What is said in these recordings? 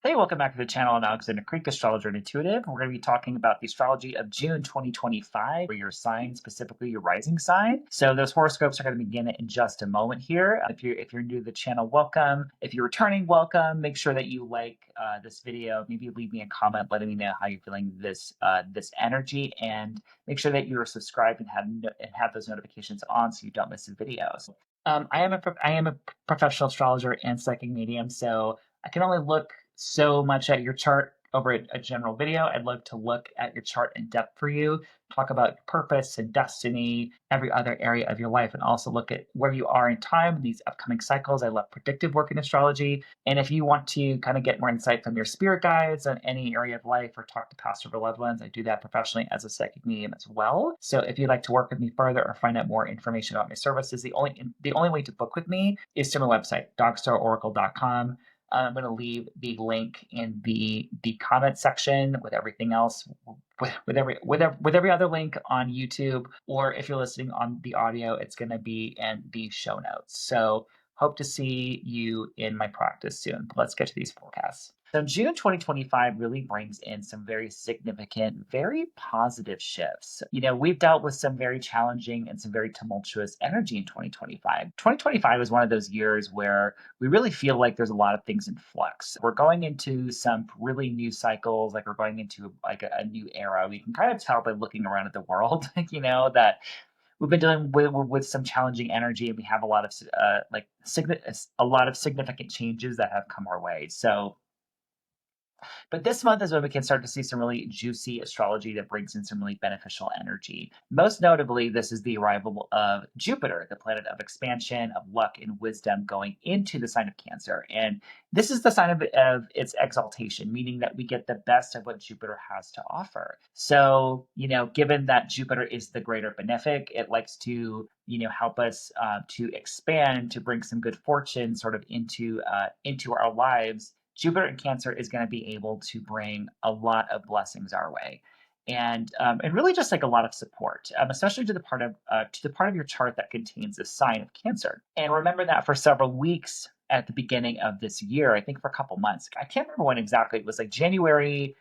Hey, welcome back to the channel. I'm Alexander Creek, Astrologer and Intuitive. We're going to be talking about the astrology of June 2025 for your sign, specifically your rising sign. So those horoscopes are going to begin in just a moment here. If you're new to the channel, welcome. If you're returning, welcome. Make sure that you like this video. Maybe leave me a comment letting me know how you're feeling this energy, and make sure that you're subscribed and have those notifications on so you don't miss the videos. I am a professional astrologer and psychic medium, so I can only look so much at your chart over a general video. I'd love to look at your chart in depth for you, talk about your purpose and destiny, every other area of your life, and also look at where you are in time, these upcoming cycles. I love predictive work in astrology. And if you want to kind of get more insight from your spirit guides on any area of life or talk to past or loved ones, I do that professionally as a psychic medium as well. So if you'd like to work with me further or find out more information about my services, the only way to book with me is through my website, dogstararoracle.com. I'm going to leave the link in the comment section with everything else, with every other link on YouTube, or if you're listening on the audio, it's going to be in the show notes. So hope to see you in my practice soon. But let's get to these forecasts. So June 2025 really brings in some very significant, very positive shifts. We've dealt with some very challenging and some very tumultuous energy in 2025. 2025 is one of those years where we really feel like there's a lot of things in flux. We're going into some really new cycles, like we're going into like a new era. We can kind of tell by looking around at the world, that we've been dealing with some challenging energy, and we have a lot of significant changes that have come our way. But this month is when we can start to see some really juicy astrology that brings in some really beneficial energy. Most notably, this is the arrival of Jupiter, the planet of expansion, of luck, and wisdom, going into the sign of Cancer. And this is the sign of its exaltation, meaning that we get the best of what Jupiter has to offer. So, given that Jupiter is the greater benefic, it likes to help us to expand, to bring some good fortune sort of into our lives. Jupiter in Cancer is going to be able to bring a lot of blessings our way, and really just like a lot of support, especially to the part of your chart that contains the sign of Cancer. And remember that for several weeks at the beginning of this year, I think for a couple months, I can't remember when exactly, it was like January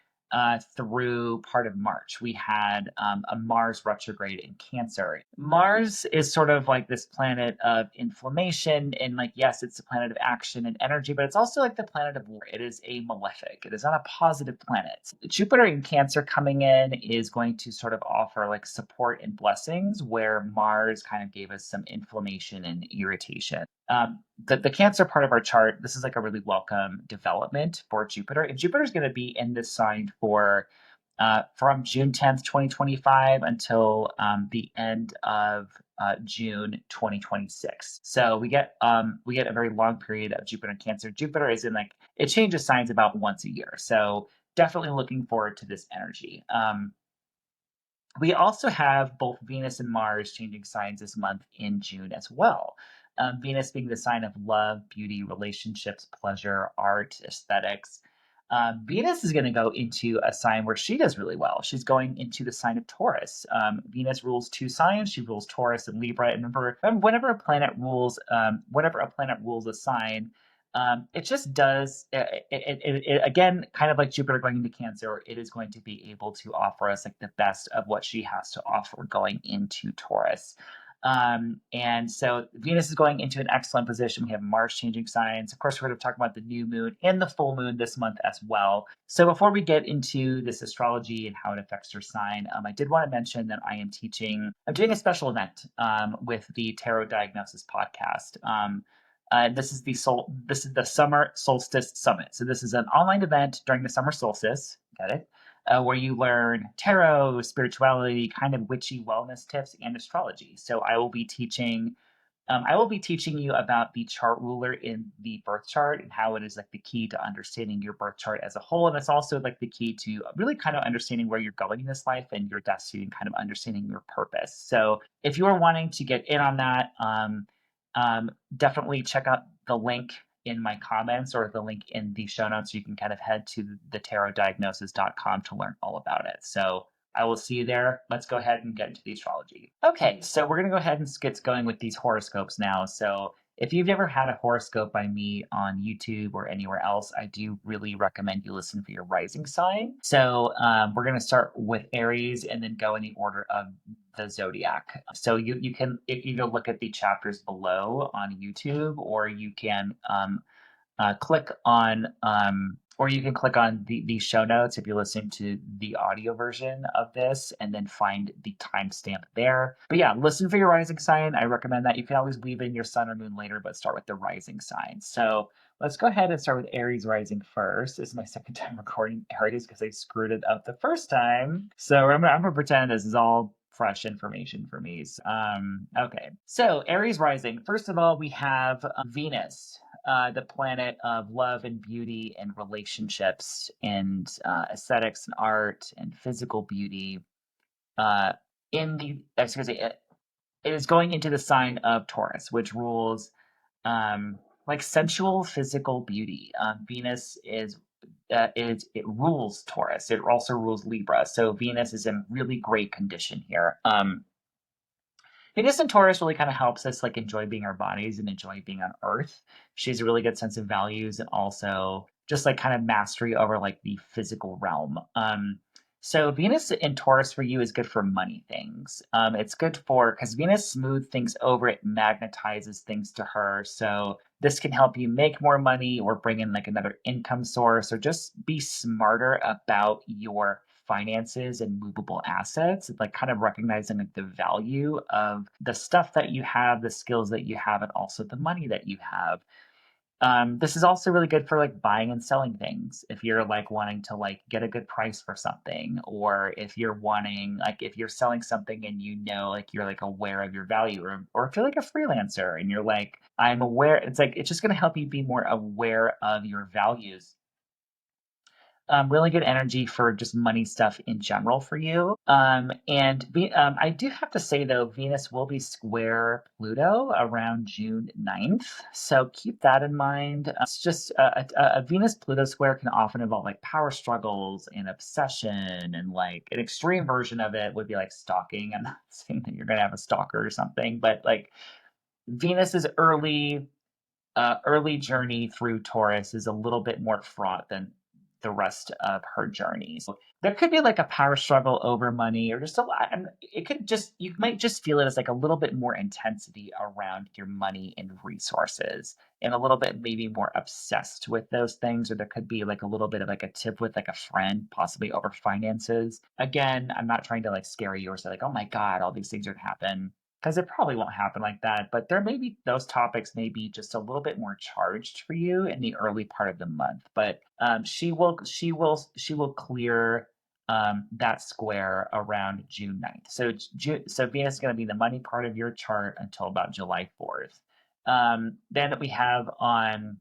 through part of March, we had a Mars retrograde in Cancer. Mars is sort of like this planet of inflammation, and like, yes, it's the planet of action and energy, but it's also like the planet of war. It is a malefic. It is not a positive planet. Jupiter in Cancer coming in is going to sort of offer like support and blessings, where Mars kind of gave us some inflammation and irritation. The Cancer part of our chart, this is like a really welcome development for Jupiter. And Jupiter is going to be in this sign from June 10th, 2025 until the end of June 2026. So we get a very long period of Jupiter in Cancer. Jupiter is in it changes signs about once a year. So definitely looking forward to this energy. We also have both Venus and Mars changing signs this month in June as well. Venus being the sign of love, beauty, relationships, pleasure, art, aesthetics. Venus is going to go into a sign where she does really well. She's going into the sign of Taurus. Venus rules two signs. She rules Taurus and Libra. And remember, whenever a planet rules a sign, it just does it again, kind of like Jupiter going into Cancer. It is going to be able to offer us like the best of what she has to offer going into Taurus. And so Venus is going into an excellent position. We have Mars changing signs. Of course, we're going to talk about the new moon and the full moon this month as well. So before we get into this astrology and how it affects your sign, I did want to mention that I'm doing a special event with the Tarot Diagnosis podcast. This is the Summer Solstice Summit. So this is an online event during the summer solstice. Got it? Where you learn tarot, spirituality, kind of witchy wellness tips, and astrology. So I will be teaching you about the chart ruler in the birth chart and how it is like the key to understanding your birth chart as a whole. And it's also like the key to really kind of understanding where you're going in this life and your destiny, and kind of understanding your purpose. So if you are wanting to get in on that, definitely check out the link in my comments or the link in the show notes. You can kind of head to the tarotdiagnosis.com to learn all about it. So I will see you there. Let's go ahead and get into the astrology. Okay, so we're going to go ahead and get going with these horoscopes now. So If you've never had a horoscope by me on YouTube or anywhere else, I do really recommend you listen for your rising sign. So we're going to start with Aries and then go in the order of the zodiac. So you can either look at the chapters below on YouTube, or you can click on or you can click on the show notes if you're listening to the audio version of this, and then find the timestamp there. But yeah, listen for your rising sign. I recommend that. You can always weave in your sun or moon later, but start with the rising sign. So let's go ahead and start with Aries rising first. This is my second time recording Aries because I screwed it up the first time. So I'm gonna pretend this is all fresh information for me. Okay. So Aries rising. First of all, we have Venus, the planet of love and beauty and relationships and aesthetics and art and physical beauty. Uh, excuse me, it is going into the sign of Taurus, which rules like sensual physical beauty. Venus it rules Taurus. It also rules Libra. So Venus is in really great condition here. Venus and Taurus really kind of helps us like enjoy being our bodies and enjoy being on Earth. She has a really good sense of values and also just like kind of mastery over like the physical realm. So Venus in Taurus for you is good for money things. It's good for because Venus smooths things over, it magnetizes things to her. So this can help you make more money or bring in like another income source, or just be smarter about your finances and movable assets, like kind of recognizing like the value of the stuff that you have, the skills that you have, and also the money that you have. This is also really good for like buying and selling things. If you're like wanting to like get a good price for something, or if you're wanting like if you're selling something and you know like you're like aware of your value, or if you're like a freelancer and you're like I'm aware, it's like it's just going to help you be more aware of your values. Really good energy for just money stuff in general for you. I do have to say though, Venus will be square Pluto around June 9th. So keep that in mind. It's just a Venus Pluto square can often involve like power struggles and obsession, and like an extreme version of it would be like stalking. I'm not saying that you're going to have a stalker or something, but like Venus's early journey through Taurus is a little bit more fraught than the rest of her journeys. So there could be like a power struggle over money, or just a lot. And it could just, you might just feel it as like a little bit more intensity around your money and resources, and a little bit maybe more obsessed with those things. Or there could be like a little bit of like a tip with like a friend, possibly over finances. Again, I'm not trying to like scare you or say like, oh my God, all these things are gonna happen, because it probably won't happen like that. But there may be those topics may be just a little bit more charged for you in the early part of the month. But she will clear that square around June 9th. So Venus is going to be the money part of your chart until about July 4th. Then we have on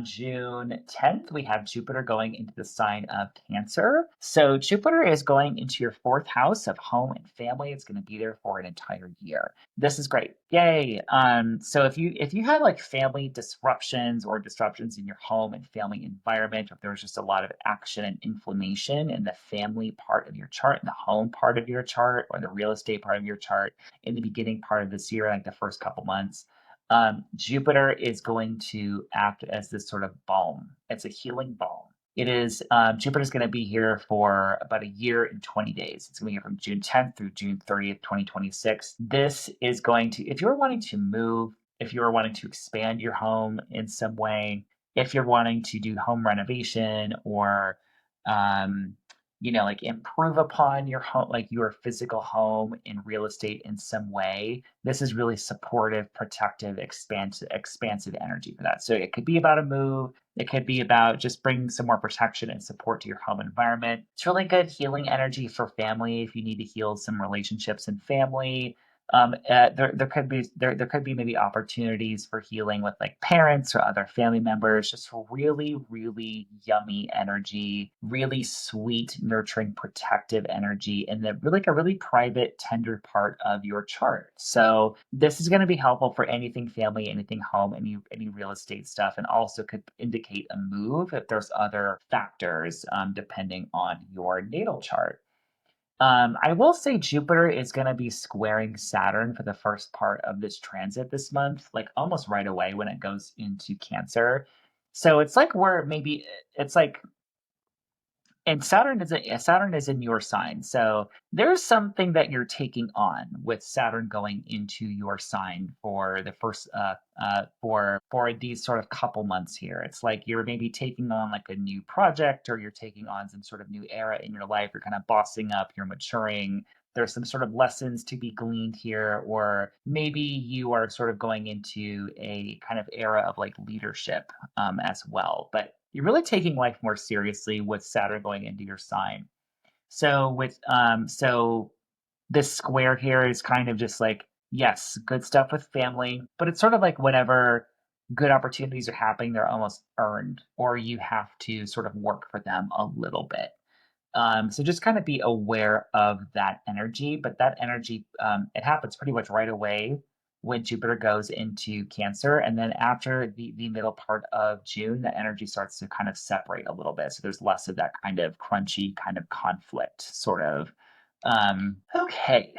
June 10th, we have Jupiter going into the sign of Cancer. So Jupiter is going into your fourth house of home and family. It's going to be there for an entire year. This is great. Yay. So if you had like family disruptions or disruptions in your home and family environment, or if there was just a lot of action and inflammation in the family part of your chart, in the home part of your chart, or the real estate part of your chart in the beginning part of this year, like the first couple months, Jupiter is going to act as this sort of balm. It's a healing balm. It is Jupiter is going to be here for about a year and 20 days. It's going to be here from June 10th through June 30th, 2026. This is going to, if you're wanting to move, if you're wanting to expand your home in some way, if you're wanting to do home renovation, or um, like improve upon your home, like your physical home in real estate in some way, this is really supportive, protective, expansive energy for that. So it could be about a move. It could be about just bringing some more protection and support to your home environment. It's really good healing energy for family if you need to heal some relationships in family. There could be maybe opportunities for healing with like parents or other family members. Just really, really yummy energy, really sweet, nurturing, protective energy, and the really like a really private, tender part of your chart. So this is going to be helpful for anything family, anything home, any real estate stuff, and also could indicate a move if there's other factors depending on your natal chart. I will say Jupiter is going to be squaring Saturn for the first part of this transit this month, like almost right away when it goes into Cancer. So it's like we're maybe it's like and Saturn is in your sign. So there's something that you're taking on with Saturn going into your sign for the first for these sort of couple months here. It's like you're maybe taking on like a new project, or you're taking on some sort of new era in your life. You're kind of bossing up, you're maturing. There's some sort of lessons to be gleaned here, or maybe you are sort of going into a kind of era of like leadership as well. But you're really taking life more seriously with Saturn going into your sign. So this square here is kind of just like, yes, good stuff with family, but it's sort of like whenever good opportunities are happening, they're almost earned, or you have to sort of work for them a little bit. So just kind of be aware of that energy, but that energy, it happens pretty much right away when Jupiter goes into Cancer. And then after the middle part of June, the energy starts to kind of separate a little bit. So there's less of that kind of crunchy kind of conflict sort of. Okay,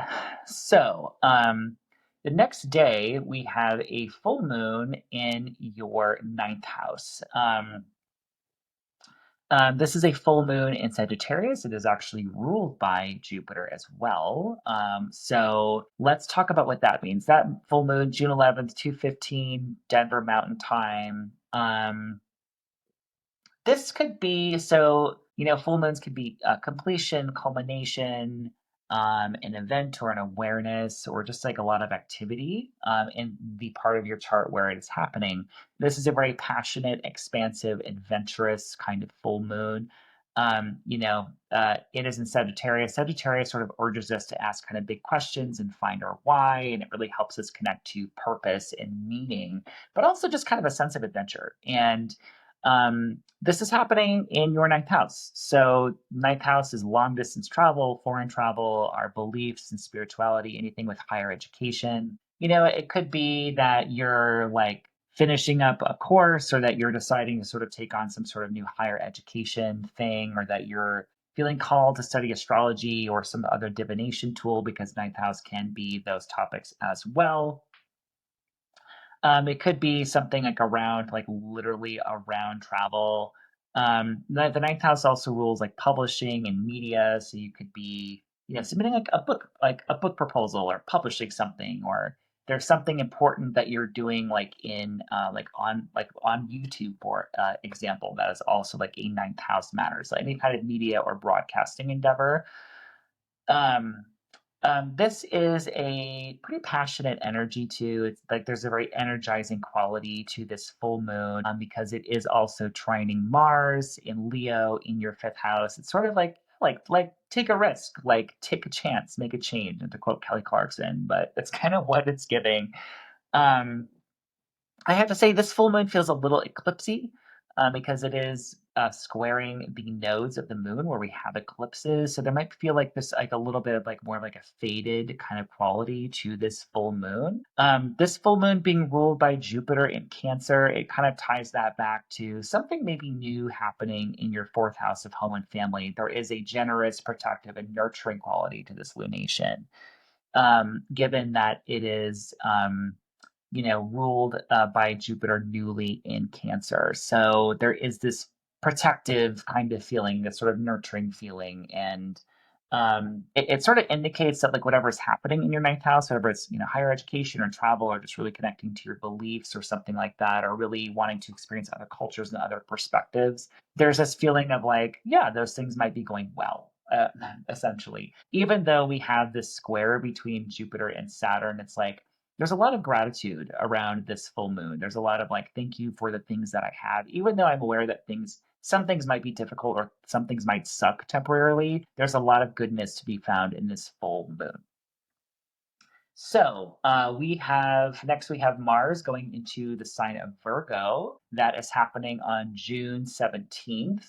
so the next day we have a full moon in your ninth house. This is a full moon in Sagittarius. It is actually ruled by Jupiter as well. So let's talk about what that means. That full moon, June 11th, 2:15, Denver Mountain Time. This could be so, full moons could be completion, culmination, an event or an awareness, or just like a lot of activity in the part of your chart where it is happening. This is a very passionate, expansive, adventurous kind of full moon. It is in Sagittarius. Sagittarius sort of urges us to ask kind of big questions and find our why, and it really helps us connect to purpose and meaning, but also just kind of a sense of adventure. And this is happening in your ninth house. So, ninth house is long distance travel, foreign travel, our beliefs and spirituality, anything with higher education. It could be that you're like finishing up a course, or that you're deciding to sort of take on some sort of new higher education thing, or that you're feeling called to study astrology or some other divination tool, because ninth house can be those topics as well. It could be something like around, like literally around travel. The ninth house also rules like publishing and media, so you could be, submitting like a book proposal, or publishing something, or there's something important that you're doing, like in like on YouTube, for example, that is also like a ninth house matter. So any kind of media or broadcasting endeavor. Um, this is a pretty passionate energy too. It's like there's a very energizing quality to this full moon, because it is also trining Mars in Leo in your fifth house. It's sort of like take a risk, like take a chance, make a change, and to quote Kelly Clarkson. But that's kind of what it's giving. Um, I have to say this full moon feels a little eclipsy, because it is squaring the nodes of the moon where we have eclipses. So there might feel like this, like a little bit of like more of like a faded kind of quality to this full moon. This full moon being ruled by Jupiter in Cancer, it kind of ties that back to something maybe new happening in your fourth house of home and family. There is a generous, protective, and nurturing quality to this lunation, given that it is. Ruled by Jupiter newly in Cancer. So there is this protective kind of feeling, this sort of nurturing feeling. And it sort of indicates that like whatever's happening in your ninth house, whether it's, higher education or travel, or just really connecting to your beliefs or something like that, or really wanting to experience other cultures and other perspectives, there's this feeling of like, yeah, those things might be going well. Essentially, even though we have this square between Jupiter and Saturn, it's like there's a lot of gratitude around this full moon. There's a lot of like, thank you for the things that I have. Even though I'm aware that some things might be difficult, or some things might suck temporarily, there's a lot of goodness to be found in this full moon. So we have Mars going into the sign of Virgo. That is happening on June 17th.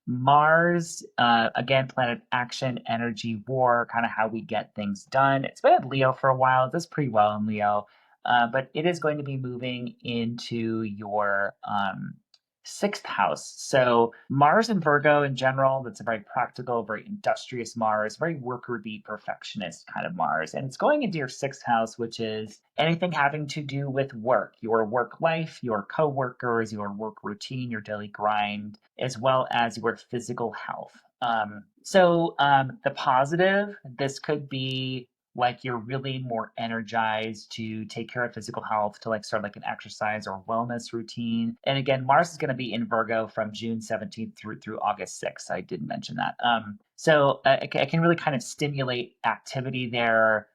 Mars, again, planet action, energy, war, kind of how we get things done. It's been in Leo for a while. It does pretty well in Leo, but it is going to be moving into your 6th house. So Mars and Virgo in general, that's a very practical, very industrious Mars, very worker bee perfectionist kind of Mars. And it's going into your 6th house, which is anything having to do with work, your work life, your coworkers, your work routine, your daily grind, as well as your physical health. The positive, this could be like you're really more energized to take care of physical health, to like start like an exercise or wellness routine. And again, Mars is going to be in Virgo from June 17th through August 6th. I did mention that. It can really kind of stimulate activity there.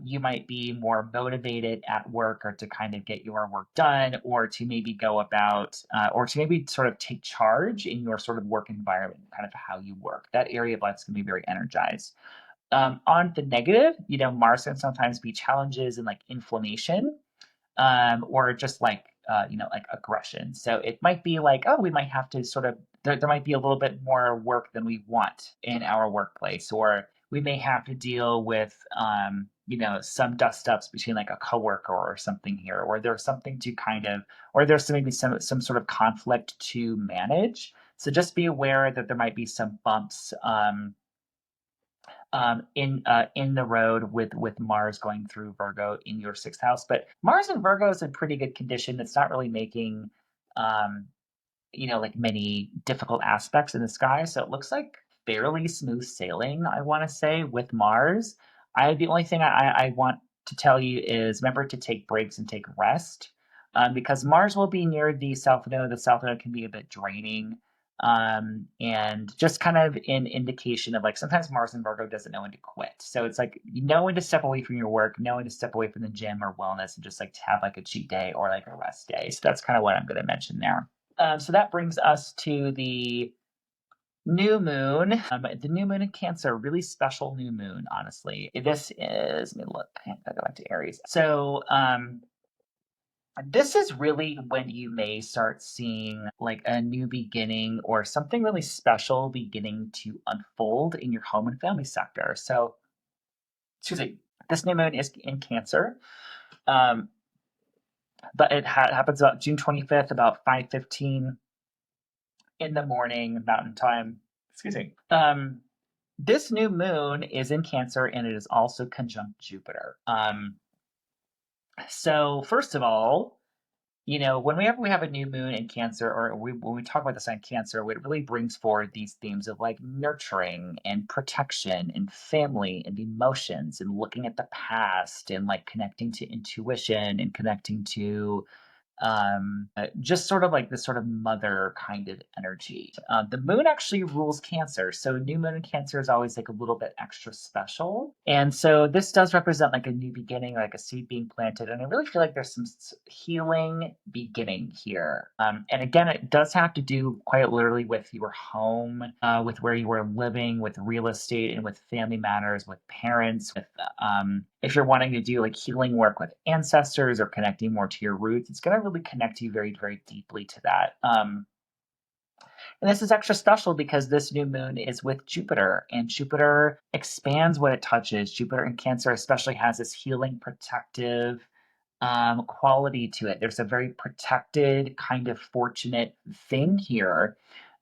You might be more motivated at work, or to kind of get your work done, or to maybe go about, or to maybe sort of take charge in your sort of work environment, kind of how you work. That area of life is going to be very energized. On the negative, Mars can sometimes be challenges and like inflammation, or just like, like aggression. So it might be like, oh, we might have to sort of, there might be a little bit more work than we want in our workplace, or we may have to deal with, some dust ups between like a coworker or something here, or there's something to kind of, or there's maybe some sort of conflict to manage. So just be aware that there might be some bumps, in the road with Mars going through Virgo in your 6th house. But Mars in Virgo is in pretty good condition. It's not really making um, like many difficult aspects in the sky. So it looks like fairly smooth sailing, I want to say, with Mars. The only thing I want to tell you is remember to take breaks and take rest, because Mars will be near the South Node. The South Node can be a bit draining. And just kind of an indication of like sometimes Mars in Virgo doesn't know when to quit. So it's like you know when to step away from your work, know when to step away from the gym or wellness, and just like to have like a cheat day or like a rest day. So that's kind of what I'm going to mention there. So that brings us to the new moon. The new moon in Cancer, really special new moon, honestly. This is, let me look, I gotta go back to Aries. This is really when you may start seeing like a new beginning or something really special beginning to unfold in your home and family sector. So, excuse me, this new moon is in Cancer. But it happens about June 25th, about 5:15 in the morning, Mountain Time. Excuse me. This new moon is in Cancer, and it is also conjunct Jupiter. So first of all, whenever we have a new moon in Cancer, or when we talk about the sign Cancer, it really brings forward these themes of like nurturing and protection and family and emotions and looking at the past and like connecting to intuition and connecting to just sort of like this sort of mother kind of energy. The moon actually rules Cancer, so new moon in Cancer is always like a little bit extra special, and so this does represent like a new beginning, like a seed being planted, and I really feel like there's some healing beginning here. And again, it does have to do quite literally with your home, with where you are living, with real estate, and with family matters, with parents, with if you're wanting to do like healing work with ancestors or connecting more to your roots, it's going to really connect you very, very deeply to that. And this is extra special because this new moon is with Jupiter, and Jupiter expands what it touches. Jupiter in Cancer especially has this healing, protective quality to it. There's a very protected, kind of fortunate thing here.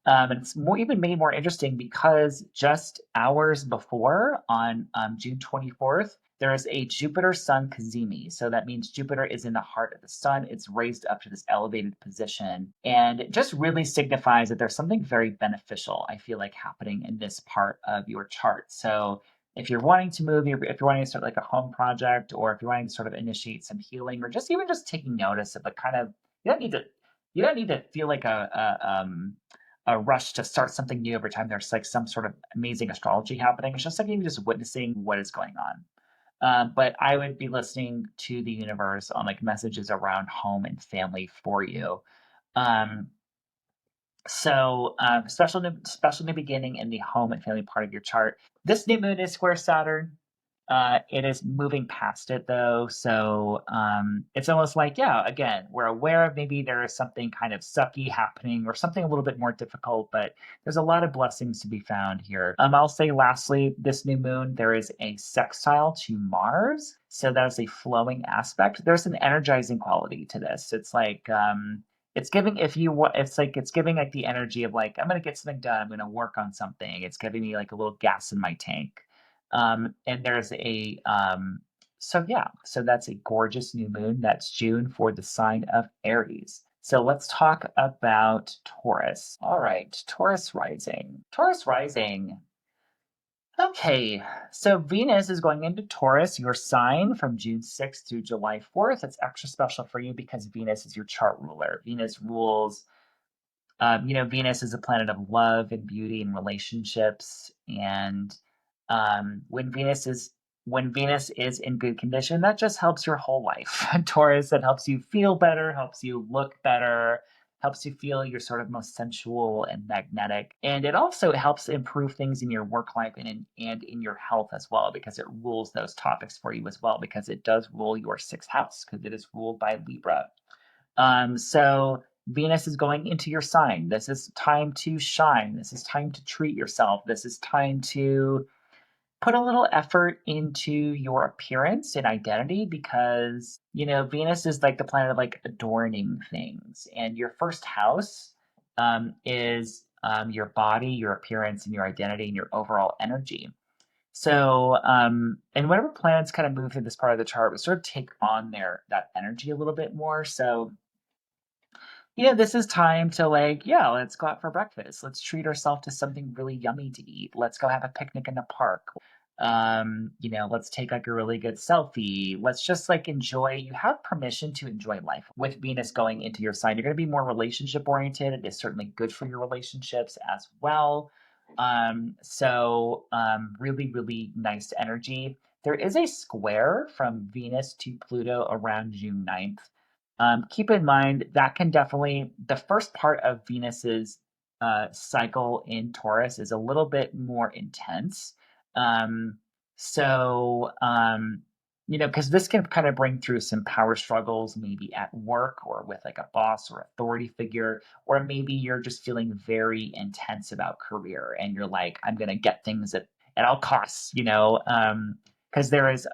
And it's even made more interesting because just hours before, on June 24th, there is a Jupiter Sun cazimi. So that means Jupiter is in the heart of the sun. It's raised up to this elevated position. And it just really signifies that there's something very beneficial, I feel like, happening in this part of your chart. So if you're wanting to move, if you're wanting to start like a home project, or if you're wanting to sort of initiate some healing, or just even just taking notice of the kind of, you don't need to feel like a rush to start something new every time there's like some sort of amazing astrology happening. It's just like even just witnessing what is going on. But I would be listening to the universe on like messages around home and family for you. Um, special new beginning in the home and family part of your chart. This new moon is square Saturn. It is moving past it though, so it's almost like, yeah, again, we're aware of maybe there is something kind of sucky happening or something a little bit more difficult, but there's a lot of blessings to be found here. I'll say lastly, this new moon, there is a sextile to Mars, so that is a flowing aspect. There's an energizing quality to this. It's like It's giving if you want it's giving like the energy of like, I'm gonna get something done, I'm gonna work on something. It's giving me like a little gas in my tank. And there's a so yeah, so that's a gorgeous new moon. That's June for the sign of Aries. So let's talk about Taurus. All right, Taurus rising. Taurus rising. Okay, so Venus is going into Taurus, your sign, from June 6th through July 4th. It's extra special for you because Venus is your chart ruler. Venus rules, Venus is a planet of love and beauty and relationships. And when Venus is in good condition, that just helps your whole life. Taurus, that helps you feel better, helps you look better, helps you feel you're sort of most sensual and magnetic. And it also helps improve things in your work life and in your health as well, because it rules those topics for you as well, because it does rule your sixth house, because it is ruled by Libra. So Venus is going into your sign. This is time to shine. This is time to treat yourself. This is time to put a little effort into your appearance and identity, because, Venus is like the planet of like adorning things. And your first house is your body, your appearance, and your identity and your overall energy. So, and whenever planets kind of move through this part of the chart, we sort of take on that energy a little bit more. So, this is time to like, yeah, let's go out for breakfast. Let's treat ourselves to something really yummy to eat. Let's go have a picnic in the park. Let's take like a really good selfie. Let's just like enjoy. You have permission to enjoy life. With Venus going into your sign, you're going to be more relationship oriented. It is certainly good for your relationships as well. Really, really nice energy. There is a square from Venus to Pluto around June 9th. Keep in mind that can definitely, the first part of Venus's cycle in Taurus is a little bit more intense. Um, so, because this can kind of bring through some power struggles, maybe at work or with like a boss or authority figure, or maybe you're just feeling very intense about career and you're like, I'm going to get things at all costs, because there is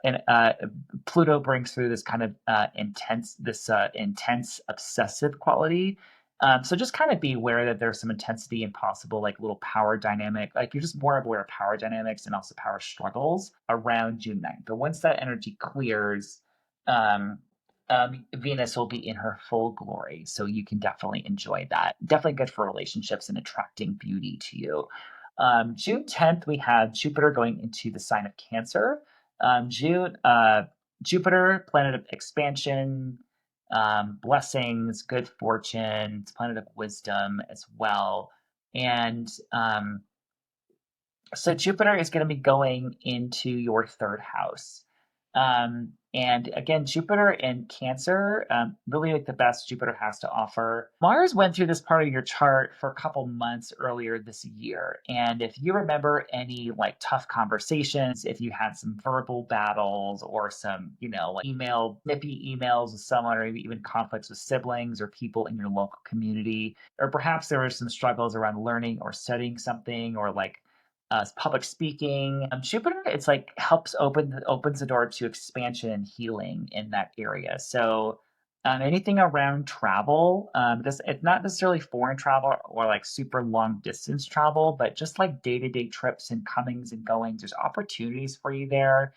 Pluto brings through this kind of intense obsessive quality. So just kind of be aware that there's some intensity and possible like little power dynamic. Like you're just more aware of power dynamics and also power struggles around June 9th. But once that energy clears, um, Venus will be in her full glory. So you can definitely enjoy that. Definitely good for relationships and attracting beauty to you. June 10th, we have Jupiter going into the sign of Cancer. Jupiter, planet of expansion, blessings, good fortune. It's planet of wisdom as well. And so Jupiter is going to be going into your third house. And again, Jupiter in Cancer, really like the best Jupiter has to offer. Mars went through this part of your chart for a couple months earlier this year. And if you remember any like tough conversations, if you had some verbal battles or some, like nippy emails with someone, or even conflicts with siblings or people in your local community, or perhaps there were some struggles around learning or studying something, or like public speaking. Jupiter, it's like opens the door to expansion and healing in that area. So anything around travel, it's not necessarily foreign travel or like super long distance travel, but just like day-to-day trips and comings and goings. There's opportunities for you there.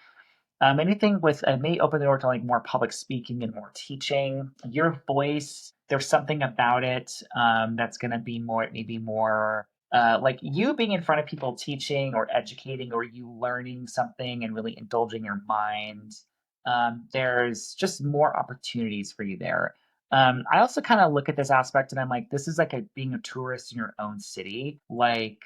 Anything with may open the door to like more public speaking and more teaching. Your voice, there's something about it that's going to be maybe more like you being in front of people teaching or educating, or you learning something and really indulging your mind. There's just more opportunities for you there. I also kind of look at this aspect and I'm like, this is like being a tourist in your own city. Like,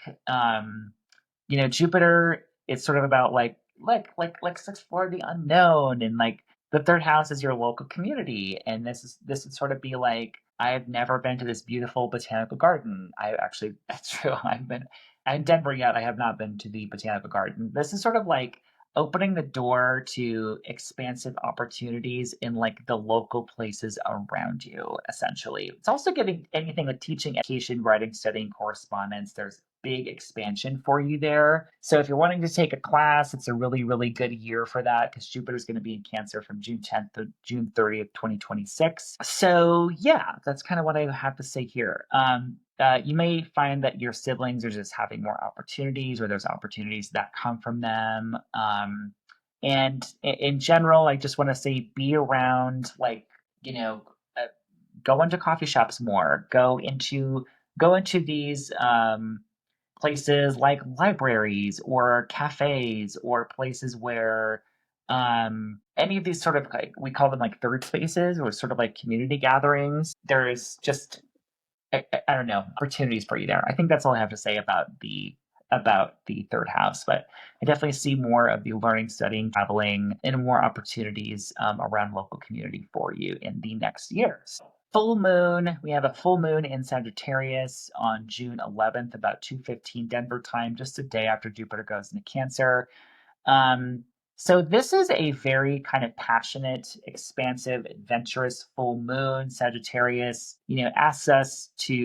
Jupiter is sort of about like let's explore the unknown, and like the third house is your local community, and this would sort of be like, I have never been to this beautiful botanical garden. I actually That's true. I'm in Denver yet. I have not been to the botanical garden. This is sort of like opening the door to expansive opportunities in like the local places around you, essentially. It's also giving anything like teaching, education, writing, studying, correspondence. There's big expansion for you there. So if you're wanting to take a class, it's a really, really good year for that because Jupiter's going to be in Cancer from June 10th to June 30th, 2026. So yeah, that's kind of what I have to say here. You may find that your siblings are just having more opportunities, or there's opportunities that come from them. And in general, I just want to say be around, like, you know, uh, go into coffee shops more, go into these places like libraries or cafes or places where any of these sort of, like, we call them like third spaces or sort of like community gatherings. There's just I don't know, opportunities for you there. I think that's all I have to say about the third house, but I definitely see more of the learning, studying, traveling, and more opportunities around local community for you in the next years. Full moon. We have a full moon in Sagittarius on June 11th, about 2:15 Denver time, just a day after Jupiter goes into Cancer. Um, so this is a very kind of passionate, expansive, adventurous full moon. Sagittarius,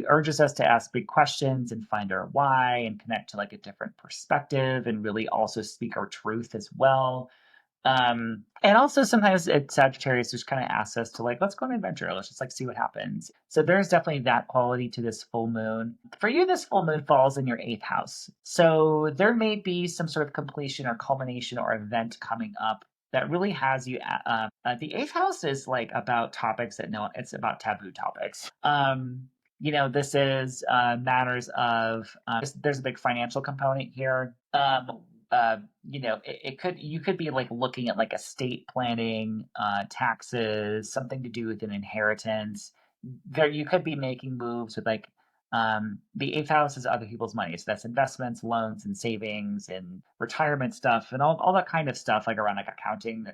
urges us to ask big questions and find our why and connect to like a different perspective and really also speak our truth as well. And also sometimes at Sagittarius, just kind of asks us to like, let's go on an adventure. Let's just like see what happens. So there's definitely that quality to this full moon. For you, this full moon falls in your eighth house. So there may be some sort of completion or culmination or event coming up that really has you the eighth house is like about topics that no, it's about taboo topics. This is matters of there's a big financial component here. You could be like looking at like estate planning, taxes, something to do with an inheritance. There, you could be making moves with like the eighth house is other people's money. So that's investments, loans, and savings, and retirement stuff, and all that kind of stuff, like around like accounting.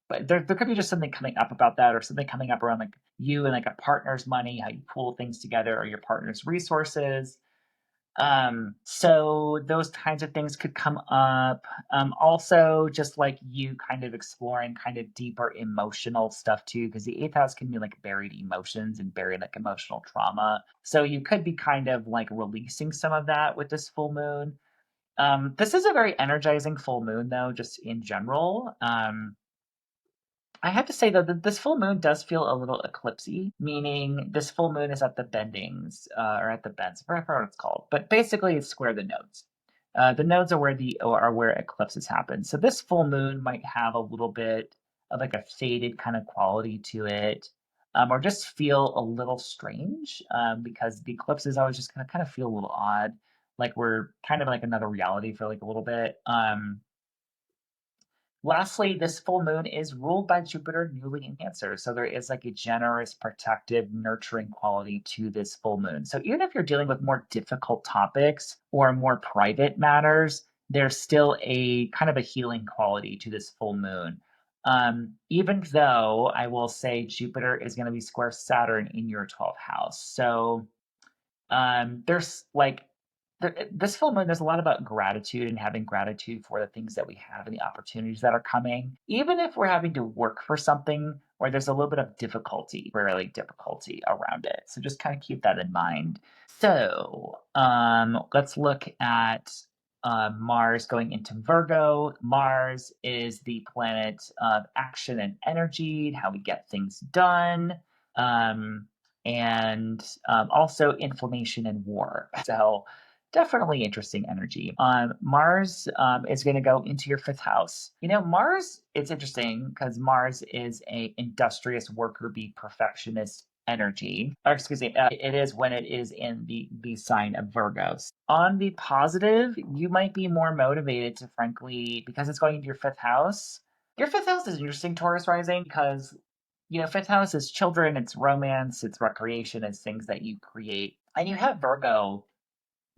But there could be just something coming up about that, or something coming up around like you and like a partner's money, how you pool things together, or your partner's resources. So those kinds of things could come up. Also, just like you kind of exploring kind of deeper emotional stuff too, because the eighth house can be like buried emotions and buried like emotional trauma. So you could be kind of like releasing some of that with this full moon. This is a very energizing full moon, though, just in general. I have to say though that this full moon does feel a little eclipsy, meaning this full moon is at the bendings, or at the bends. I forgot what it's called, but basically it's square the nodes. The nodes are where eclipses happen. So this full moon might have a little bit of like a faded kind of quality to it, or just feel a little strange, because the eclipses always just kind of feel a little odd, like we're kind of like another reality for like a little bit. Lastly, this full moon is ruled by Jupiter newly in Cancer. So there is like a generous, protective, nurturing quality to this full moon. So even if you're dealing with more difficult topics or more private matters, there's still a kind of a healing quality to this full moon. Even though I will say Jupiter is going to be square Saturn in your 12th house. So there's like this full moon, there's a lot about gratitude and having gratitude for the things that we have and the opportunities that are coming, even if we're having to work for something where there's a little bit of difficulty, rarely difficulty around it. So just kind of keep that in mind. So let's look at Mars going into Virgo. Mars is the planet of action and energy, how we get things done. And also inflammation and war. So definitely interesting energy. Mars is going to go into your fifth house. Mars, it's interesting because Mars is a industrious worker bee perfectionist energy. Or excuse me, it is when it is in the sign of Virgos. On the positive, you might be more motivated to, frankly, because it's going into your fifth house. Your fifth house is interesting, Taurus rising, because fifth house is children, it's romance, it's recreation, it's things that you create. And you have Virgo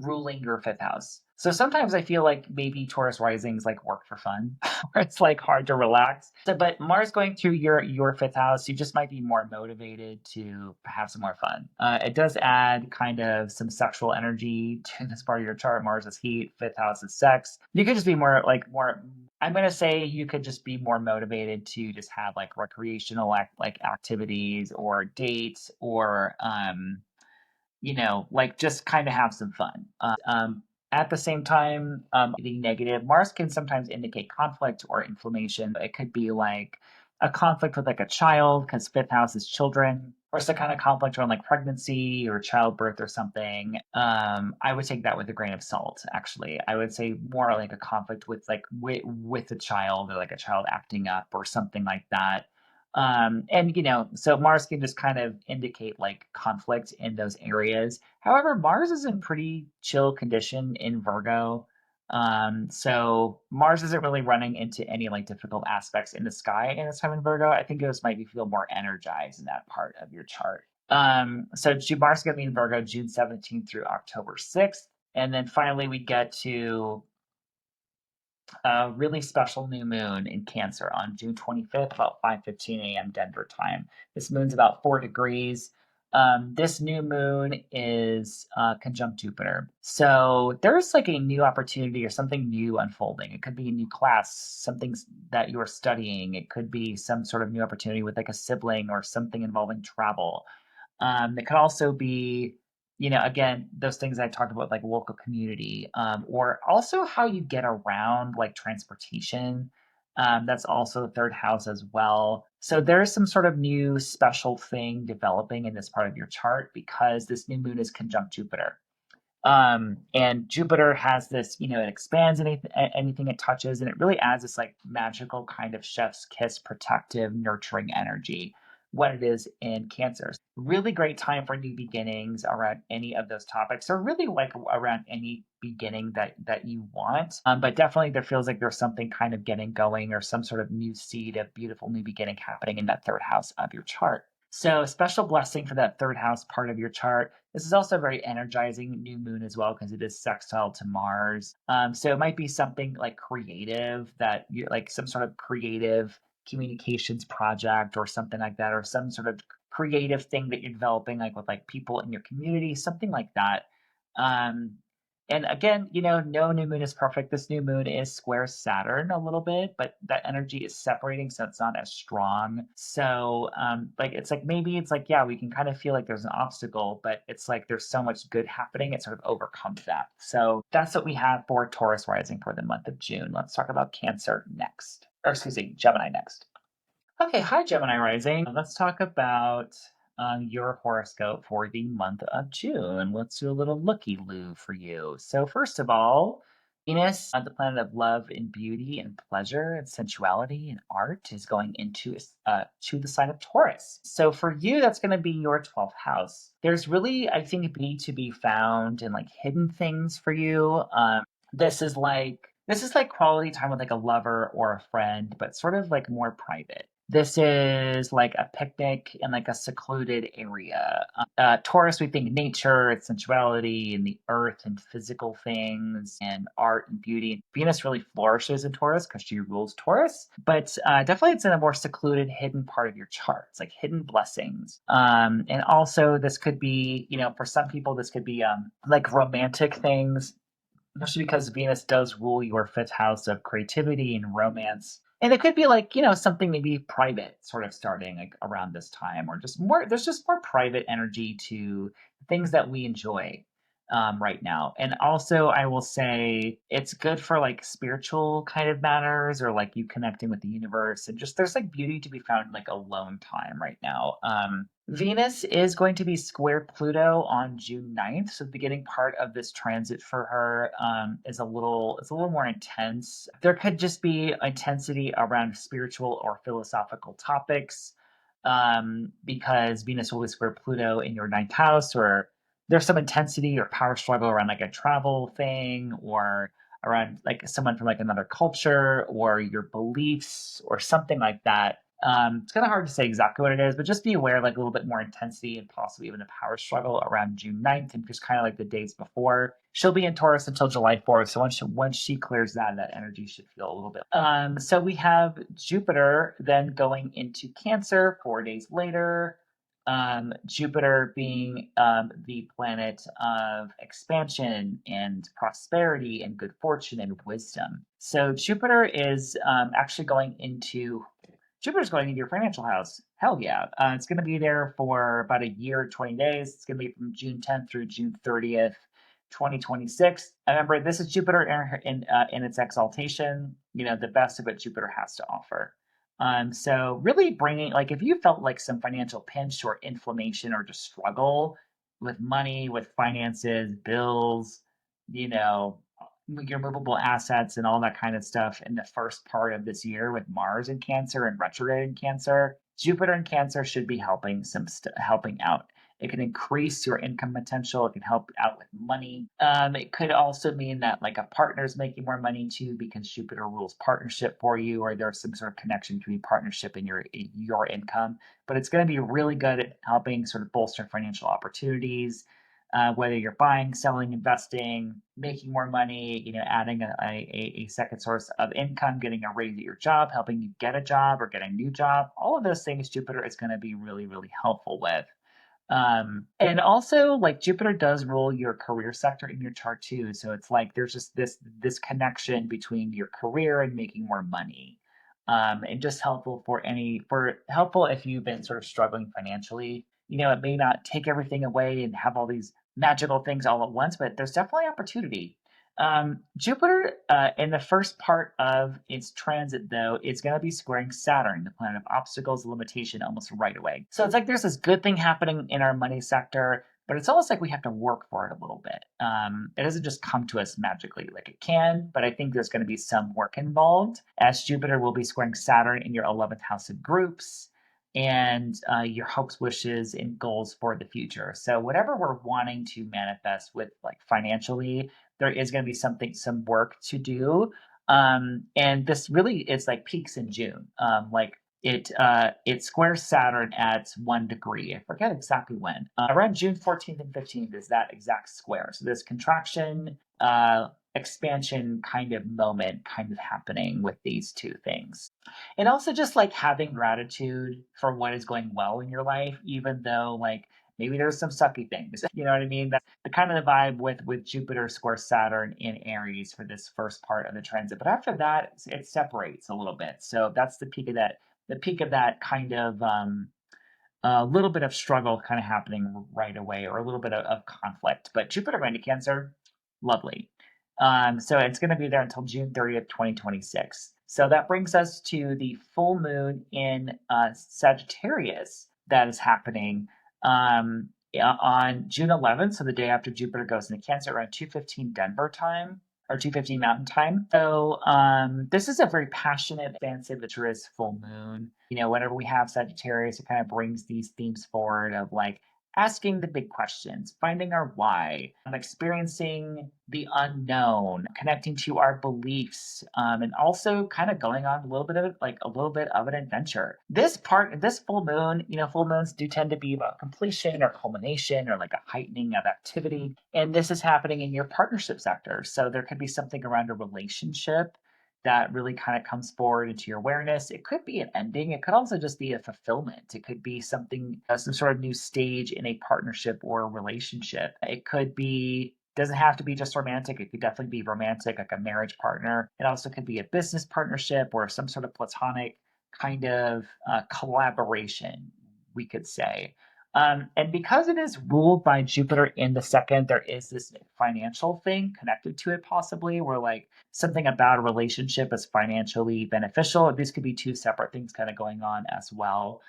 ruling your fifth house. So sometimes I feel like maybe Taurus risings like work for fun, or it's like hard to relax. So, but Mars going through your fifth house, you just might be more motivated to have some more fun. It does add kind of some sexual energy to this part of your chart. Mars is heat, fifth house is sex. You could just be more. I'm gonna say you could just be more motivated to just have like recreational like activities or dates or like just kind of have some fun. At the same time, the negative, Mars can sometimes indicate conflict or inflammation. It could be like a conflict with like a child, because fifth house is children, or some kind of conflict around like pregnancy or childbirth or something. I would take that with a grain of salt, actually. I would say more like a conflict with like with a child, or like a child acting up or something like that. And so Mars can just kind of indicate like conflict in those areas. However, Mars is in pretty chill condition in Virgo. So Mars isn't really running into any like difficult aspects in the sky in this time in Virgo. I think it just might feel more energized in that part of your chart. So Mars is going to be in Virgo June 17th through October 6th. And then finally we get to a really special new moon in Cancer on June 25th, about 5:15 a.m. Denver time. This moon's about 4 degrees. This new moon is conjunct Jupiter. So there's like a new opportunity or something new unfolding. It could be a new class, something that you are studying. It could be some sort of new opportunity with like a sibling or something involving travel. It could also be, again, those things I talked about, like local community, or also how you get around, like transportation. That's also the third house as well. So there's some sort of new special thing developing in this part of your chart because this new moon is conjunct Jupiter. And Jupiter has this, it expands anything it touches, and it really adds this like magical kind of chef's kiss, protective, nurturing energy when it is in Cancer. Really great time for new beginnings around any of those topics, or really like around any beginning that you want. But definitely there feels like there's something kind of getting going, or some sort of new seed of beautiful new beginning happening in that third house of your chart. So, special blessing for that third house part of your chart. This is also a very energizing new moon as well because it is sextile to Mars. So it might be something like creative, that you like, some sort of creative communications project or something like that, or some sort of creative thing that you're developing, like with like people in your community, something like that. Um, and again, no new moon is perfect. This new moon is square Saturn a little bit, but that energy is separating, so it's not as strong. So, like, it's like maybe it's like, yeah, we can kind of feel like there's an obstacle, but it's like there's so much good happening, it sort of overcomes that. So that's what we have for Taurus rising for the month of June. Let's talk about Cancer next. Or excuse me, Gemini next. Okay, hi Gemini rising. Let's talk about your horoscope for the month of June. Let's do a little looky-loo for you. So first of all, Venus, the planet of love and beauty and pleasure and sensuality and art, is going into to the sign of Taurus. So for you, that's going to be your 12th house. There's really, I think, beauty to be found in like hidden things for you. This is like quality time with like a lover or a friend, but sort of like more private. This is like a picnic in like a secluded area. Taurus, we think nature and sensuality and the earth and physical things and art and beauty. Venus really flourishes in Taurus because she rules Taurus, but definitely it's in a more secluded, hidden part of your chart. It's like hidden blessings. And also, this could be, for some people, this could be like romantic things, especially because Venus does rule your fifth house of creativity and romance. And it could be like, something maybe private sort of starting like around this time, or just more, there's just more private energy to things that we enjoy right now. And also, I will say it's good for like spiritual kind of matters, or like you connecting with the universe. And just there's like beauty to be found in like alone time right now. Venus is going to be square Pluto on June 9th. So the beginning part of this transit for her it's a little more intense. There could just be intensity around spiritual or philosophical topics, because Venus will be square Pluto in your ninth house, or there's some intensity or power struggle around like a travel thing, or around like someone from like another culture, or your beliefs or something like that. It's kind of hard to say exactly what it is, but just be aware of like a little bit more intensity and possibly even a power struggle around June 9th and just kind of like the days before. She'll be in Taurus until July 4th. So once she clears that energy should feel a little bit. So we have Jupiter then going into Cancer 4 days later. Jupiter being the planet of expansion and prosperity and good fortune and wisdom. So Jupiter is actually going into Jupiter's going into your financial house. Hell yeah. It's going to be there for about a year, 20 days. It's going to be from June 10th through June 30th, 2026. Remember, this is Jupiter in its exaltation, the best of what Jupiter has to offer. So really bringing, like, if you felt like some financial pinch or inflammation or just struggle with money, with finances, bills, you know, your movable assets and all that kind of stuff in the first part of this year with Mars in Cancer and retrograde in Cancer, Jupiter in Cancer should be helping out. It can increase your income potential. It can help out with money. It could also mean that like a partner's making more money too because Jupiter rules partnership for you, or there's some sort of connection between partnership and your income. But it's going to be really good at helping sort of bolster financial opportunities, whether you're buying, selling, investing, making more money, adding a second source of income, getting a raise at your job, helping you get a job or get a new job. All of those things Jupiter is going to be really, really helpful with. And also like Jupiter does rule your career sector in your chart too. So it's like there's just this connection between your career and making more money. And just helpful if you've been sort of struggling financially. It may not take everything away and have all these magical things all at once, but there's definitely opportunity. Jupiter, in the first part of its transit, though, is going to be squaring Saturn, the planet of obstacles, limitation, almost right away. So it's like there's this good thing happening in our money sector, but it's almost like we have to work for it a little bit. It doesn't just come to us magically like it can, but I think there's going to be some work involved, as Jupiter will be squaring Saturn in your 11th house of groups and your hopes, wishes, and goals for the future. So whatever we're wanting to manifest with, like financially, there is going to be some work to do. And this really is like peaks in June. Like it squares Saturn at 1 degree. I forget exactly when. Around June 14th and 15th is that exact square. So this contraction, expansion kind of moment kind of happening with these two things. And also just like having gratitude for what is going well in your life, even though like maybe there's some sucky things. You know what I mean? That's the kind of the vibe with Jupiter square Saturn in Aries for this first part of the transit. But after that, it separates a little bit. So that's the peak of that. The peak of that kind of a little bit of struggle kind of happening right away, or a little bit of conflict. But Jupiter going to Cancer, lovely. So it's going to be there until June 30th, 2026. So that brings us to the full moon in Sagittarius that is happening on June 11th, so the day after Jupiter goes into Cancer, around 2:15 Denver time or 2:15 Mountain Time. So this is a very passionate, expansive, adventurous full moon. Whenever we have Sagittarius, it kind of brings these themes forward of like asking the big questions, finding our why, experiencing the unknown, connecting to our beliefs, and also kind of going on a little bit of an adventure. This full moon, full moons do tend to be about completion or culmination or like a heightening of activity. And this is happening in your partnership sector. So there could be something around a relationship that really kind of comes forward into your awareness. It could be an ending. It could also just be a fulfillment. It could be something, some sort of new stage in a partnership or a relationship. It could be, doesn't have to be just romantic. It could definitely be romantic, like a marriage partner. It also could be a business partnership or some sort of platonic kind of collaboration, we could say. And because it is ruled by Jupiter in the second, there is this financial thing connected to it, possibly, where like something about a relationship is financially beneficial. These could be two separate things kind of going on as well.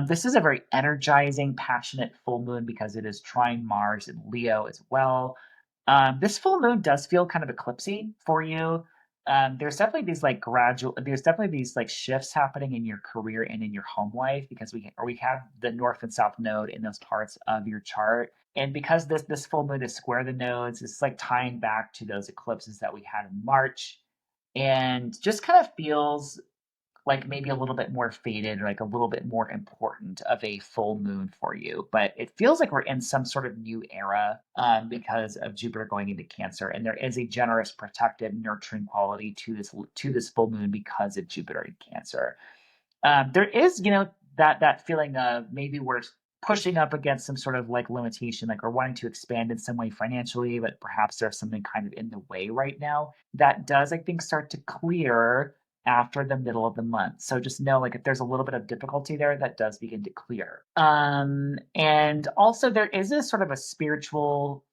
This is a very energizing, passionate full moon because it is trine Mars and Leo as well. This full moon does feel kind of eclipsy for you. There's definitely these like shifts happening in your career and in your home life because we have the north and south node in those parts of your chart. And because this full moon is square the nodes, it's like tying back to those eclipses that we had in March, and just kind of feels like maybe a little bit more faded, or like a little bit more important of a full moon for you. But it feels like we're in some sort of new era because of Jupiter going into Cancer, and there is a generous, protective, nurturing quality to this full moon because of Jupiter in Cancer. There is, that feeling of maybe we're pushing up against some sort of like limitation, like we're wanting to expand in some way financially, but perhaps there's something kind of in the way right now. That does, I think, start to clear after the middle of the month. So just know, like, if there's a little bit of difficulty there, that does begin to clear. And also there is a sort of a spiritual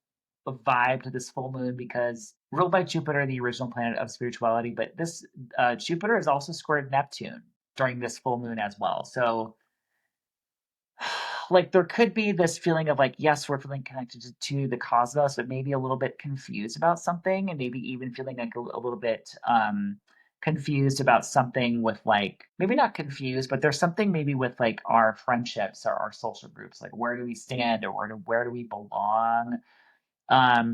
vibe to this full moon because ruled by Jupiter, the original planet of spirituality, but this Jupiter is also squared Neptune during this full moon as well. So like there could be this feeling of like, yes, we're feeling connected to the cosmos, but maybe a little bit confused about something, and maybe even feeling like a little bit confused about something with like, maybe not confused, but there's something maybe with like our friendships or our social groups, like where do we stand or where do we belong?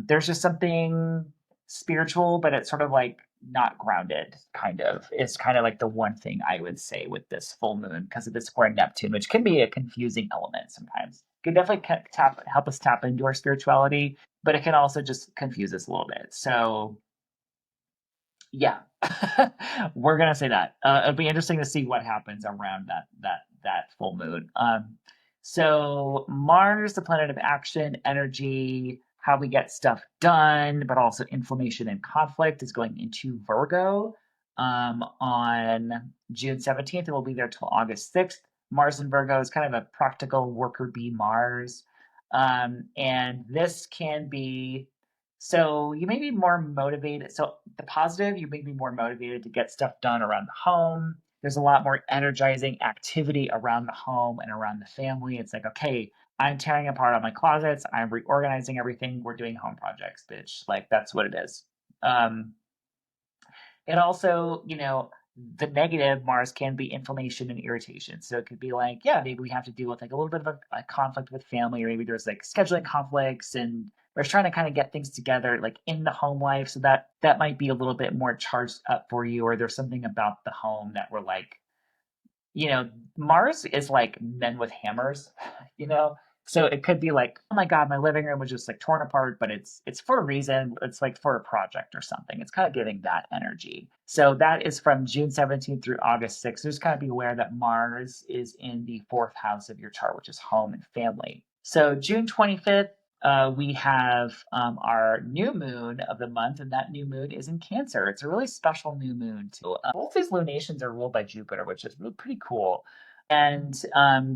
There's just something spiritual, but it's sort of like not grounded, kind of. It's kind of like the one thing I would say with this full moon because of the square Neptune, which can be a confusing element sometimes. It can definitely help us tap into our spirituality, but it can also just confuse us a little bit. So yeah, we're gonna say that. It'll be interesting to see what happens around that full moon. So Mars, the planet of action, energy, how we get stuff done, but also inflammation and conflict, is going into Virgo on June 17th. It will be there till August 6th. Mars in Virgo is kind of a practical worker bee Mars. And this can be so you may be more motivated. So the positive, you may be more motivated to get stuff done around the home. There's a lot more energizing activity around the home and around the family. It's like, okay, I'm tearing apart all my closets. I'm reorganizing everything. We're doing home projects, bitch. Like that's what it is. Um, it also, the negative Mars can be inflammation and irritation. So it could be like, yeah, maybe we have to deal with like a little bit of a conflict with family, or maybe there's like scheduling conflicts and we're trying to kind of get things together like in the home life. So that might be a little bit more charged up for you, or there's something about the home that we're like, Mars is like men with hammers, you know? So it could be like, oh my God, my living room was just like torn apart, but it's for a reason. It's like for a project or something. It's kind of giving that energy. So that is from June 17th through August 6th. Just kind of be aware that Mars is in the fourth house of your chart, which is home and family. So June 25th, we have our new moon of the month, and that new moon is in Cancer. It's a really special new moon, too. Both these lunations are ruled by Jupiter, which is really pretty cool. And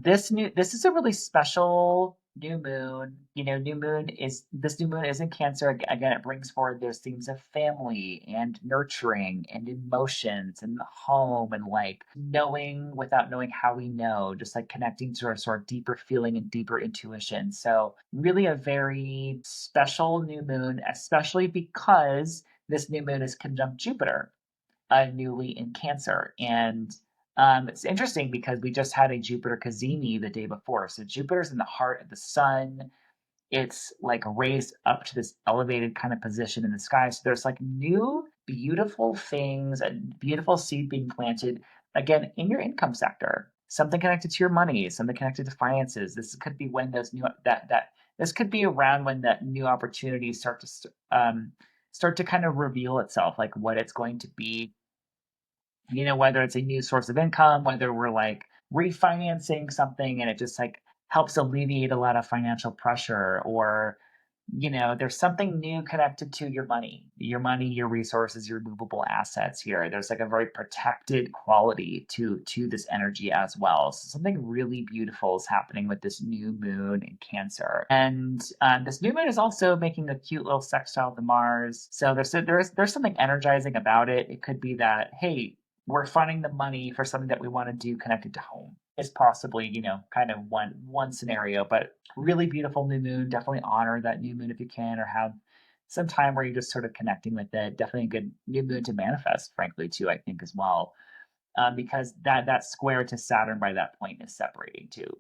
this is a really special new moon. This new moon is in Cancer. Again, it brings forward those themes of family and nurturing and emotions and the home and like knowing without knowing how we know, just like connecting to our sort of deeper feeling and deeper intuition. So really a very special new moon, especially because this new moon is conjunct Jupiter, newly in Cancer. And it's interesting because we just had a Jupiter Cazimi the day before. So Jupiter's in the heart of the sun. It's like raised up to this elevated kind of position in the sky. So there's like new beautiful things, a beautiful seed being planted again in your income sector. Something connected to your money, something connected to finances. This could be when those new that this could be around when that new opportunities start to kind of reveal itself, like what it's going to be, whether it's a new source of income, whether we're like refinancing something and it just like helps alleviate a lot of financial pressure, or, there's something new connected to your money, your resources, your movable assets here. There's like a very protected quality to this energy as well. So something really beautiful is happening with this new moon in Cancer. And this new moon is also making a cute little sextile to Mars. So there's something energizing about it. It could be that, hey, we're funding the money for something that we want to do connected to home is possibly, kind of one scenario, but really beautiful new moon. Definitely honor that new moon if you can, or have some time where you're just sort of connecting with it. Definitely a good new moon to manifest, frankly, too, I think as well. Because that square to Saturn by that point is separating too.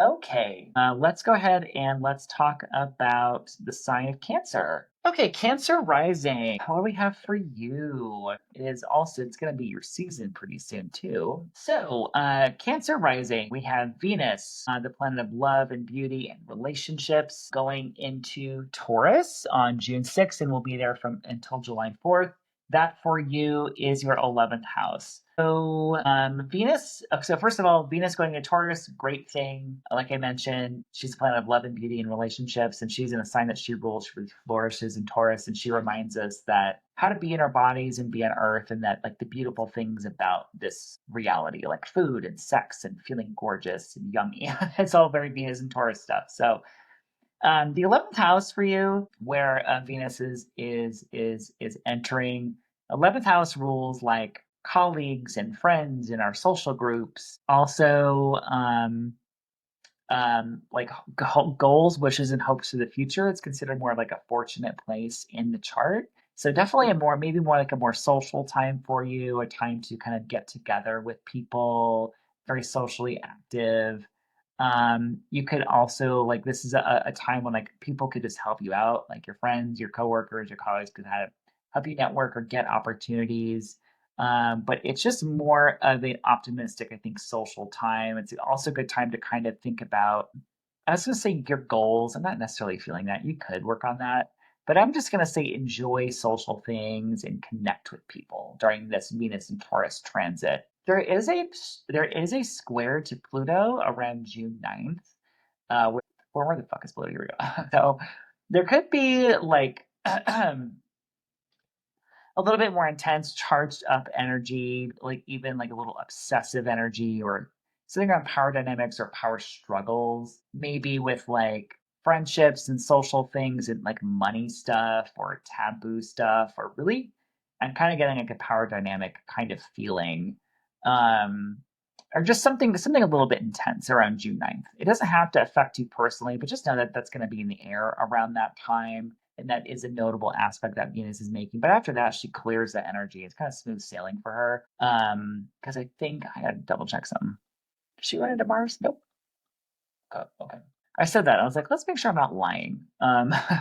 Okay, let's go ahead and let's talk about the sign of Cancer. Okay, Cancer rising. What do we have for you? It's going to be your season pretty soon too. So, Cancer rising, we have Venus, the planet of love and beauty and relationships, going into Taurus on June 6th, and will be there from until July 4th. That for you is your 11th house. So Venus, so first of all, Venus going to Taurus, great thing. Like I mentioned, she's a planet of love and beauty and relationships, and she's in a sign that she rules, she flourishes in Taurus, and she reminds us that how to be in our bodies and be on Earth, and that like the beautiful things about this reality, like food and sex and feeling gorgeous and yummy. It's all very Venus and Taurus stuff. So the 11th house for you, where Venus is entering. 11th house rules like colleagues and friends in our social groups. Also, like goals, wishes, and hopes for the future. It's considered more like a fortunate place in the chart. So definitely a more, maybe more like a more social time for you, a time to kind of get together with people, very socially active. You could also like this is a time when like people could just help you out, like your friends, your coworkers, your colleagues could have help you network or get opportunities. But it's just more of an optimistic, I think, social time. It's also a good time to kind of think about, I was going to say your goals. I'm not necessarily feeling that. You could work on that. But I'm just going to say enjoy social things and connect with people during this Venus and Taurus transit. There is a square to Pluto around June 9th. Where the fuck is Pluto? Here we go. So there could be like a little bit more intense, charged up energy, like even like a little obsessive energy or something around power dynamics or power struggles, maybe with like friendships and social things and like money stuff or taboo stuff, or really, I'm kind of getting like a power dynamic kind of feeling. Um, or just something a little bit intense around June 9th. It doesn't have to affect you personally, but just know that that's going to be in the air around that time. And that is a notable aspect that Venus is making. But after that, she clears the energy. It's kind of smooth sailing for her. Because I think I gotta double check something. Did she run into Mars? Nope. Oh, okay. I said that. I was like, let's make sure I'm not lying.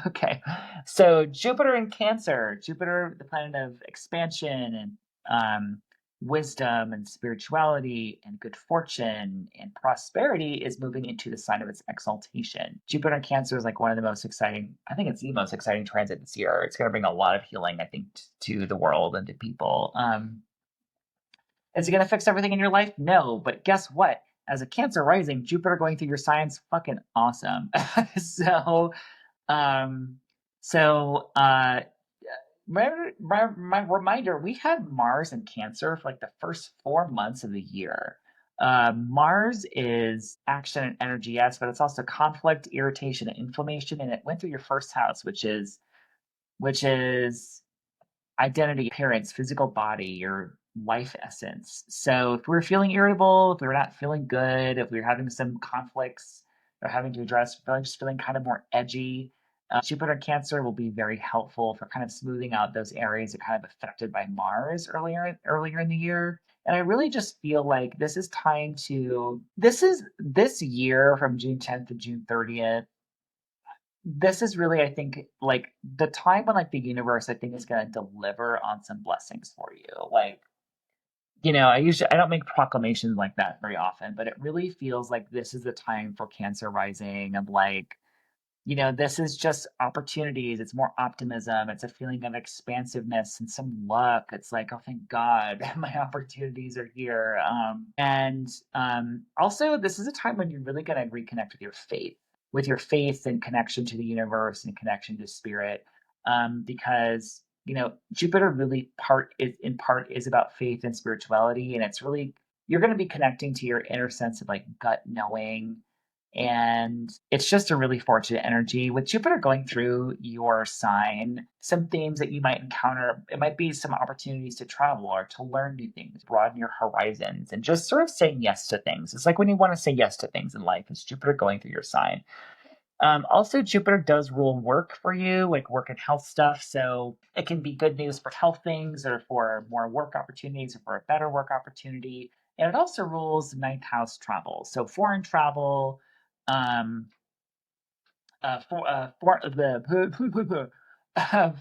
Okay. So Jupiter in Cancer, Jupiter, the planet of expansion and wisdom and spirituality and good fortune and prosperity, is moving into the sign of its exaltation. Jupiter in Cancer is like one of the most exciting, I think it's the most exciting transit this year. It's going to bring a lot of healing, I think, to the world and to people. Is it going to fix everything in your life? No, but guess what? As a Cancer rising, Jupiter going through your sign's fucking awesome. so, um, so my reminder: we had Mars in Cancer for like the first 4 months of the year. Mars is action and energy, yes, but it's also conflict, irritation, and inflammation, and it went through your first house, which is identity, appearance, physical body, your life essence. So if we're feeling irritable, if we're not feeling good, if we're having some conflicts or having to address, feeling kind of more edgy, Jupiter Cancer will be very helpful for kind of smoothing out those areas that kind of affected by Mars earlier in the year. And I really just feel like this is time to this year from June 10th to June 30th. This is really, I think, like the time when like the universe, I think, is going to deliver on some blessings for you. Like, I don't make proclamations like that very often, but it really feels like this is the time for Cancer rising of like, this is just opportunities. It's more optimism. It's a feeling of expansiveness and some luck. It's like, oh, thank God, my opportunities are here. And also, this is a time when you're really going to reconnect with your faith and connection to the universe and connection to spirit. Because Jupiter really part is about faith and spirituality, and it's really, you're going to be connecting to your inner sense of like gut knowing, and it's just a really fortunate energy with Jupiter going through your sign. Some themes that you might encounter, it might be some opportunities to travel or to learn new things, broaden your horizons, and just sort of saying yes to things. It's like when you want to say yes to things in life, it's Jupiter going through your sign. Also, Jupiter does rule work for you, like work and health stuff. So it can be good news for health things or for more work opportunities or for a better work opportunity. And it also rules ninth house travel. So foreign travel, um,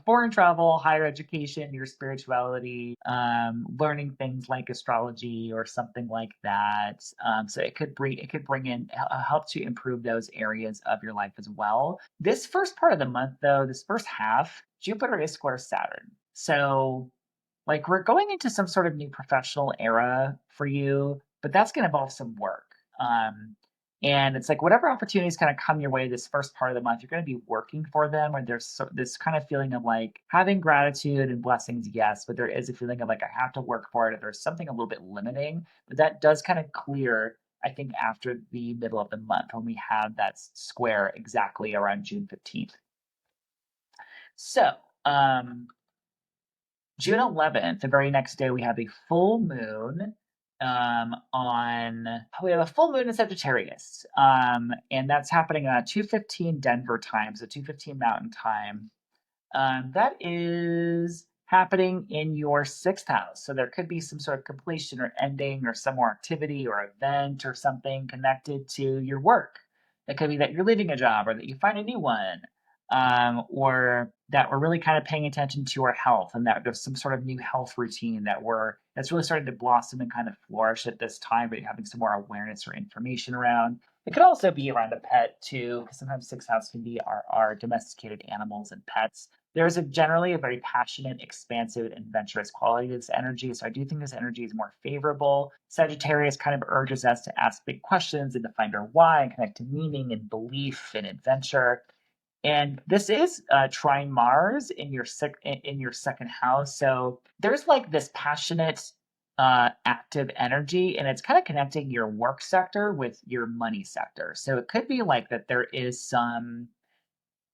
foreign travel, higher education, your spirituality, learning things like astrology or something like that. So it could bring in help to improve those areas of your life as well. This first part of the month, though, this first half, Jupiter is square Saturn. So like we're going into some sort of new professional era for you, but that's going to involve some work. And it's like whatever opportunities kind of come your way this first part of the month, you're going to be working for them, or there's this kind of feeling of like having gratitude and blessings, yes, but there is a feeling of like I have to work for it. If there's something a little bit limiting, but that does kind of clear, I think, after the middle of the month when we have that square exactly around June 15th. So, um, June 11th, the very next day, we have a full moon we have a full moon in Sagittarius. And that's happening at 2:15 Denver time, so 2:15 Mountain time. That is happening in your sixth house. So there could be some sort of completion or ending or some more activity or event or something connected to your work. It could be that you're leaving a job or that you find a new one, or that we're really kind of paying attention to our health and that there's some sort of new health routine that's really starting to blossom and kind of flourish at this time, but you're having some more awareness or information around. It could also be around a pet too, because sometimes sixth house can be our domesticated animals and pets. There's generally a very passionate, expansive, adventurous quality to this energy. So I do think this energy is more favorable. Sagittarius kind of urges us to ask big questions and to find our why and connect to meaning and belief and adventure. And this is trine Mars in your second house. So there's like this passionate, active energy, and it's kind of connecting your work sector with your money sector. So it could be like that there is some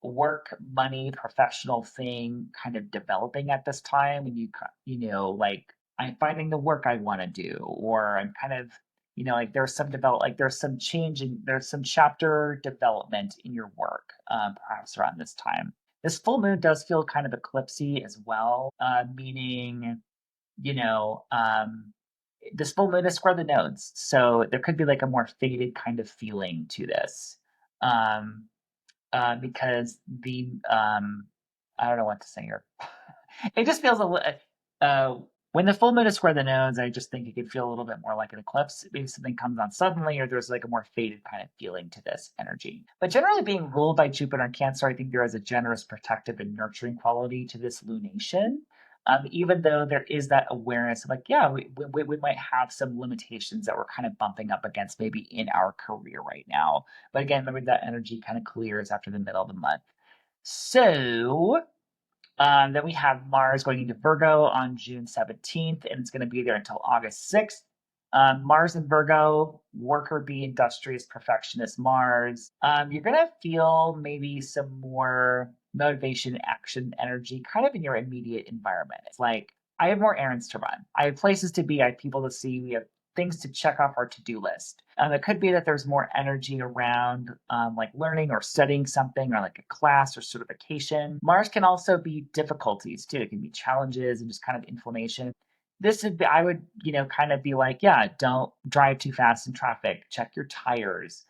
work, money, professional thing kind of developing at this time, and like I'm finding the work I want to do, or I'm kind of, like there's some change and there's some chapter development in your work, perhaps around this time. This full moon does feel kind of eclipsy as well, meaning, you know, this full moon is square the nodes, so there could be like a more faded kind of feeling to this. Um, because I don't know what to say here. It just feels a little. When the full moon is square the nodes, I just think it could feel a little bit more like an eclipse. Maybe something comes on suddenly, or there's like a more faded kind of feeling to this energy. But generally, being ruled by Jupiter and Cancer, I think there is a generous, protective, and nurturing quality to this lunation. Even though there is that awareness of like, yeah, we might have some limitations that we're kind of bumping up against maybe in our career right now. But again, remember that energy kind of clears after the middle of the month. So then we have Mars going into Virgo on June 17th, and it's going to be there until August 6th. Mars in Virgo, worker bee, industrious, perfectionist Mars. You're going to feel maybe some more motivation, action, energy kind of in your immediate environment. It's like, I have more errands to run. I have places to be. I have people to see. We have things to check off our to-do list. It could be that there's more energy around like learning or studying something or like a class or certification. Mars can also be difficulties too. It can be challenges and just kind of inflammation. I would, kind of be like, yeah, don't drive too fast in traffic. Check your tires,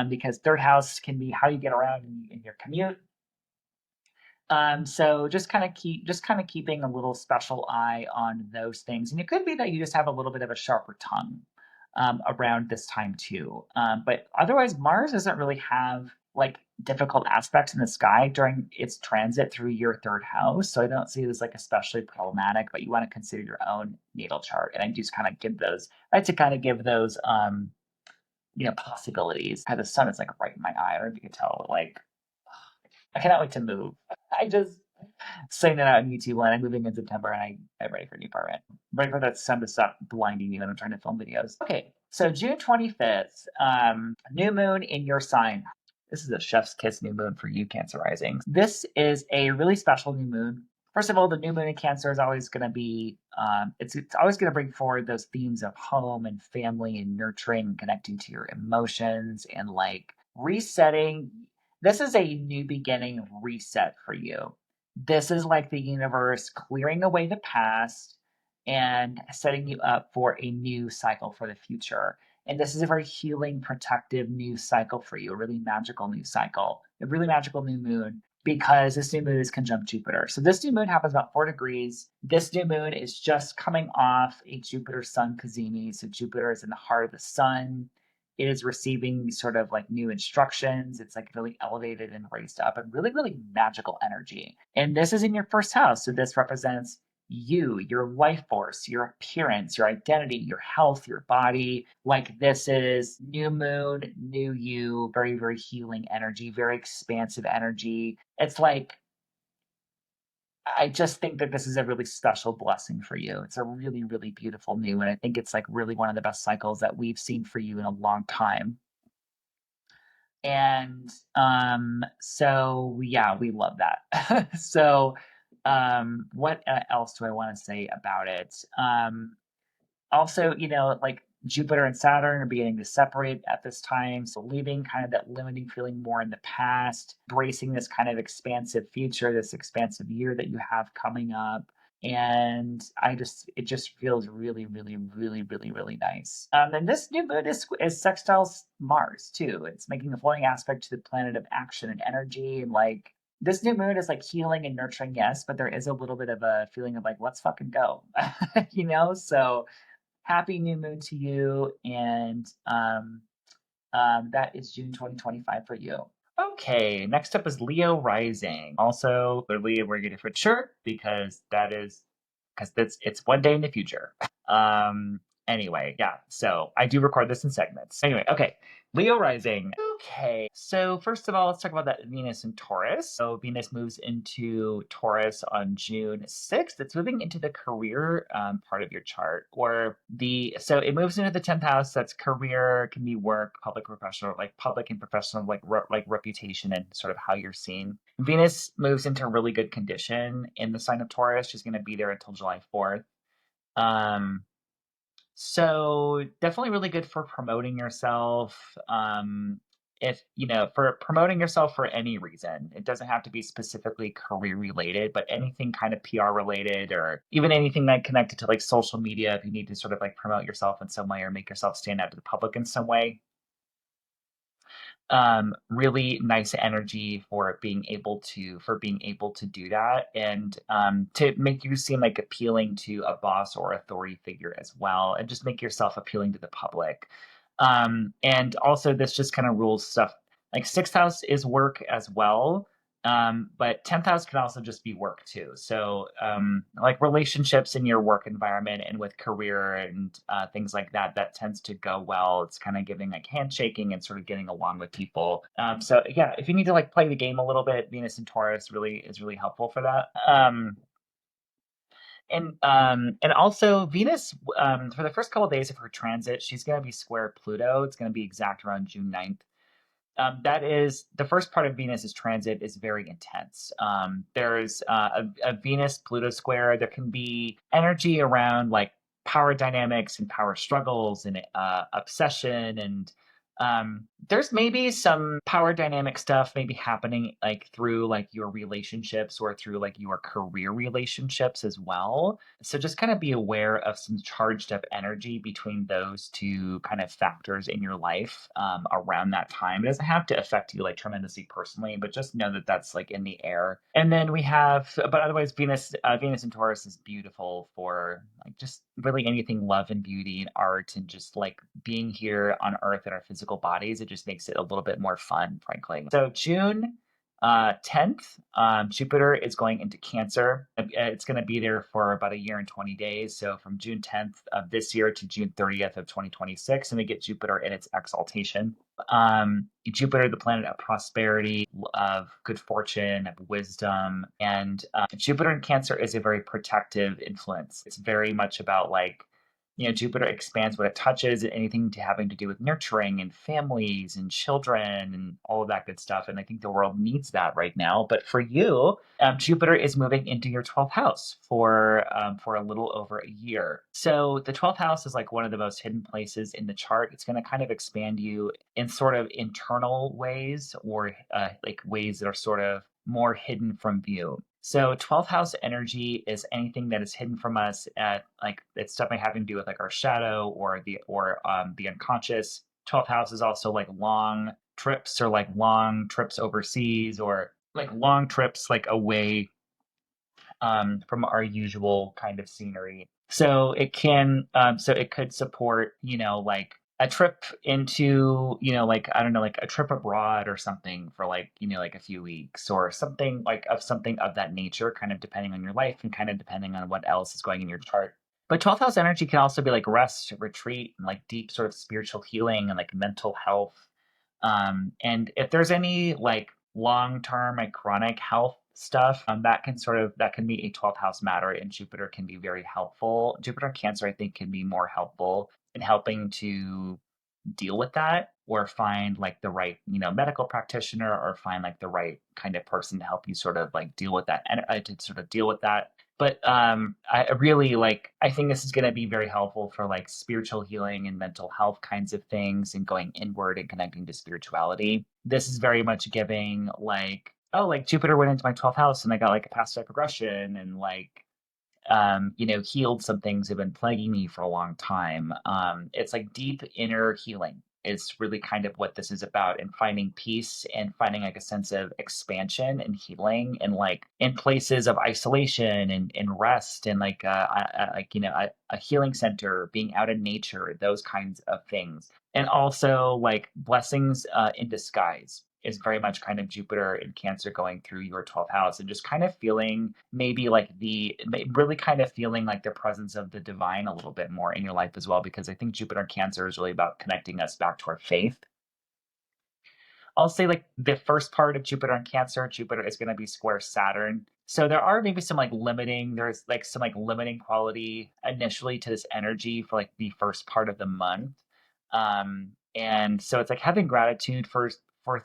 because third house can be how you get around in your commute. So just kind of keeping a little special eye on those things. And it could be that you just have a little bit of a sharper tongue around this time too. But otherwise, Mars doesn't really have like difficult aspects in the sky during its transit through your third house. So I don't see it as like especially problematic, but you want to consider your own natal chart. And I just kind of I like to kind of give those possibilities. How the sun is like right in my eye. I don't know if you can tell, like I cannot wait to move. I just saying that out on YouTube when I'm moving in September and I'm ready for a new apartment. I'm ready for that sun to stop blinding me when I'm trying to film videos. Okay, so June 25th, new moon in your sign. This is a chef's kiss new moon for you, Cancer rising. This is a really special new moon. First of all, the new moon in Cancer is always going to be, it's always going to bring forward those themes of home and family and nurturing and connecting to your emotions and like resetting. This is a new beginning reset for you. This is like the universe clearing away the past and setting you up for a new cycle for the future. And this is a very healing, protective new cycle for you, a really magical new cycle, a really magical new moon, because this new moon is conjunct Jupiter. So this new moon happens about 4 degrees. This new moon is just coming off a Jupiter Sun cazimi. So Jupiter is in the heart of the sun. It is receiving these sort of like new instructions. It's like really elevated and raised up and really, really magical energy. And this is in your first house. So this represents your life force, your appearance, your identity, your health, your body. Like this is new moon, new you, very, very healing energy, very expansive energy. It's like, I just think that this is a really special blessing for you. It's a really, really beautiful new, and I think it's like really one of the best cycles that we've seen for you in a long time. And so yeah, we love that. So what else do I want to say about it? Also, like Jupiter and Saturn are beginning to separate at this time. So leaving kind of that limiting feeling more in the past, bracing this kind of expansive future, this expansive year that you have coming up. And it just feels really, really, really, really, really nice. And this new moon is sextile Mars too. It's making a flowing aspect to the planet of action and energy. And like this new moon is like healing and nurturing, yes, but there is a little bit of a feeling of like, let's fucking go, So happy new moon to you, and that is June 2025 for you. Okay, next up is Leo rising. Also, clearly we're getting for sure because it's one day in the future. Anyway, yeah. So I do record this in segments. Anyway, okay. Leo rising. Okay. So first of all, let's talk about that Venus in Taurus. So Venus moves into Taurus on June 6th. It's moving into the career part of your chart, so it moves into the 10th house. That's career, can be work, public, professional, like public and professional, like reputation and sort of how you're seen. Venus moves into really good condition in the sign of Taurus. She's going to be there until July 4th. So definitely really good for promoting yourself. If for promoting yourself for any reason, it doesn't have to be specifically career related, but anything kind of PR related, or even anything like connected to like social media, if you need to sort of like promote yourself in some way or make yourself stand out to the public in some way. Really nice energy for being able to do that, and to make you seem like appealing to a boss or authority figure as well, and just make yourself appealing to the public. And also this just kind of rules stuff like sixth house is work as well, but 10th house can also just be work too. So like relationships in your work environment and with career and things like that, that tends to go well. It's kind of giving like handshaking and sort of getting along with people. So yeah, if you need to like play the game a little bit, Venus and Taurus is really helpful for that. And also Venus, for the first couple of days of her transit, she's going to be square Pluto. It's going to be exact around June 9th. That is the first part of Venus's transit is very intense. There's a Venus Pluto square. There can be energy around like power dynamics and power struggles and obsession, and there's maybe some power dynamic stuff maybe happening like through like your relationships or through like your career relationships as well. So just kind of be aware of some charged up energy between those two kind of factors in your life around that time. It doesn't have to affect you like tremendously personally, but just know that that's like in the air. And then but otherwise, Venus and Taurus is beautiful for like just really anything love and beauty and art and just like being here on Earth in our physical bodies. It just makes it a little bit more fun, frankly. So June 10th, Jupiter is going into Cancer. It's going to be there for about a year and 20 days. So from June 10th of this year to June 30th of 2026, and we get Jupiter in its exaltation. Jupiter, the planet of prosperity, of good fortune, of wisdom, and Jupiter in Cancer is a very protective influence. It's very much about like, Jupiter expands what it touches, anything to having to do with nurturing and families and children and all of that good stuff. And I think the world needs that right now. But for you, Jupiter is moving into your 12th house for a little over a year. So the 12th house is like one of the most hidden places in the chart. It's going to kind of expand you in sort of internal ways, or like ways that are sort of more hidden from view. So 12th house energy is anything that is hidden from us, at like it's stuff having to do with like our shadow or the unconscious. 12th house is also like long trips overseas, or like long trips like away from our usual kind of scenery. So it could support, like a trip into, like, I don't know, like a trip abroad or something for like, like a few weeks or something of that nature, kind of depending on your life and kind of depending on what else is going in your chart. But 12th house energy can also be like rest, retreat, and like deep sort of spiritual healing and like mental health. And if there's any like long-term, like chronic health stuff, that can be a 12th house matter, and Jupiter can be very helpful. Jupiter in Cancer, I think, can be more helpful in helping to deal with that or find like the right, medical practitioner or find like the right kind of person to help you sort of like deal with that and to sort of deal with that. But I really like, I think this is going to be very helpful for like spiritual healing and mental health kinds of things and going inward and connecting to spirituality. This is very much giving like, oh, like Jupiter went into my 12th house and I got like a past life regression and like healed some things that have been plaguing me for a long time. It's like deep inner healing is really kind of what this is about, and finding peace and finding like a sense of expansion and healing and like in places of isolation and rest and like a healing center, being out in nature, those kinds of things. And also like blessings in disguise is very much kind of Jupiter in Cancer going through your 12th house and just kind of feeling maybe like really kind of feeling like the presence of the divine a little bit more in your life as well, because I think Jupiter in Cancer is really about connecting us back to our faith. I'll say like the first part of Jupiter in Cancer, Jupiter is going to be square Saturn. So there are maybe there's like some like limiting quality initially to this energy for like the first part of the month. And so it's like having gratitude for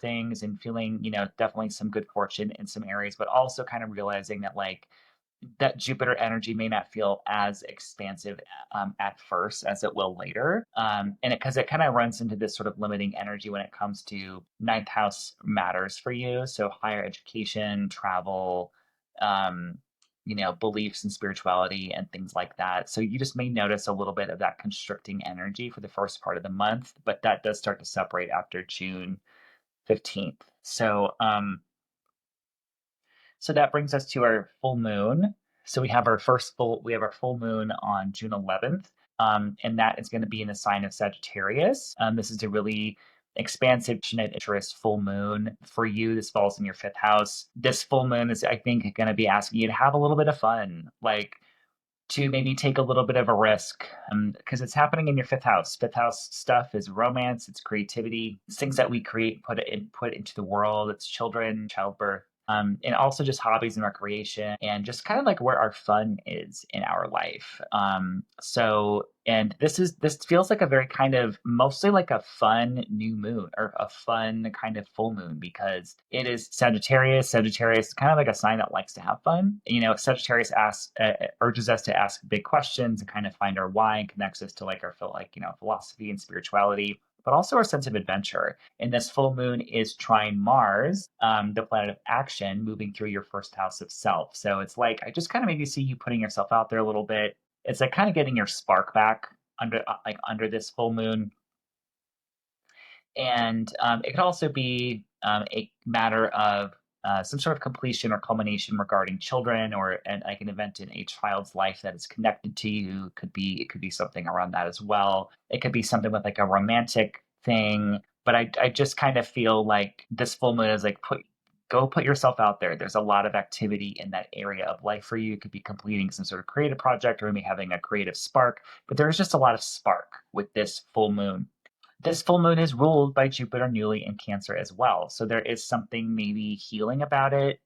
things and feeling, definitely some good fortune in some areas, but also kind of realizing that like that Jupiter energy may not feel as expansive at first as it will later. And because it kind of runs into this sort of limiting energy when it comes to ninth house matters for you. So higher education, travel, beliefs and spirituality and things like that. So you just may notice a little bit of that constricting energy for the first part of the month, but that does start to separate after June 15th. So that brings us to our full moon. So we have our full moon on June 11th, and that is going to be in the sign of Sagittarius. This is a really expansive, interest full moon for you. This falls in your fifth house. This full moon is, I think, going to be asking you to have a little bit of fun, like to maybe take a little bit of a risk, because it's happening in your fifth house. Fifth house stuff is romance, it's creativity, it's things that we create, put into the world. It's children, childbirth, and also just hobbies and recreation, and just kind of like where our fun is in our life. And this feels like a very kind of mostly like a fun new moon or a fun kind of full moon, because it is Sagittarius. Sagittarius is kind of like a sign that likes to have fun. Sagittarius urges us to ask big questions and kind of find our why, and connects us to like our philosophy and spirituality, but also our sense of adventure. And this full moon is trine Mars, the planet of action, moving through your first house of self. So it's like, I just kind of maybe see you putting yourself out there a little bit. It's like kind of getting your spark back under this full moon. And it could also be a matter of some sort of completion or culmination regarding children, or like an event in a child's life that is connected to you. It could be something around that as well. It could be something with like a romantic thing. But I just kind of feel like this full moon is like go put yourself out there. There's a lot of activity in that area of life for you. You could be completing some sort of creative project or maybe having a creative spark, but there's just a lot of spark with this full moon. This full moon is ruled by Jupiter newly in Cancer as well. So there is something maybe healing about it,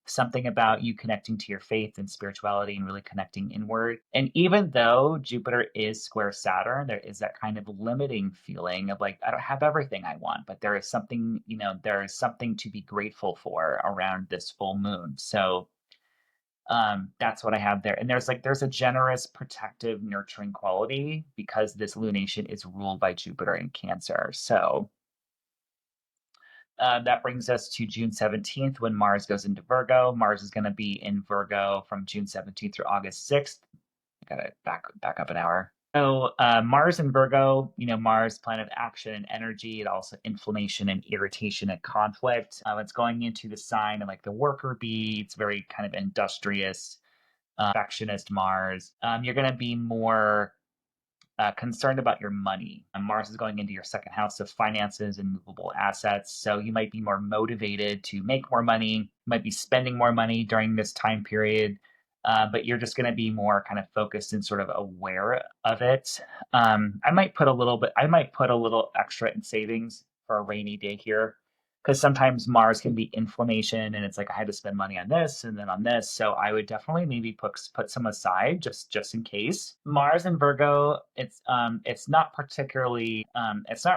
something about you connecting to your faith and spirituality and really connecting inward. And even though Jupiter is square Saturn, there is that kind of limiting feeling of like, I don't have everything I want, but there is something, there is something to be grateful for around this full moon. So that's what I have there. And there's a generous, protective, nurturing quality because this lunation is ruled by Jupiter in Cancer. So that brings us to June 17th when Mars goes into Virgo. Mars is going to be in Virgo from June 17th through August 6th. I got to back up an hour. So Mars in Virgo, Mars, planet of action and energy, and also inflammation and irritation and conflict. It's going into the sign of like the worker bee. It's very kind of industrious, perfectionist Mars. You're going to be more concerned about your money. And Mars is going into your second house of finances and movable assets. So you might be more motivated to make more money, you might be spending more money during this time period. But you're just going to be more kind of focused and sort of aware of it. I might put a little extra in savings for a rainy day here, because sometimes Mars can be inflammation, and it's like I had to spend money on this and then on this. So I would definitely maybe put some aside just in case. Mars and Virgo, it's not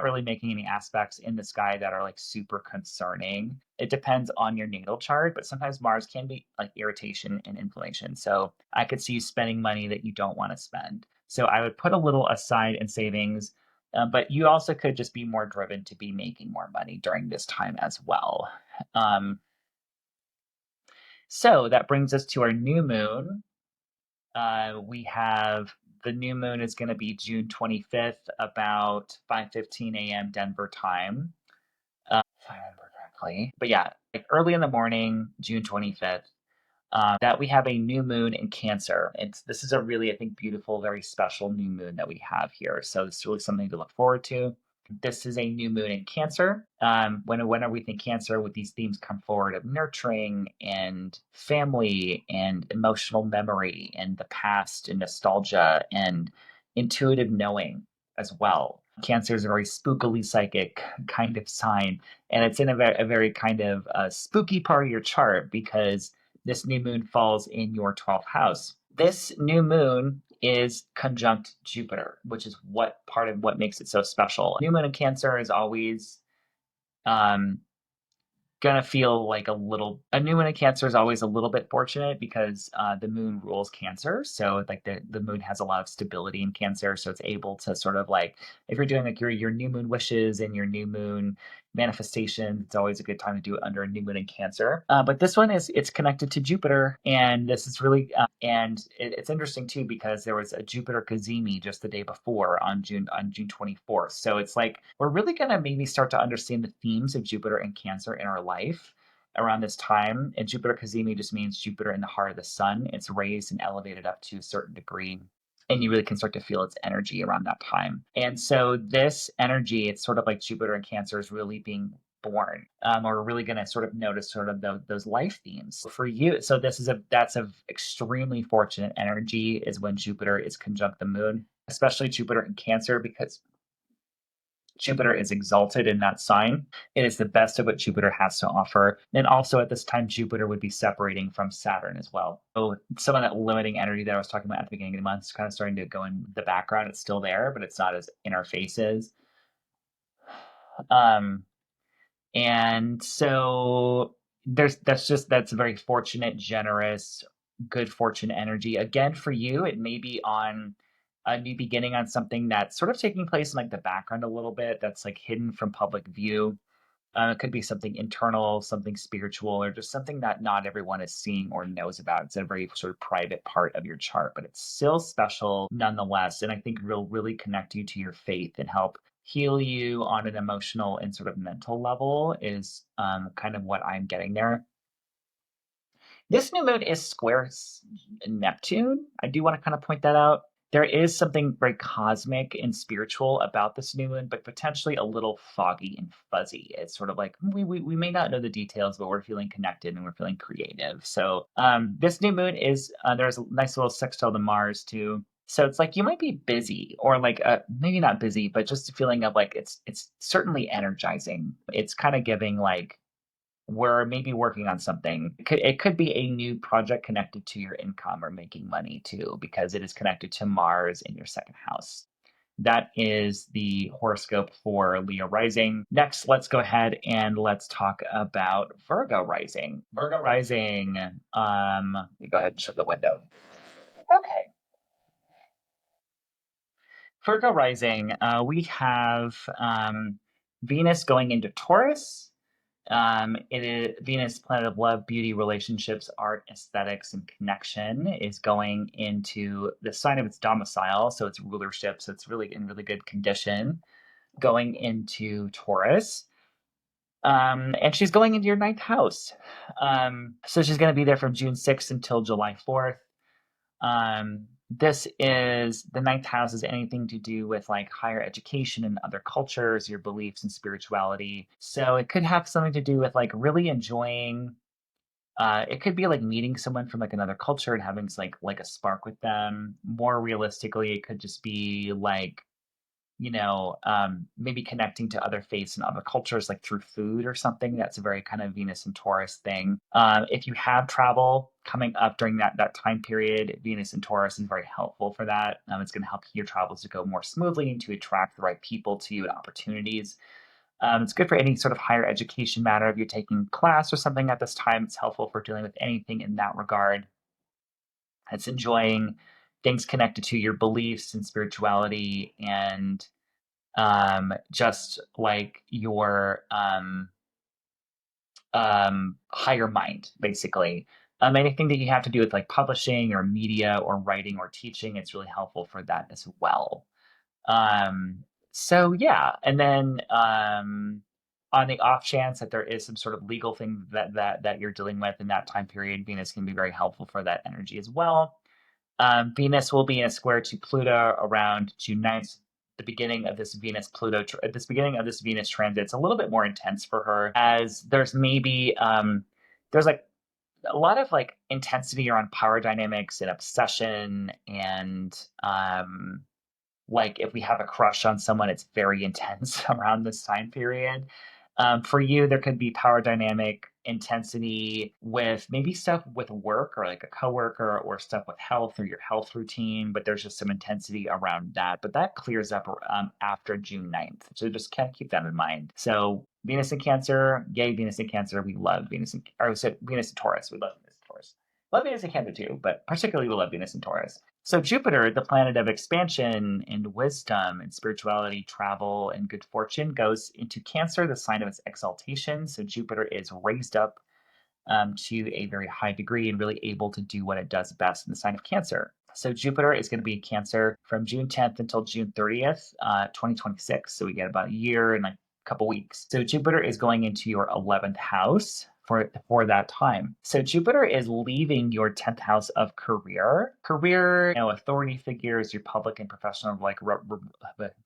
really making any aspects in the sky that are like super concerning. It depends on your natal chart, but sometimes Mars can be like irritation and inflammation. So I could see you spending money that you don't want to spend. So I would put a little aside in savings, but you also could just be more driven to be making more money during this time as well. Um, so that brings us to our new moon. We have the new moon is going to be June 25th, about 5:15 a.m. Denver time. If I remember correctly. But yeah, like early in the morning, June 25th. That we have a new moon in Cancer. This is a really, I think, beautiful, very special new moon that we have here. So this is really something to look forward to. This is a new moon in Cancer. Whenever we think Cancer, with these themes come forward of nurturing and family and emotional memory and the past and nostalgia and intuitive knowing as well. Cancer is a very spookily psychic kind of sign, and it's in a very kind of spooky part of your chart because this new moon falls in your 12th house. This new moon is conjunct Jupiter, which is what part of what makes it so special. New moon in Cancer is always um, gonna feel like a new moon in Cancer is always a little bit fortunate because the moon rules Cancer. So like the moon has a lot of stability in Cancer. So it's able to sort of like, if you're doing like your new moon wishes and your new moon manifestation, it's always a good time to do it under a new moon in Cancer. But this one it's connected to Jupiter, and this is really it's interesting too because there was a Jupiter Kazemi just the day before on June 24th. So it's like we're really gonna maybe start to understand the themes of Jupiter and Cancer in our life around this time. And Jupiter Kazemi just means Jupiter in the heart of the sun. It's raised and elevated up to a certain degree, and you really can start to feel its energy around that time. And so this energy, it's sort of like Jupiter and Cancer is really being born. Or really going to sort of notice sort of those life themes for you. So that's a extremely fortunate energy is when Jupiter is conjunct the moon, especially Jupiter in Cancer, because Jupiter is exalted in that sign. It is the best of what Jupiter has to offer. And also at this time, Jupiter would be separating from Saturn as well. So some of that limiting energy that I was talking about at the beginning of the month is kind of starting to go in the background. It's still there, but it's not as in our faces. Um, and so that's a very fortunate, generous, good fortune energy. Again, for you, it may be on a new beginning on something that's sort of taking place in like the background a little bit, that's like hidden from public view. It could be something internal, something spiritual, or just something that not everyone is seeing or knows about. It's a very sort of private part of your chart, but it's still special nonetheless. And I think will really connect you to your faith and help heal you on an emotional and sort of mental level is kind of what I'm getting there. This new moon is square Neptune. I do want to kind of point that out. There is something very cosmic and spiritual about this new moon, but potentially a little foggy and fuzzy. It's sort of like we may not know the details, but we're feeling connected and we're feeling creative. So this new moon is there's a nice little sextile to Mars too. So it's like you might be busy, or like maybe not busy, but just a feeling of like it's certainly energizing. It's kind of giving like we're maybe working on something. It could be a new project connected to your income or making money too, because it is connected to Mars in your second house. That is the horoscope for Leo rising. Next, let's go ahead and let's talk about Virgo rising. Virgo rising, let me go ahead and shut the window. Okay. Virgo rising, we have Venus going into Taurus. It is Venus, planet of love, beauty, relationships, art, aesthetics, and connection, is going into the sign of its domicile, so its rulership. So it's really in really good condition, going into Taurus. And she's going into your ninth house. So she's going to be there from June 6th until July 4th. this is the ninth house is anything to do with like higher education and other cultures, your beliefs and spirituality. So it could have something to do with like really enjoying. It could be like meeting someone from like another culture and having like a spark with them. More realistically, it could just be like, maybe connecting to other faiths and other cultures, like through food or something. That's a very kind of Venus and Taurus thing. If you have travel coming up during that time period, Venus and Taurus is very helpful for that. It's going to help your travels to go more smoothly and to attract the right people to you and opportunities. It's good for any sort of higher education matter. If you're taking class or something at this time, it's helpful for dealing with anything in that regard. It's enjoying things connected to your beliefs and spirituality and just like your higher mind, basically. Anything that you have to do with like publishing or media or writing or teaching, it's really helpful for that as well. Um, so yeah, and then on the off chance that there is some sort of legal thing that you're dealing with in that time period, Venus can be very helpful for that energy as well. Venus will be in a square to Pluto around June 9th. The beginning of this this beginning of this Venus transit, it's a little bit more intense for her, as there's like a lot of like intensity around power dynamics and obsession and like if we have a crush on someone, it's very intense around this time period. For you, there could be power dynamic intensity with maybe stuff with work or like a coworker or stuff with health or your health routine, but there's just some intensity around that. But that clears up after June 9th. So just kind of keep that in mind. So Venus in Cancer, yay, Venus in Cancer. We love Venus in Taurus. We love Venus in Taurus. Love Venus in Cancer too, but particularly we love Venus in Taurus. So Jupiter, the planet of expansion and wisdom and spirituality, travel, and good fortune, goes into Cancer, the sign of its exaltation. So Jupiter is raised up to a very high degree and really able to do what it does best in the sign of Cancer. So Jupiter is going to be in Cancer from June 10th until June 30th, 2026. So we get about a year and like a couple weeks. So Jupiter is going into your 11th house for that time. So Jupiter is leaving your 10th house of career, authority figures, your public and professional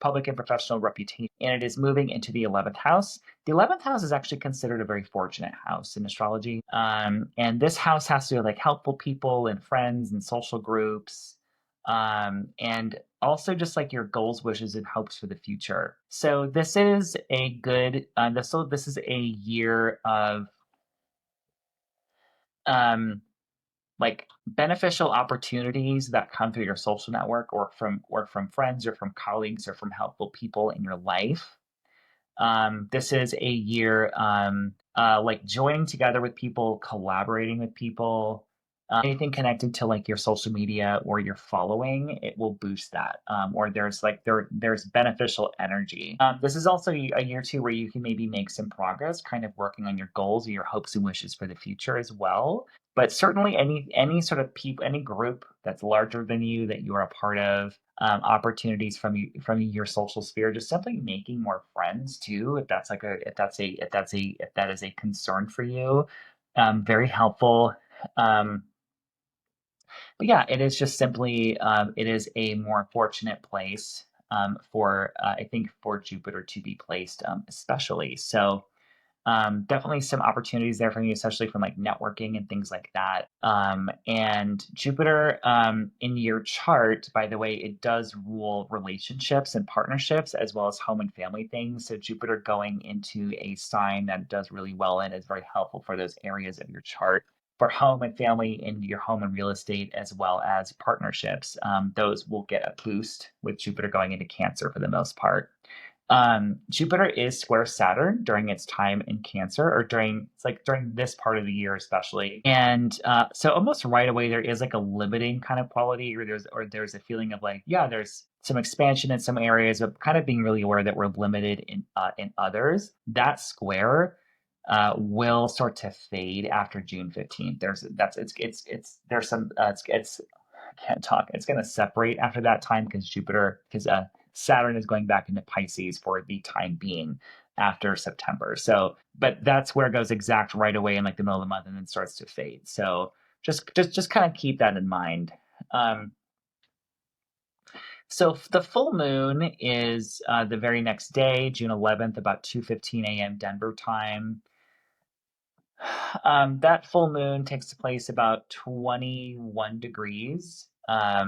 public and professional reputation, and it is moving into the 11th house. The 11th house is actually considered a very fortunate house in astrology. And this house has to do with like helpful people and friends and social groups. And also just like your goals, wishes, and hopes for the future. So this is a good, this is a year of um, like beneficial opportunities that come through your social network or from friends or from colleagues or from helpful people in your life. This is a year like joining together with people, collaborating with people, anything connected to like your social media or your following, it will boost that. Or there's beneficial energy. This is also a year too where you can maybe make some progress, kind of working on your goals or your hopes and wishes for the future as well. But certainly any sort of people, any group that's larger than you that you are a part of, opportunities from your social sphere, just simply making more friends too. If that is a concern for you, very helpful. Um, but yeah, it is just simply it is a more fortunate place for I think for Jupiter to be placed, especially. So definitely some opportunities there for me, especially from like networking and things like that. And Jupiter in your chart, by the way, it does rule relationships and partnerships as well as home and family things. So Jupiter going into a sign that it does really well in is very helpful for those areas of your chart. For home and family in your home and real estate, as well as partnerships, those will get a boost with Jupiter going into Cancer for the most part. Jupiter is square Saturn during its time in Cancer, or during this part of the year especially, and so almost right away there is like a limiting kind of quality, or there's a feeling of like, yeah, there's some expansion in some areas, but kind of being really aware that we're limited in others. That square will start to fade after June 15th. There's some it's I can't talk. It's going to separate after that time because Saturn is going back into Pisces for the time being after September. So, but that's where it goes exact right away in like the middle of the month and then starts to fade. So just kind of keep that in mind. Um, So the full moon is the very next day, June 11th, about 2:15 a.m. Denver time. That full moon takes place about 21 degrees. I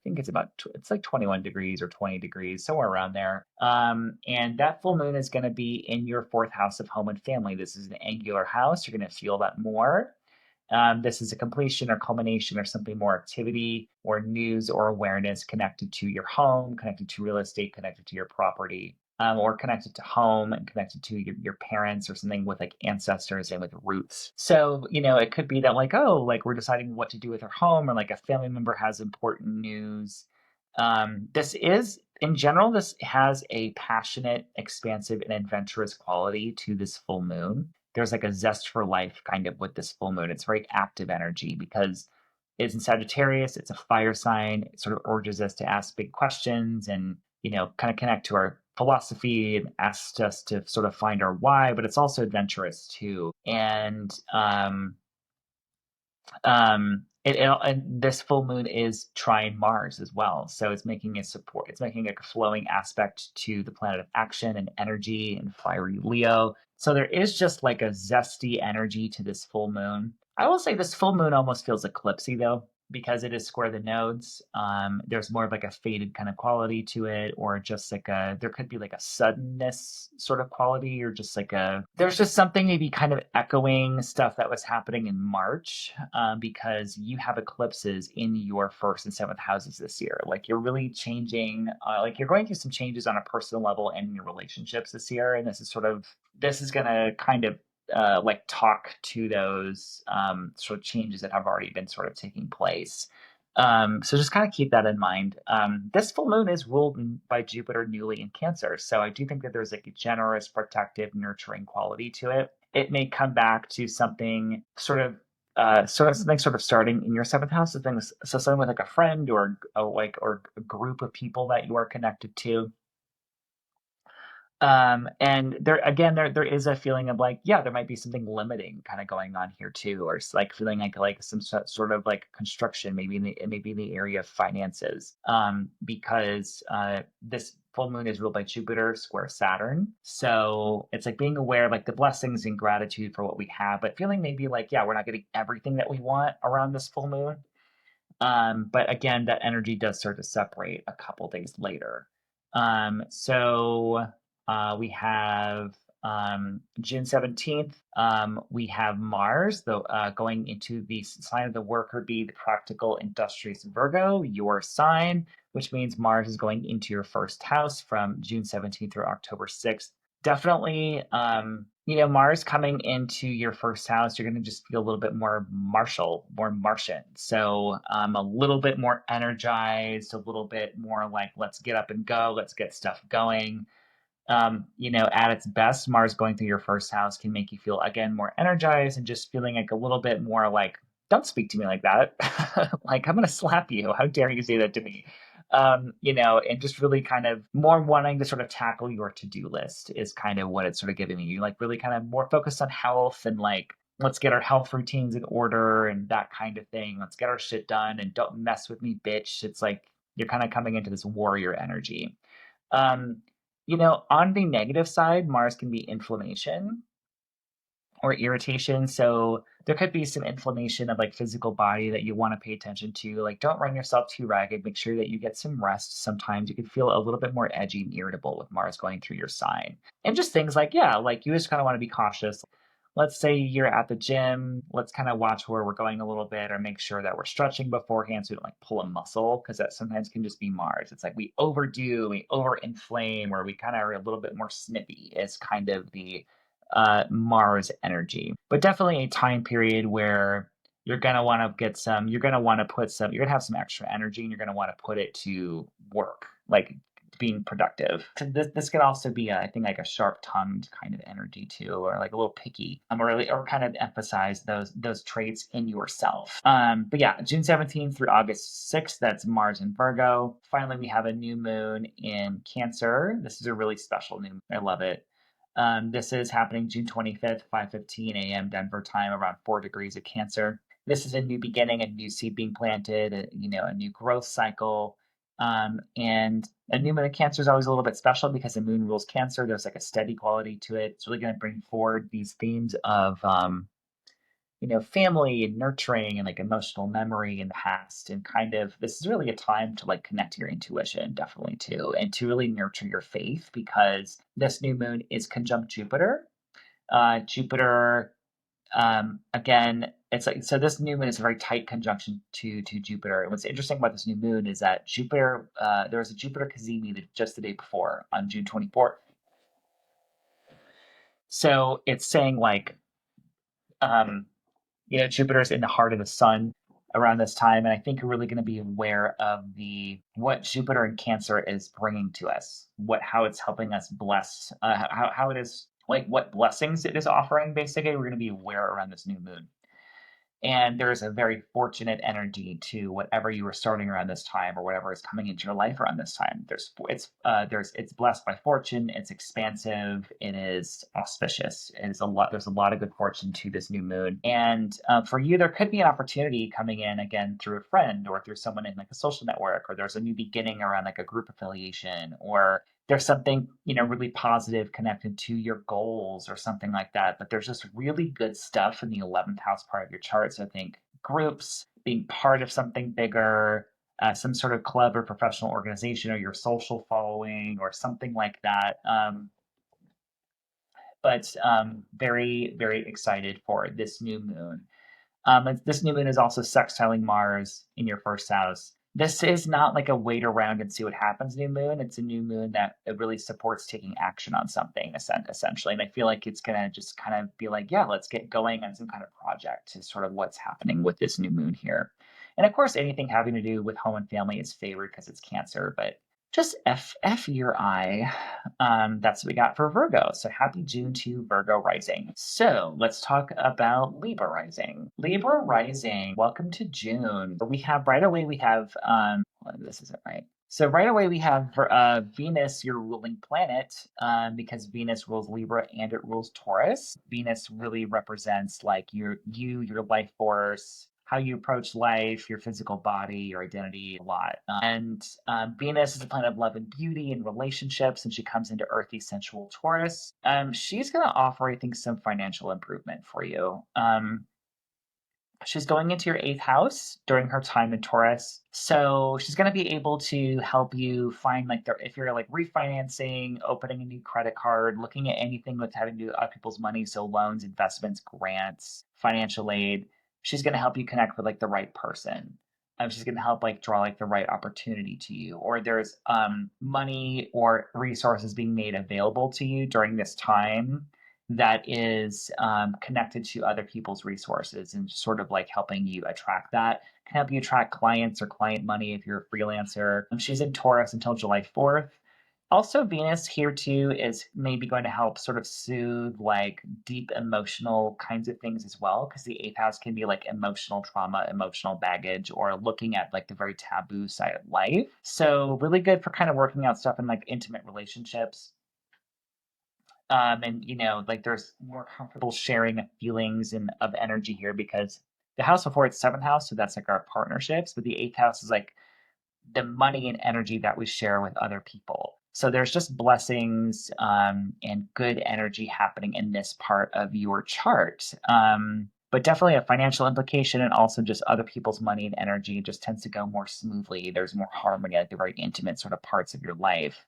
think it's it's like 21 degrees or 20 degrees, somewhere around there. And that full moon is going to be in your fourth house of home and family. This is an angular house. You're going to feel that more. This is a completion or culmination or something more activity or news or awareness connected to your home, connected to real estate, connected to your property, or connected to home and connected to your parents or something with like ancestors and with roots. So, it could be that like, oh, like we're deciding what to do with our home, or like a family member has important news. This is, in general, this has a passionate, expansive, and adventurous quality to this full moon. There's like a zest for life kind of with this full moon. It's very active energy because it's in Sagittarius, it's a fire sign. It sort of urges us to ask big questions and, kind of connect to our philosophy and asks us to sort of find our why, but it's also adventurous too. And and this full moon is trine Mars as well. So it's making a flowing aspect to the planet of action and energy and fiery Leo. So there is just like a zesty energy to this full moon. I will say this full moon almost feels eclipsy though, because it is square the nodes. There's more of like a faded kind of quality to it, or just like there could be like a suddenness sort of quality, or just like there's just something maybe kind of echoing stuff that was happening in March, because you have eclipses in your first and seventh houses this year. Like you're really changing, like you're going through some changes on a personal level and in your relationships this year. And this is going to kind of like talk to those sort of changes that have already been sort of taking place. So just kind of keep that in mind. This full moon is ruled by Jupiter newly in Cancer. So I do think that there's like a generous, protective, nurturing quality to it. It may come back to something something sort of starting in your seventh house. So something with like a friend or or a group of people that you are connected to. And there is a feeling of like, yeah, there might be something limiting kind of going on here too, or it's like feeling like some sort of like construction, maybe in the area of finances, because this full moon is ruled by Jupiter square Saturn, so it's like being aware of like the blessings and gratitude for what we have, but feeling maybe like, yeah, we're not getting everything that we want around this full moon. But again, that energy does start to separate a couple days later. We have June 17th, we have Mars, going into the sign of the worker bee, the practical, industrious Virgo, your sign, which means Mars is going into your first house from June 17th through October 6th. Definitely, Mars coming into your first house, you're going to just feel a little bit more martial, more Martian. So a little bit more energized, a little bit more like, let's get up and go, let's get stuff going. At its best, Mars going through your first house can make you feel, again, more energized and just feeling like a little bit more like, don't speak to me like that. Like, I'm going to slap you. How dare you say that to me? And just really kind of more wanting to sort of tackle your to-do list is kind of what it's sort of giving me. You like really kind of more focused on health and like, let's get our health routines in order and that kind of thing. Let's get our shit done and don't mess with me, bitch. It's like you're kind of coming into this warrior energy. Um, on the negative side, Mars can be inflammation or irritation. So there could be some inflammation of like physical body that you want to pay attention to. Like, don't run yourself too ragged. Make sure that you get some rest. Sometimes you can feel a little bit more edgy and irritable with Mars going through your sign. And just things like, yeah, like you just kind of want to be cautious. Let's say you're at the gym. Let's kind of watch where we're going a little bit, or make sure that we're stretching beforehand so we don't like pull a muscle, because that sometimes can just be Mars. It's like we overdo, we overinflame, or we kind of are a little bit more snippy, is kind of the Mars energy. But definitely a time period where you're gonna want to you're gonna have some extra energy and you're gonna want to put it to work, like being productive. So this could also be, I think, like a sharp-tongued kind of energy too, or like a little picky, or kind of emphasize those traits in yourself. But yeah, June 17th through August 6th, that's Mars in Virgo. Finally, we have a new moon in Cancer. This is a really special new moon. I love it. This is happening June 25th, 5:15 a.m. Denver time, around 4 degrees of Cancer. This is a new beginning, a new seed being planted, a new growth cycle. And a new moon in Cancer is always a little bit special because the moon rules Cancer. There's like a steady quality to it. It's really going to bring forward these themes of, family and nurturing and like emotional memory in the past. And kind of, this is really a time to like connect to your intuition, definitely too, and to really nurture your faith because this new moon is conjunct Jupiter. Jupiter again, it's like so this new moon is a very tight conjunction to Jupiter. And what's interesting about this new moon is that Jupiter, there was a Jupiter cazimi just the day before on June 24th. So it's saying like, um, Jupiter's in the heart of the sun around this time, and I think you're really going to be aware of the what Jupiter in Cancer is bringing to us, how it's helping us bless, how it is like what blessings it is offering. Basically, we're going to be aware around this new moon. And there's a very fortunate energy to whatever you were starting around this time or whatever is coming into your life around this time. It's blessed by fortune, it's expansive, it is auspicious. There's a lot of good fortune to this new moon. And for you, there could be an opportunity coming in again through a friend or through someone in like a social network, or there's a new beginning around like a group affiliation, or there's something really positive connected to your goals or something like that. But there's just really good stuff in the 11th house part of your chart. So I think groups, being part of something bigger, some sort of club or professional organization, or your social following or something like that. But very, very excited for this new moon. This new moon is also sextiling Mars in your first house. This is not like a wait around and see what happens new moon. It's a new moon that it really supports taking action on something, essentially. And I feel like it's going to just kind of be like, yeah, let's get going on some kind of project is sort of what's happening with this new moon here. And of course, anything having to do with home and family is favored because it's Cancer, but just F your eye. That's what we got for Virgo. So happy June to Virgo rising. So let's talk about Libra rising. Libra rising, welcome to June. We have, well, this isn't right. So right away we have Venus, your ruling planet, because Venus rules Libra and it rules Taurus. Venus really represents like your life force, how you approach life, your physical body, your identity a lot. And Venus is a planet of love and beauty and relationships, and she comes into earthy, sensual Taurus. She's going to offer, I think, some financial improvement for you. She's going into your 8th house during her time in Taurus. So she's going to be able to help you find if you're like refinancing, opening a new credit card, looking at anything with having to do with other people's money. So loans, investments, grants, financial aid. She's going to help you connect with like the right person. She's going to help like draw like the right opportunity to you, or there's money or resources being made available to you during this time that is connected to other people's resources and sort of like helping you attract that. Can help you attract clients or client money if you're a freelancer. She's in Taurus until July 4th. Also, Venus here too is maybe going to help sort of soothe like deep emotional kinds of things as well, because the 8th house can be like emotional trauma, emotional baggage, or looking at like the very taboo side of life. So, really good for kind of working out stuff in like intimate relationships. And like there's more comfortable sharing of feelings and of energy here because the house before it's 7th house, so that's like our partnerships, but the 8th house is like the money and energy that we share with other people. So there's just blessings and good energy happening in this part of your chart. But definitely a financial implication, and also just other people's money and energy just tends to go more smoothly. There's more harmony, like the very intimate sort of parts of your life.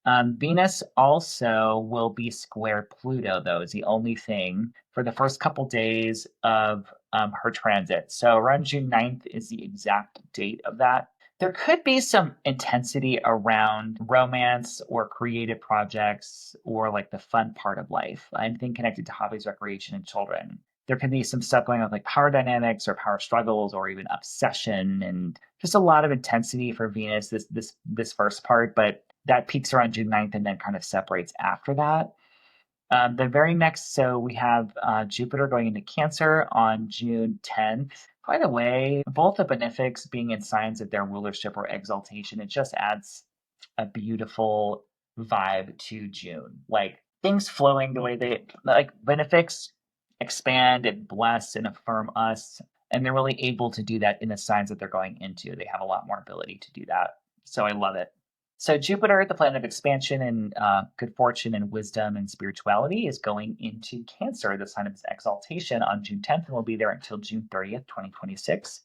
Venus also will be square Pluto, though, is the only thing for the first couple days of her transit. So around June 9th is the exact date of that. There could be some intensity around romance or creative projects or like the fun part of life, anything connected to hobbies, recreation, and children. There could be some stuff going on with like power dynamics or power struggles or even obsession, and just a lot of intensity for Venus this first part, but that peaks around June 9th and then kind of separates after that. The very next, so we have Jupiter going into Cancer on June 10th. By the way, both the benefics being in signs of their rulership or exaltation, it just adds a beautiful vibe to June. Like things flowing the way they like benefics expand and bless and affirm us. And they're really able to do that in the signs that they're going into. They have a lot more ability to do that. So I love it. So Jupiter, the planet of expansion and good fortune and wisdom and spirituality, is going into Cancer, the sign of its exaltation, on June 10th, and will be there until June 30th, 2026.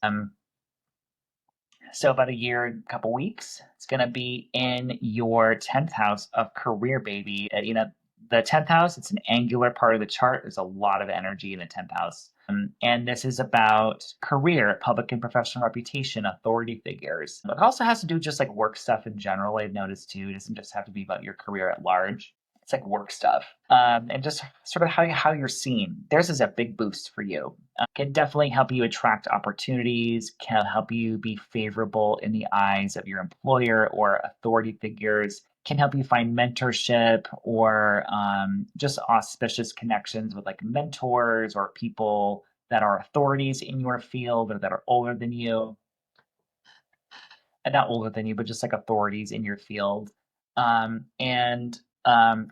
So about a year and a couple weeks. It's going to be in your 10th house of career, baby. The 10th house, it's an angular part of the chart. There's a lot of energy in the 10th house. And this is about career, public and professional reputation, authority figures. It also has to do with just like work stuff in general, I've noticed too. It doesn't just have to be about your career at large. It's like work stuff. And just sort of how you're seen. Theirs is a big boost for you. Can definitely help you attract opportunities, can help you be favorable in the eyes of your employer or authority figures, can help you find mentorship or just auspicious connections with like mentors or people that are authorities in your field or that are older than you. And not older than you, but just like authorities in your field. And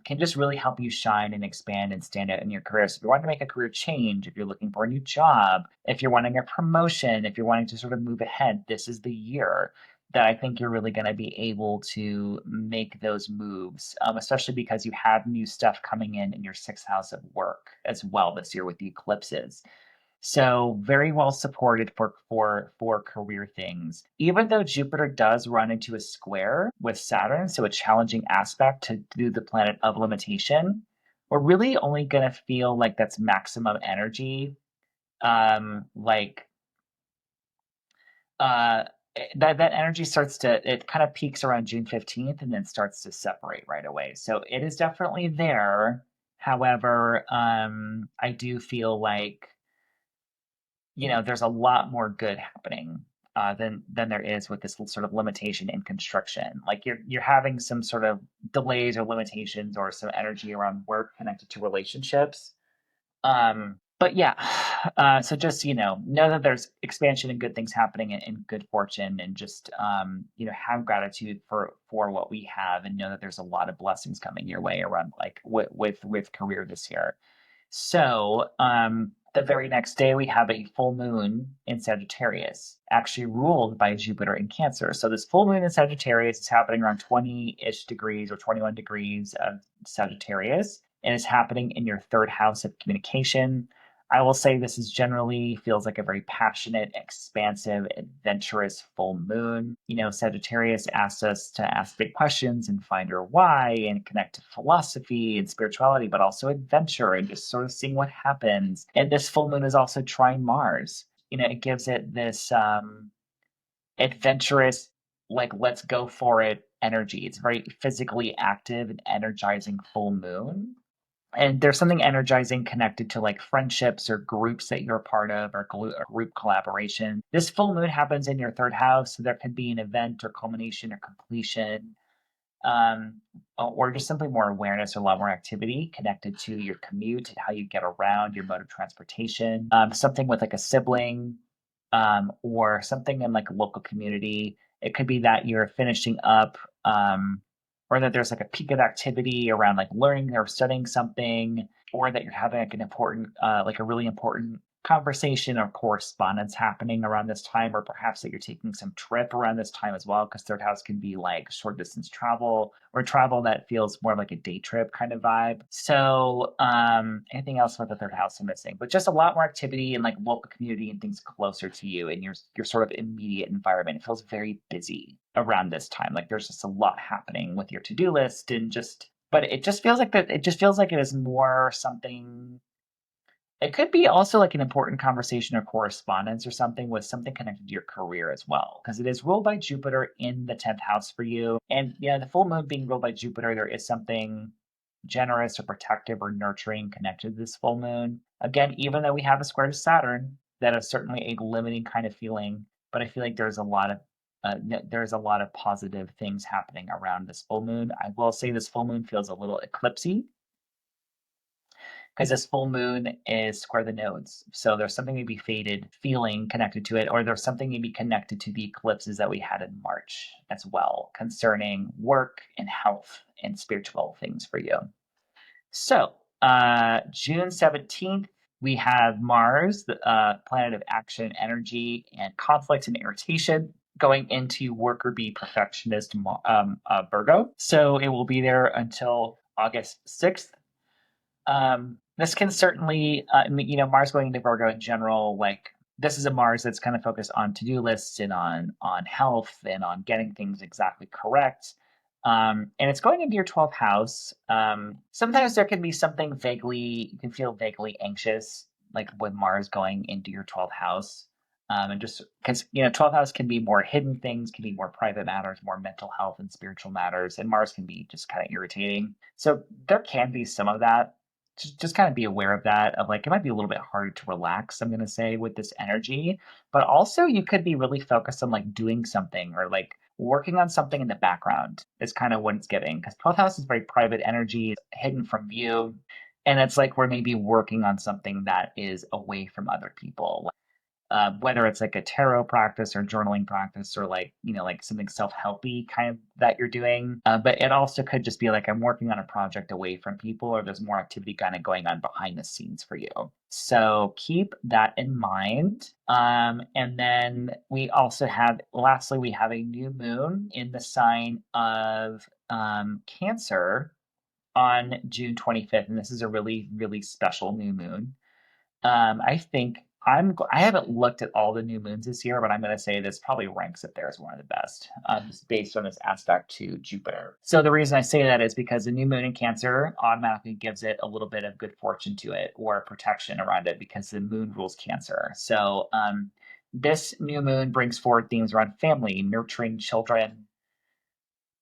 can just really help you shine and expand and stand out in your career. So if you're wanting to make a career change, if you're looking for a new job, if you're wanting a promotion, if you're wanting to sort of move ahead, this is the year that I think you're really going to be able to make those moves, especially because you have new stuff coming in your sixth house of work as well this year with the eclipses. So very well supported for career things. Even though Jupiter does run into a square with Saturn, so a challenging aspect to do the planet of limitation, we're really only going to feel like that's maximum energy. Like uh, that energy starts to it kind of peaks around June 15th and then starts to separate right away. So it is definitely there. However, I do feel like there's a lot more good happening than there is with this sort of limitation in construction. Like you're having some sort of delays or limitations or some energy around work connected to relationships. But yeah, so just know that there's expansion and good things happening and good fortune, and just have gratitude for what we have, and know that there's a lot of blessings coming your way around like with career this year. So, the very next day, we have a full moon in Sagittarius, actually ruled by Jupiter in Cancer. So, this full moon in Sagittarius is happening around 20-ish degrees or 21 degrees of Sagittarius, and is happening in your third house of communication. I will say this is generally feels like a very passionate, expansive, adventurous full moon. Sagittarius asks us to ask big questions and find our why and connect to philosophy and spirituality, but also adventure and just sort of seeing what happens. And this full moon is also trine Mars. It gives it this adventurous, like, let's go for it energy. It's very physically active and energizing full moon. And there's something energizing connected to like friendships or groups that you're a part of or group collaboration. This full moon happens in your third house, so there could be an event or culmination or completion, or just simply more awareness or a lot more activity connected to your commute and how you get around, your mode of transportation, something with like a sibling, or something in like a local community. It could be that you're finishing up, or that there's like a peak of activity around like learning or studying something, or that you're having like an important, like a really important conversation or correspondence happening around this time, or perhaps that you're taking some trip around this time as well, because third house can be like short distance travel or travel that feels more like a day trip kind of vibe. So anything else about the third house I'm missing? But just a lot more activity in like local community and things closer to you and your sort of immediate environment. It feels very busy around this time. Like there's just a lot happening with your to-do list and just, but it just feels like that it just feels like it is more something. It could be also like an important conversation or correspondence or something with something connected to your career as well, because it is ruled by Jupiter in the 10th house for you. And the full moon being ruled by Jupiter, there is something generous or protective or nurturing connected to this full moon. Again, even though we have a square to Saturn, that is certainly a limiting kind of feeling, but I feel like there's a lot of positive things happening around this full moon. I will say this full moon feels a little eclipsy because this full moon is square the nodes. So there's something maybe faded feeling connected to it, or there's something maybe connected to the eclipses that we had in March as well concerning work and health and spiritual things for you. So June 17th, we have Mars, the planet of action, energy, and conflict and irritation. going into worker bee perfectionist Virgo. So it will be there until August 6th. This can certainly, Mars going into Virgo in general, like this is a Mars that's kind of focused on to-do lists and on health and on getting things exactly correct. And it's going into your 12th house. Sometimes there can be something vaguely, you can feel vaguely anxious, like with Mars going into your 12th house. And just because, 12th house can be more hidden things, can be more private matters, more mental health and spiritual matters, and Mars can be just kind of irritating. So there can be some of that. Just kind of be aware of that, of like, it might be a little bit hard to relax, I'm going to say, with this energy, but also you could be really focused on like doing something or like working on something in the background is kind of what it's giving, because 12th house is very private energy, hidden from view. And it's like we're maybe working on something that is away from other people, whether it's like a tarot practice or journaling practice or like, like something self-helpy kind of that you're doing. But it also could just be like, I'm working on a project away from people, or there's more activity kind of going on behind the scenes for you. So keep that in mind. And then we also have, lastly, we have a new moon in the sign of Cancer on June 25th. And this is a really, really special new moon. I think I haven't looked at all the new moons this year, but I'm going to say this probably ranks up there as one of the best, just based on its aspect to Jupiter. So the reason I say that is because the new moon in Cancer automatically gives it a little bit of good fortune to it, or protection around it, because the moon rules Cancer. So this new moon brings forward themes around family, nurturing children,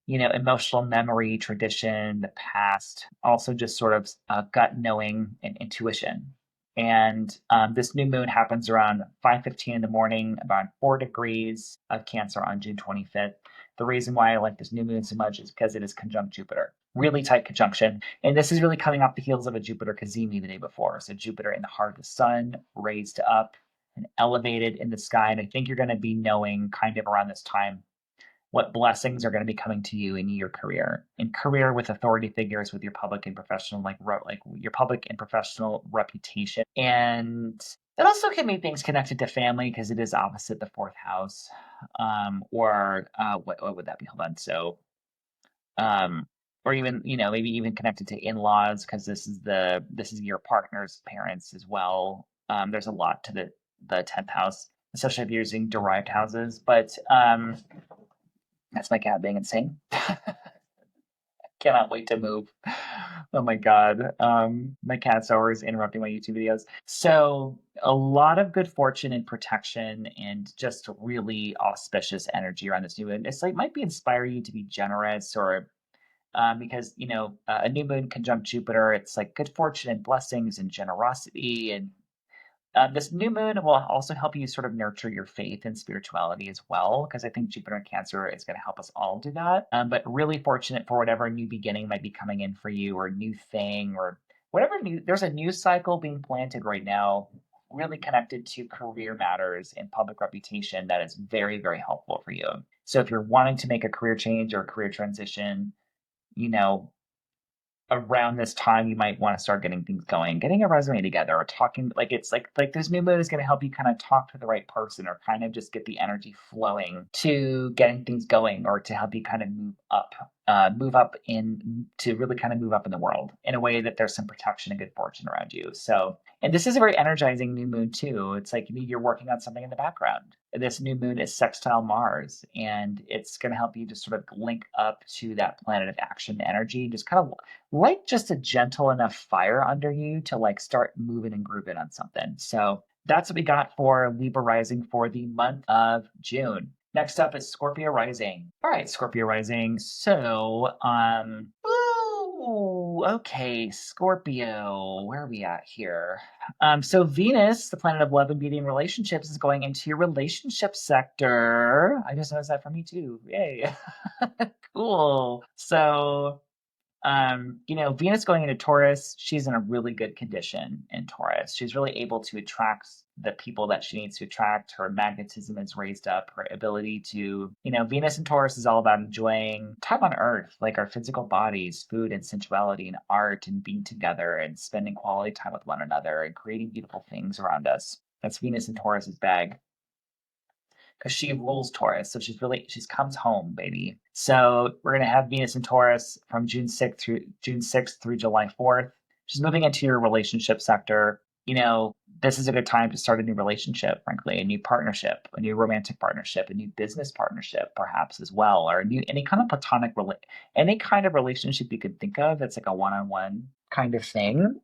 emotional memory, tradition, the past, also just sort of gut knowing and intuition. And this new moon happens around 5:15 in the morning, about 4 degrees of Cancer on June 25th. The reason why I like this new moon so much is because it is conjunct Jupiter. Really tight conjunction. And this is really coming off the heels of a Jupiter cazimi the day before. So Jupiter in the heart of the sun, raised up and elevated in the sky. And I think you're going to be knowing kind of around this time what blessings are going to be coming to you in your career, with authority figures, with your public and professional, like your public and professional reputation. And that also can be things connected to family, because it is opposite the 4th house. Or what would that be? Hold on. So, um, or even, maybe even connected to in-laws, because this is your partner's parents as well. There's a lot to the 10th house, especially if you're using derived houses. But that's my cat being insane. Cannot wait to move. Oh my god. My cat's always interrupting my YouTube videos. So a lot of good fortune and protection, and just really auspicious energy around this new moon. It's like might be inspire you to be generous, or because a new moon conjunct Jupiter, it's like good fortune and blessings and generosity. And this new moon will also help you sort of nurture your faith and spirituality as well, because I think Jupiter in Cancer is going to help us all do that. But really fortunate for whatever new beginning might be coming in for you, or new thing, or whatever new. There's a news cycle being planted right now, really connected to career matters and public reputation, that is very, very helpful for you. So if you're wanting to make a career change or a career transition, you know, around this time you might want to start getting things going, getting a resume together, or talking, like it's like this new moon is going to help you kind of talk to the right person, or kind of just get the energy flowing to getting things going, or to help you kind of move up in to really kind of move up in the world in a way that there's some protection and good fortune around you. So, and this is a very energizing new moon too. It's like you're working on something in the background. This new moon is sextile Mars, and it's going to help you just sort of link up to that planet of action energy, just kind of light just a gentle enough fire under you to like start moving and grooving on something. So that's what we got for Libra rising for the month of June. Next up is Scorpio rising. All right, Scorpio rising. So, okay, Scorpio, where are we at here? So Venus, the planet of love and beauty and relationships, is going into your relationship sector. I just noticed that for me too. Yay. Cool. So Venus going into Taurus, she's in a really good condition in Taurus. She's really able to attract the people that she needs to attract. Her magnetism is raised up. Her ability to, Venus in Taurus is all about enjoying time on Earth, like our physical bodies, food and sensuality and art, and being together and spending quality time with one another and creating beautiful things around us. That's Venus in Taurus's bag. because she rules Taurus. So she's comes home, baby. So we're gonna have Venus in Taurus from June 6th through July 4th. She's moving into your relationship sector. This is a good time to start a new relationship, frankly, a new partnership, a new romantic partnership, a new business partnership, perhaps as well, or any kind of any kind of relationship you could think of. It's like a one-on-one kind of thing.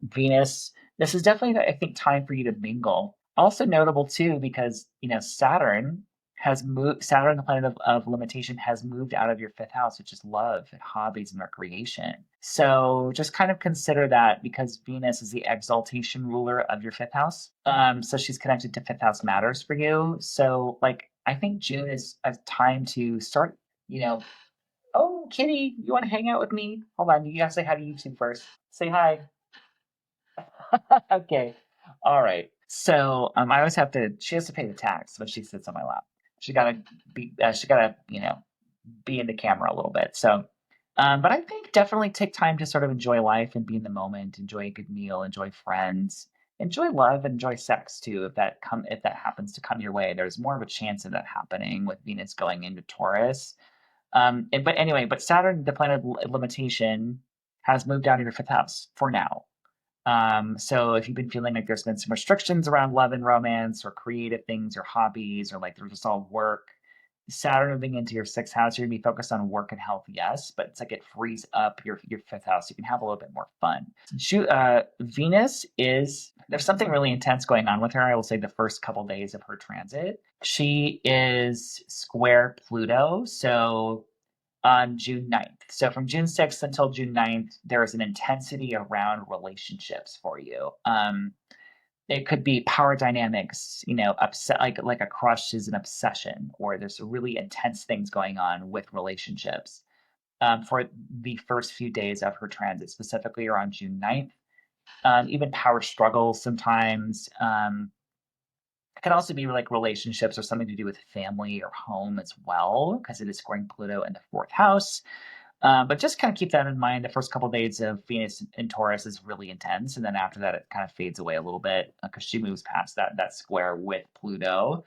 Venus, this is definitely, I think, time for you to mingle. Also notable too, because Saturn, the planet of limitation, has moved out of your fifth house, which is love and hobbies and recreation. So just kind of consider that, because Venus is the exaltation ruler of your fifth house. So she's connected to fifth house matters for you. So I think June is a time to start, oh, Kitty, you want to hang out with me? Hold on, you gotta say hi to YouTube first. Say hi. Okay. All right. So I always have to. She has to pay the tax when she sits on my lap. She gotta be. She gotta be in the camera a little bit. So, but I think definitely take time to sort of enjoy life and be in the moment. Enjoy a good meal. Enjoy friends. Enjoy love. Enjoy sex too. If that happens to come your way, there's more of a chance of that happening with Venus going into Taurus. But anyway, Saturn, the planet of limitation, has moved out of your fifth house for now. So if you've been feeling like there's been some restrictions around love and romance or creative things or hobbies, or like there's just all work, Saturn moving into your sixth house, you're gonna be focused on work and health, yes, but it's like it frees up your fifth house. You can have a little bit more fun. Venus is there's something really intense going on with her. I will say the first couple days of her transit, she is square Pluto, so on June 9th. So from June 6th until June 9th, there is an intensity around relationships for you. It could be power dynamics, upset, like a crush is an obsession, or there's really intense things going on with relationships. For the first few days of her transit, specifically around June 9th, even power struggles sometimes. It can also be like relationships or something to do with family or home as well, because it is squaring Pluto in the fourth house. But just kind of keep that in mind. The first couple of days of Venus in Taurus is really intense, and then after that, it kind of fades away a little bit because she moves past that square with Pluto.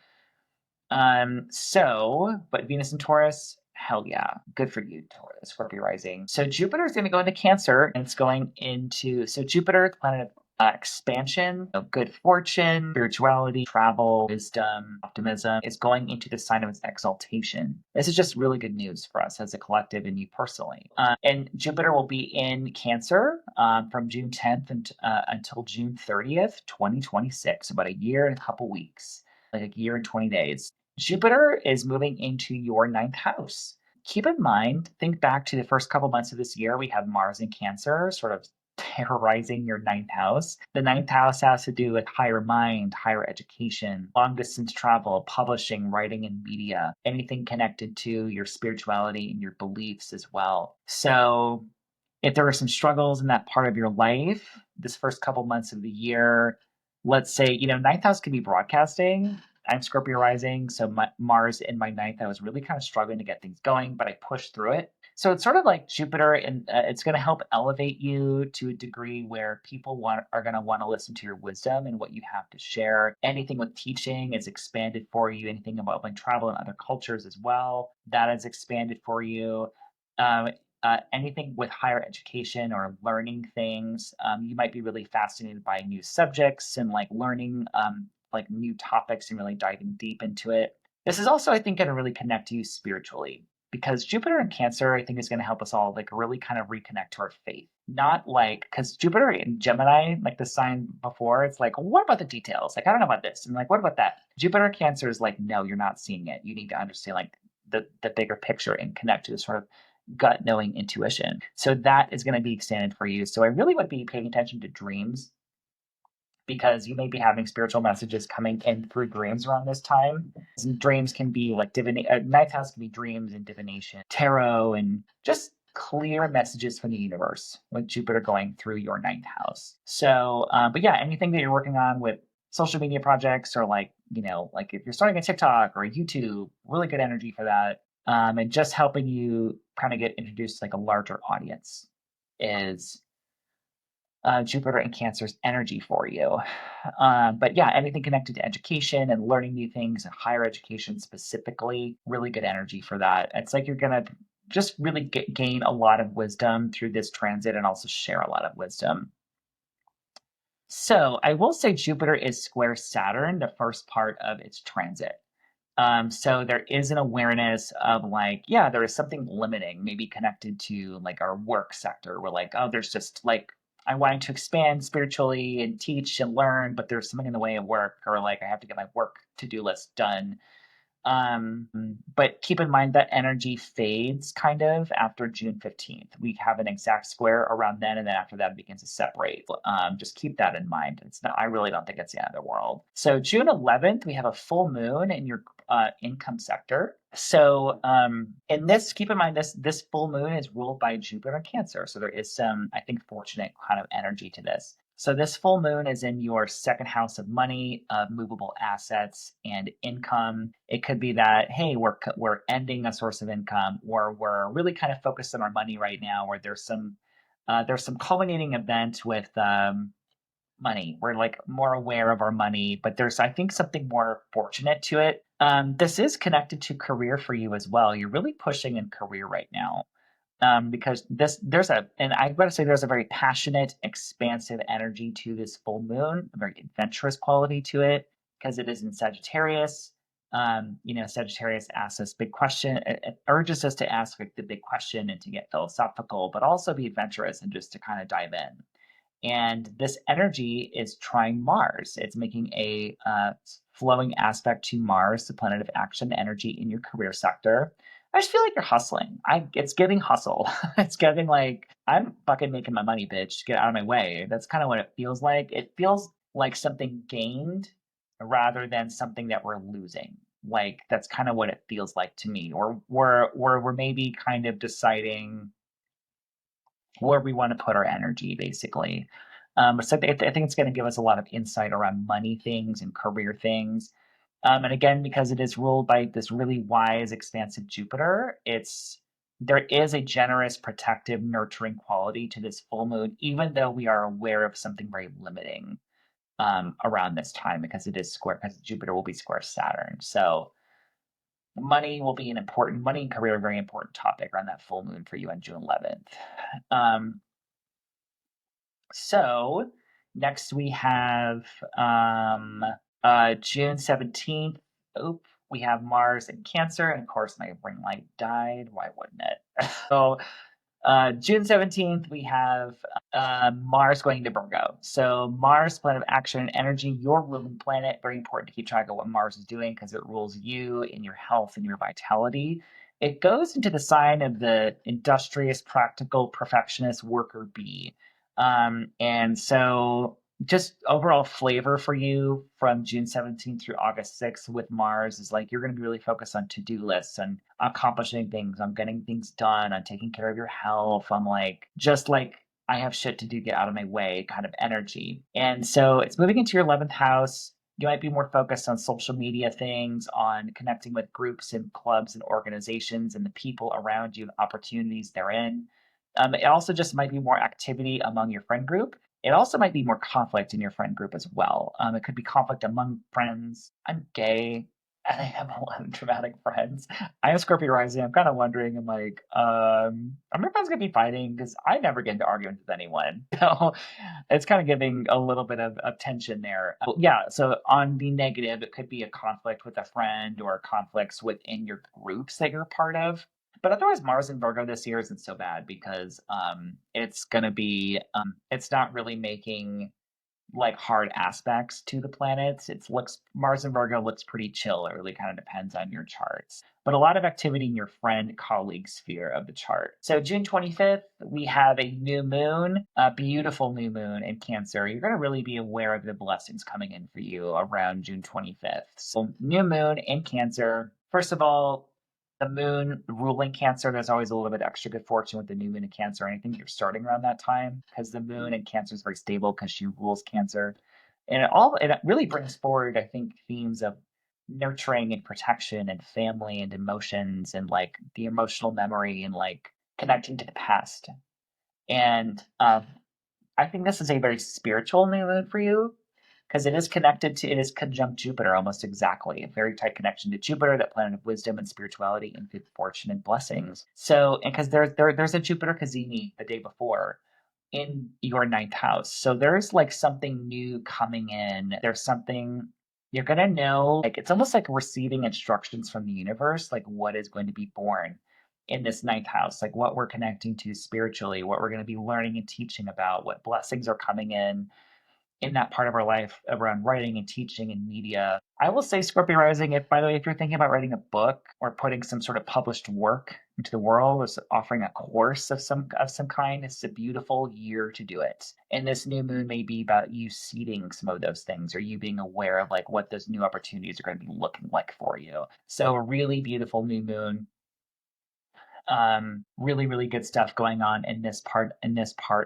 But Venus in Taurus, hell yeah, good for you, Taurus, Scorpio rising. So Jupiter is going to go into Cancer, and it's going into Jupiter, the planet of expansion, good fortune, spirituality, travel, wisdom, optimism, is going into the sign of its exaltation. This is just really good news for us as a collective and you personally. And Jupiter will be in Cancer from June 10th until June 30th, 2026, about a year and a couple weeks, like a year and 20 days. Jupiter is moving into your ninth house. Keep in mind, think back to the first couple months of this year, we have Mars in Cancer, sort of terrorizing your ninth house. The ninth house has to do with higher mind, higher education, long distance travel, publishing, writing, and media, anything connected to your spirituality and your beliefs as well. So, if there are some struggles in that part of your life, this first couple months of the year, let's say, ninth house could be broadcasting. I'm Scorpio rising, so Mars in my ninth, I was really kind of struggling to get things going, but I pushed through it. So it's sort of like Jupiter, and it's going to help elevate you to a degree where people are going to want to listen to your wisdom and what you have to share. Anything with teaching is expanded for you. Anything about like travel and other cultures as well, that is expanded for you. Anything with higher education or learning things, you might be really fascinated by new subjects and like learning like new topics and really diving deep into it. This is also, I think, going to really connect to you spiritually, because Jupiter in Cancer, I think, is going to help us all like really kind of reconnect to our faith. Not like, because Jupiter in Gemini, like the sign before, it's like, what about the details? Like, I don't know about this. And like, what about that? Jupiter in Cancer is like, no, you're not seeing it. You need to understand like the bigger picture and connect to the sort of gut knowing intuition. So that is going to be extended for you. So I really would be paying attention to dreams, because you may be having spiritual messages coming in through dreams around this time. Dreams can be like ninth house can be dreams and divination, tarot, and just clear messages from the universe with Jupiter going through your ninth house. So, but yeah, anything that you're working on with social media projects, or like if you're starting a TikTok or a YouTube, really good energy for that. And just helping you kind of get introduced to like a larger audience is Jupiter and Cancer's energy for you. But yeah, anything connected to education and learning new things and higher education specifically, really good energy for that. It's like you're going to just really gain a lot of wisdom through this transit and also share a lot of wisdom. So I will say Jupiter is square Saturn, the first part of its transit. So there is an awareness of like, yeah, there is something limiting, maybe connected to like our work sector. We're like, oh, there's just like, I wanted to expand spiritually and teach and learn, but there's something in the way of work, or like I have to get my work to-do list done. But keep in mind that energy fades kind of after June 15th. We have an exact square around then, and then after that it begins to separate. Just keep that in mind. It's not, I really don't think it's the end of the world. So June 11th, we have a full moon in your income sector. So in this, keep in mind this full moon is ruled by Jupiter and Cancer. So there is some, I think, fortunate kind of energy to this. So this full moon is in your second house of money, of movable assets and income. It could be that, hey, we're ending a source of income, or we're really kind of focused on our money right now, or there's some culminating event with money. We're like more aware of our money, but there's, I think, something more fortunate to it. This is connected to career for you as well. You're really pushing in career right now. Because and I gotta say, there's a very passionate, expansive energy to this full moon, a very adventurous quality to it, because it is in Sagittarius. Sagittarius asks us big question, it urges us to ask like the big question and to get philosophical, but also be adventurous and just to kind of dive in. And this energy is trying Mars. It's making a flowing aspect to Mars, the planet of action energy in your career sector. I just feel like you're hustling. It's giving hustle. It's giving like, I'm fucking making my money, bitch. Get out of my way. That's kind of what it feels like. It feels like something gained rather than something that we're losing. Like that's kind of what it feels like to me. Or we're maybe kind of deciding where we want to put our energy, basically. So I think it's going to give us a lot of insight around money things and career things. And again, because it is ruled by this really wise, expansive Jupiter, there is a generous, protective, nurturing quality to this full moon, even though we are aware of something very limiting around this time, because it is square, because Jupiter will be square Saturn. So money and career are a very important topic around that full moon for you on June 11th. Um, So next we have June 17th. Oop, we have Mars in Cancer, and of course my ring light died. Why wouldn't it? So June 17th, we have Mars going to Virgo. So Mars, planet of action and energy, your ruling planet. Very important to keep track of what Mars is doing because it rules you in your health and your vitality. It goes into the sign of the industrious, practical, perfectionist worker bee. And so just overall flavor for you from June 17th through August 6th with Mars is like you're going to be really focused on to-do lists and accomplishing things, on getting things done, on taking care of your health, on like just like I have shit to do, get out of my way kind of energy. And so it's moving into your 11th house. You might be more focused on social media things, on connecting with groups and clubs and organizations and the people around you and opportunities they're in. It also just might be more activity among your friend group. It also might be more conflict in your friend group as well. It could be conflict among friends. I'm gay and I have a lot of dramatic friends. I am Scorpio rising. I'm kind of wondering, I'm like, are my friends gonna be fighting? Because I never get into arguments with anyone. So it's kind of giving a little bit of tension there. Yeah, so on the negative, it could be a conflict with a friend or conflicts within your groups that you're a part of. But otherwise, Mars in Virgo this year isn't so bad because it's gonna be it's not really making like hard aspects to the planets. It looks Mars and Virgo looks pretty chill. It really kind of depends on your charts. But a lot of activity in your friend colleague sphere of the chart. So June 25th, we have a new moon, a beautiful new moon in Cancer. You're going to really be aware of the blessings coming in for you around June 25th. So new moon in Cancer. First of all, the moon ruling Cancer, there's always a little bit extra good fortune with the new moon in Cancer. And I think you're starting around that time because the moon in Cancer is very stable because she rules Cancer. And it really brings forward, I think, themes of nurturing and protection and family and emotions and like the emotional memory and like connecting to the past. And I think this is a very spiritual new moon for you because it is conjunct Jupiter almost exactly. A very tight connection to Jupiter, that planet of wisdom and spirituality and good fortune and blessings. So, and because there's a Jupiter Cazimi the day before in your ninth house. So there's like something new coming in. There's something you're gonna know, like it's almost like receiving instructions from the universe, like what is going to be born in this ninth house, like what we're connecting to spiritually, what we're going to be learning and teaching about, what blessings are coming in that part of our life around writing and teaching and media. I will say, Scorpio rising, if by the way, if you're thinking about writing a book or putting some sort of published work into the world, or offering a course of some kind, it's a beautiful year to do it. And this new moon may be about you seeding some of those things, or you being aware of like what those new opportunities are going to be looking like for you. So a really beautiful new moon, really really good stuff going on in this part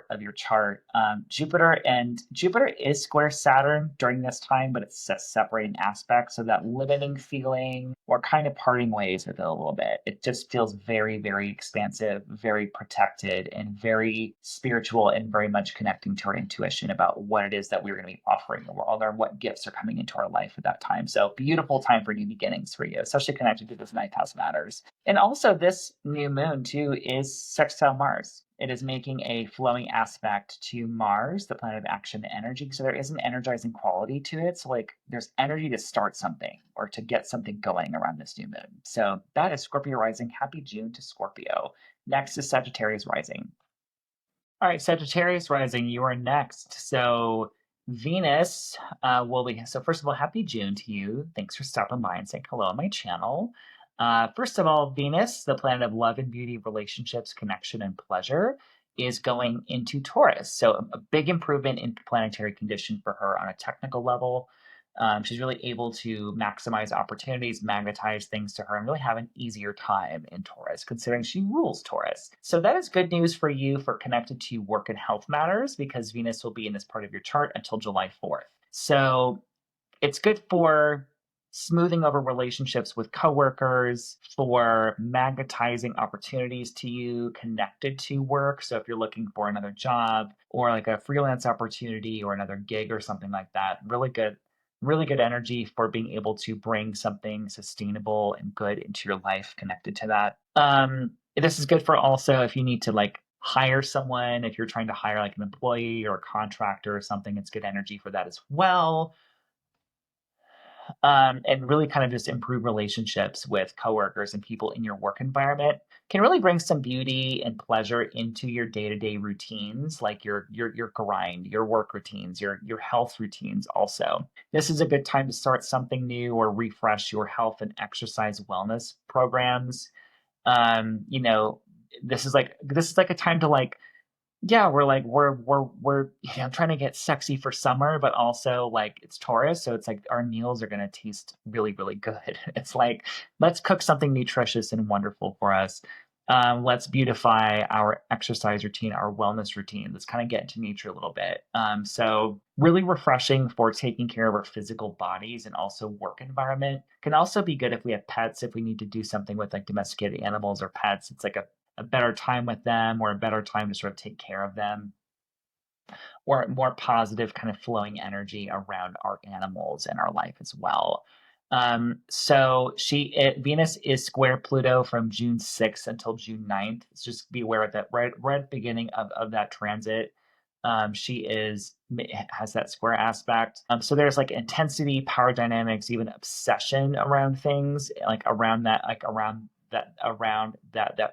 of your chart. Jupiter is square Saturn during this time, but it's a separating aspect, so that limiting feeling or kind of parting ways with it a little bit. It just feels very very expansive, very protected, and very spiritual, and very much connecting to our intuition about what it is that we're going to be offering the world, or what gifts are coming into our life at that time. So beautiful time for new beginnings for you, especially connected to this ninth house matters. And also, this new moon too is sextile Mars. It is making a flowing aspect to Mars, the planet of action and energy. So there is an energizing quality to it. So like there's energy to start something or to get something going around this new moon. So that is Scorpio rising. Happy June to Scorpio. Next is Sagittarius rising. All right, Sagittarius rising, you are next. So Venus will be, so first of all, happy June to you. Thanks for stopping by and saying hello on my channel. First of all, Venus, the planet of love and beauty, relationships, connection, and pleasure, is going into Taurus. So a big improvement in planetary condition for her on a technical level. She's really able to maximize opportunities, magnetize things to her, and really have an easier time in Taurus, considering she rules Taurus. So that is good news for you for connected to work and health matters, because Venus will be in this part of your chart until July 4th. So it's good for smoothing over relationships with coworkers, for magnetizing opportunities to you connected to work. So if you're looking for another job or like a freelance opportunity or another gig or something like that, really good energy for being able to bring something sustainable and good into your life connected to that. This is good for also if you need to like hire someone, if you're trying to hire like an employee or a contractor or something, it's good energy for that as well. And really kind of just improve relationships with coworkers and people in your work environment can really bring some beauty and pleasure into your day-to-day routines, like your grind, your work routines, your health routines also. This is a good time to start something new or refresh your health and exercise wellness programs. You know, this is like a time to like, yeah, we're trying to get sexy for summer, but also like it's Taurus, so it's like our meals are gonna taste really, really good. It's like, let's cook something nutritious and wonderful for us. Let's beautify our exercise routine, our wellness routine. Let's kind of get into nature a little bit. So really refreshing for taking care of our physical bodies and also work environment. Can also be good if we have pets, if we need to do something with like domesticated animals or pets. It's like a better time with them, or a better time to sort of take care of them, or more positive kind of flowing energy around our animals and our life as well. Venus is square Pluto from June 6th until June 9th. So just be aware of that right at the beginning of that transit. She has that square aspect. So there's like intensity, power dynamics, even obsession around things, like around that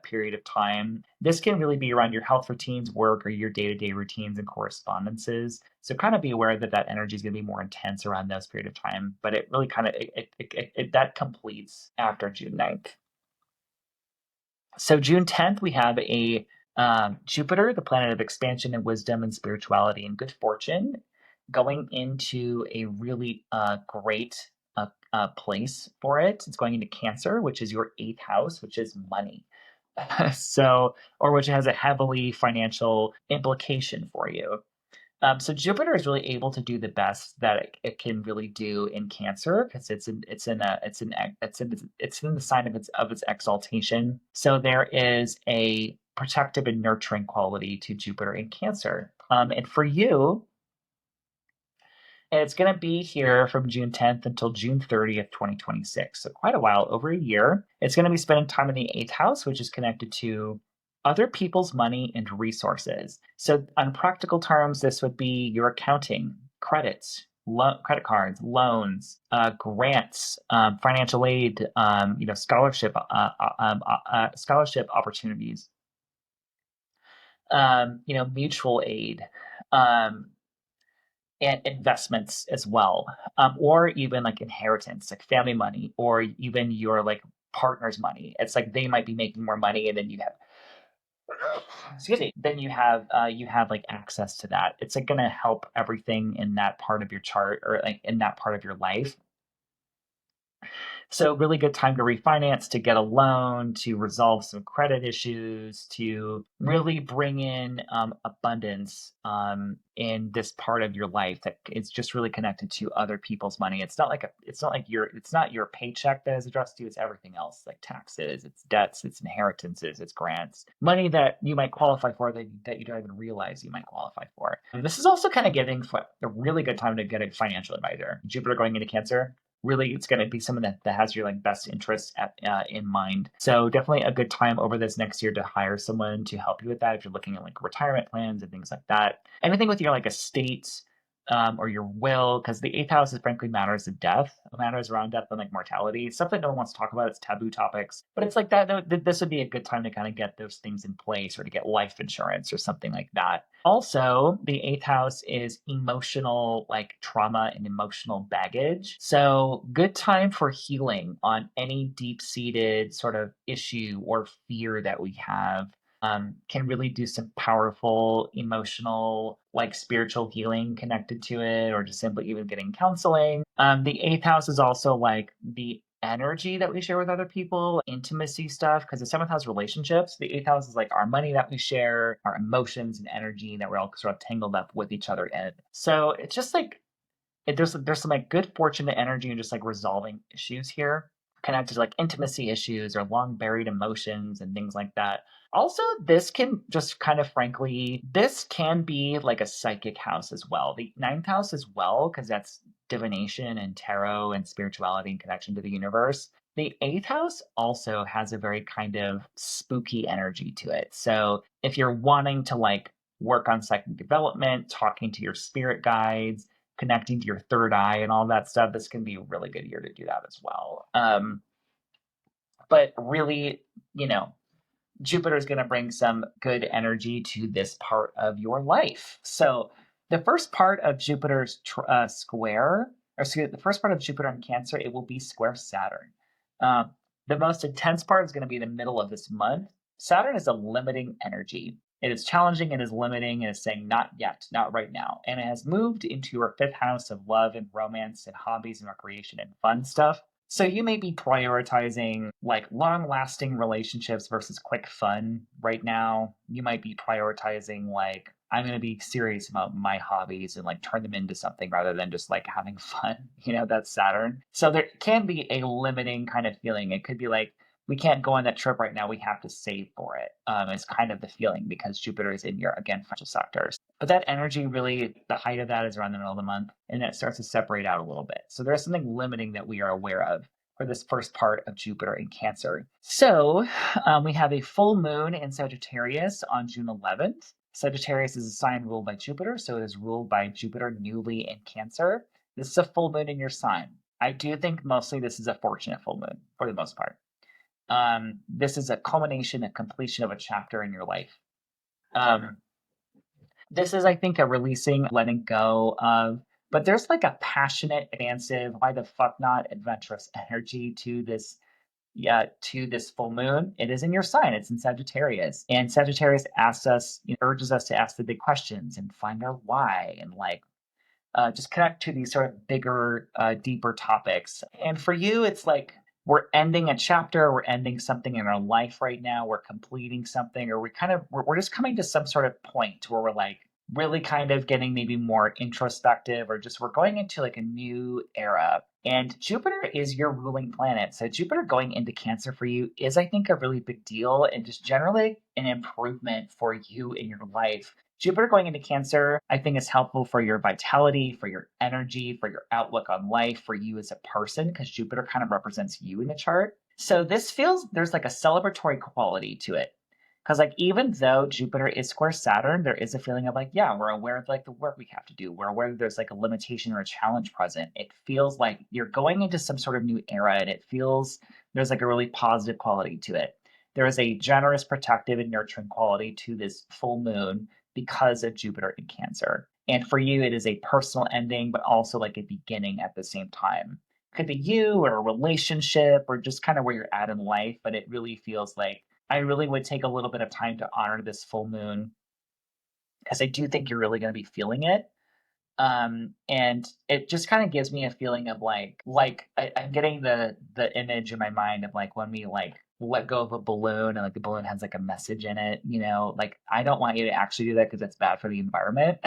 period of time. This can really be around your health routines, work, or your day-to-day routines and correspondences. So kind of be aware that that energy is going to be more intense around those period of time, but it really kind of that completes after June 9th. So June 10th, we have a Jupiter, the planet of expansion and wisdom and spirituality and good fortune, going into a really great place for it. It's going into Cancer, which is your eighth house, which is money. So, or which has a heavily financial implication for you. So Jupiter is really able to do the best that it can really do in Cancer, because it's in the sign of its exaltation. So there is a protective and nurturing quality to Jupiter in Cancer. And for you, it's going to be here from June 10th until June 30th, 2026. So quite a while, over a year. It's going to be spending time in the eighth house, which is connected to other people's money and resources. So on practical terms, this would be your accounting, credits, credit cards, loans, grants, financial aid, scholarship opportunities, mutual aid. Um, and investments as well, or even like inheritance, like family money, or even your like partner's money. It's like they might be making more money, and then you have, excuse me, then you have like access to that. It's like going to help everything in that part of your chart, or like in that part of your life. So really good time to refinance, to get a loan, to resolve some credit issues, to really bring in abundance in this part of your life that is just really connected to other people's money. It's not your paycheck that is addressed to you. It's everything else, like taxes, it's debts, it's inheritances, it's grants, money that you might qualify for that you don't even realize you might qualify for. And this is also kind of giving a really good time to get a financial advisor. Jupiter going into Cancer, really it's going to be someone that has your like best interests in mind. So definitely a good time over this next year to hire someone to help you with that if you're looking at like retirement plans and things like that. Anything with your like estate, or your will, because the eighth house is frankly matters of death, matters around death and like mortality, stuff that no one wants to talk about. It's taboo topics, but it's like that. This would be a good time to kind of get those things in place, or to get life insurance or something like that. Also, the eighth house is emotional, like trauma and emotional baggage. So, good time for healing on any deep seated sort of issue or fear that we have. Can really do some powerful emotional, like spiritual healing connected to it, or just simply even getting counseling. The eighth house is also like the energy that we share with other people, intimacy stuff, because the seventh house relationships. The eighth house is like our money that we share, our emotions and energy that we're all sort of tangled up with each other in. So it's just like there's some like good fortune energy and just like resolving issues here connected to like intimacy issues or long buried emotions and things like that. Also, this can just kind of frankly, this can be like a psychic house as well. The ninth house as well, because that's divination and tarot and spirituality and connection to the universe. The eighth house also has a very kind of spooky energy to it. So if you're wanting to like work on psychic development, talking to your spirit guides, connecting to your third eye and all that stuff, this can be a really good year to do that as well. But really, you know, Jupiter is going to bring some good energy to this part of your life. So the first part of Jupiter's square, or excuse me, the first part of Jupiter in Cancer, it will be square Saturn. Uh, the most intense part is going to be the middle of this month. Saturn is a limiting energy. It is challenging, it is limiting, and is saying not yet, not right now. And it has moved into your fifth house of love and romance and hobbies and recreation and fun stuff. So you may be prioritizing like long lasting relationships versus quick fun right now. You might be prioritizing like, I'm going to be serious about my hobbies and like turn them into something rather than just like having fun. That's Saturn. So there can be a limiting kind of feeling. It could be like, we can't go on that trip right now. We have to save for it. Is kind of the feeling because Jupiter is in your, again, financial sectors. But that energy really, the height of that is around the middle of the month, and then it starts to separate out a little bit. So there's something limiting that we are aware of for this first part of Jupiter in Cancer. So we have a full moon in Sagittarius on June 11th. Sagittarius is a sign ruled by Jupiter, so it is ruled by Jupiter newly in Cancer. This is a full moon in your sign. I do think mostly this is a fortunate full moon for the most part. This is a culmination, a completion of a chapter in your life. This is, I think, a releasing, letting go of, but there's like a passionate, expansive, why the fuck not adventurous energy to this. Yeah, to this full moon. It is in your sign. It's in Sagittarius. And Sagittarius asks us, urges us to ask the big questions and find our why and like just connect to these sort of bigger, deeper topics. And for you, it's like we're ending a chapter, we're ending something in our life right now, we're completing something, or we're just coming to some sort of point where we're like really kind of getting maybe more introspective, or just we're going into like a new era. And Jupiter is your ruling planet. So Jupiter going into Cancer for you is, I think, a really big deal and just generally an improvement for you in your life. Jupiter going into Cancer, I think is helpful for your vitality, for your energy, for your outlook on life, for you as a person, because Jupiter kind of represents you in the chart. So this feels there's like a celebratory quality to it. Because like even though Jupiter is square Saturn, there is a feeling of like, yeah, we're aware of like the work we have to do. We're aware that there's like a limitation or a challenge present. It feels like you're going into some sort of new era, and it feels there's like a really positive quality to it. There is a generous, protective, and nurturing quality to this full moon because of Jupiter in Cancer. And for you, it is a personal ending, but also like a beginning at the same time. Could be you or a relationship or just kind of where you're at in life, but it really feels like I really would take a little bit of time to honor this full moon because I do think you're really going to be feeling it. And it just kind of gives me a feeling of I'm getting the image in my mind of like when we like let go of a balloon and like the balloon has like a message in it, you know, like I don't want you to actually do that because it's bad for the environment.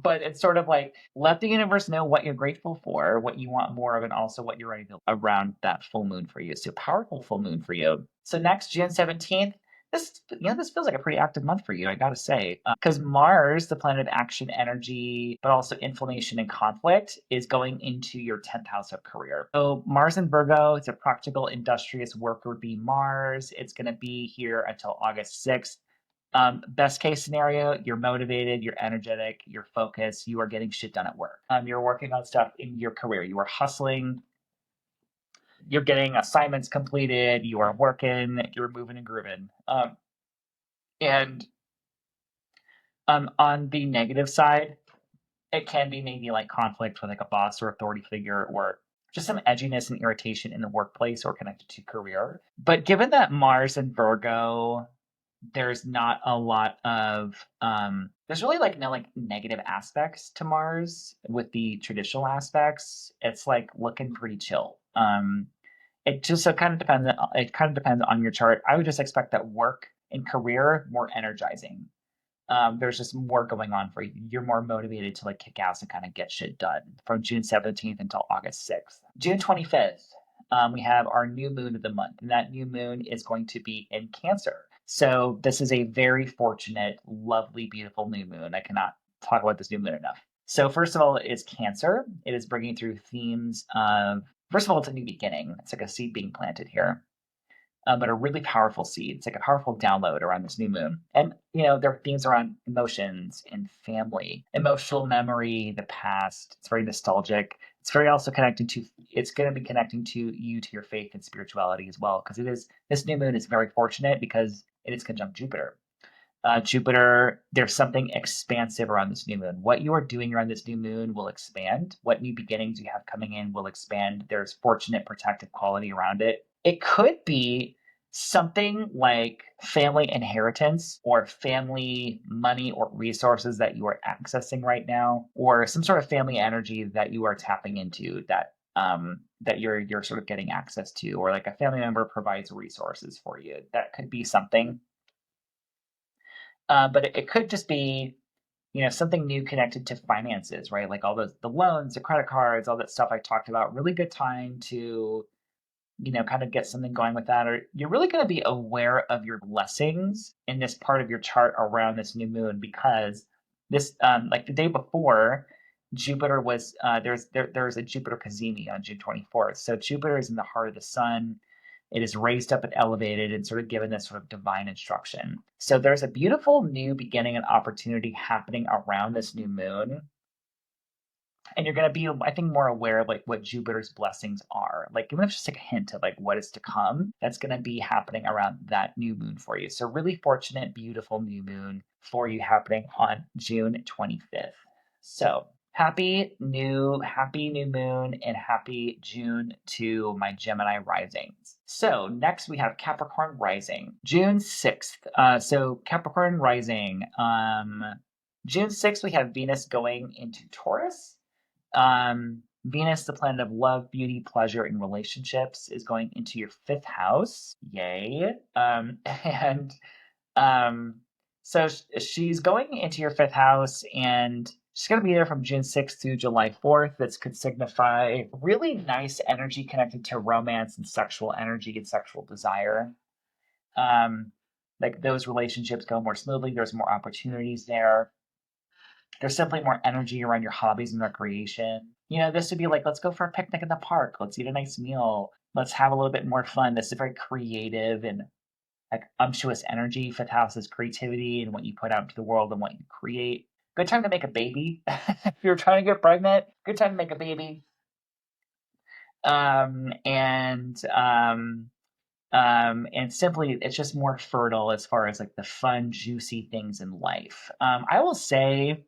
But it's sort of like let the universe know what you're grateful for, what you want more of, and also what you're ready to around that full moon for you. So powerful full moon for you. So next June 17th, this feels like a pretty active month for you, I gotta say, because Mars, the planet of action, energy, but also inflammation and conflict, is going into your 10th house of career. So Mars in Virgo, it's a practical, industrious worker bee Mars. It's going to be here until August 6th. Best case scenario, you're motivated, you're energetic, you're focused, you are getting shit done at work. You're working on stuff in your career, you are hustling, you're getting assignments completed, you are working, you're moving and grooving. And On the negative side, it can be maybe like conflict with like a boss or authority figure or just some edginess and irritation in the workplace or connected to career. But given that Mars and Virgo, there's not a lot of there's really like no like negative aspects to Mars with the traditional aspects. It's like looking pretty chill. It just so kind of depends. It kind of depends on your chart. I would just expect that work and career more energizing. There's just more going on for you. You're more motivated to like kick ass and kind of get shit done from June 17th until August 6th. June 25th, we have our new moon of the month, and that new moon is going to be in Cancer. So this is a very fortunate, lovely, beautiful new moon. I cannot talk about this new moon enough. So first of all, it is Cancer. It is bringing through themes of, first of all, it's a new beginning. It's like a seed being planted here. But a really powerful seed. It's like a powerful download around this new moon. And, you know, there are themes around emotions and family, emotional memory, the past. It's very nostalgic. It's very also connected to, it's going to be connecting to you, to your faith and spirituality as well. Because this new moon is very fortunate because it is conjunct Jupiter. Jupiter, there's something expansive around this new moon. What you are doing around this new moon will expand. What new beginnings you have coming in will expand. There's fortunate protective quality around it. It could be something like family inheritance or family money or resources that you are accessing right now, or some sort of family energy that you are tapping into that you're sort of getting access to, or like a family member provides resources for you. That could be something. But it could just be, you know, something new connected to finances, right? Like all the loans, the credit cards, all that stuff I talked about. Really good time to, you know, kind of get something going with that. Or you're really going to be aware of your blessings in this part of your chart around this new moon because this, like the day before, Jupiter was there's a Jupiter cazimi on June 24th. So Jupiter is in the heart of the sun. It is raised up and elevated and sort of given this sort of divine instruction. So there's a beautiful new beginning and opportunity happening around this new moon. And you're going to be, I think, more aware of like what Jupiter's blessings are. Like even if it's just like a hint of like what is to come, that's going to be happening around that new moon for you. So really fortunate, beautiful new moon for you happening on June 25th. So happy new moon and happy June to my Gemini risings. So next we have Capricorn rising, June 6th. So Capricorn rising, June 6th, we have Venus going into Taurus. Venus, the planet of love, beauty, pleasure, and relationships, is going into your 5th house. Yay. And so she's going into your 5th house, and she's going to be there from June 6th to July 4th. This could signify really nice energy connected to romance and sexual energy and sexual desire. Like those relationships go more smoothly. There's more opportunities there. There's simply more energy around your hobbies and recreation. This would be like, let's go for a picnic in the park. Let's eat a nice meal. Let's have a little bit more fun. This is very creative and like unctuous energy. Fifth house is creativity and what you put out into the world and what you create. Good time to make a baby. If you're trying to get pregnant, good time to make a baby. Um, and um, and simply, it's just more fertile as far as like the fun, juicy things in life. I will say,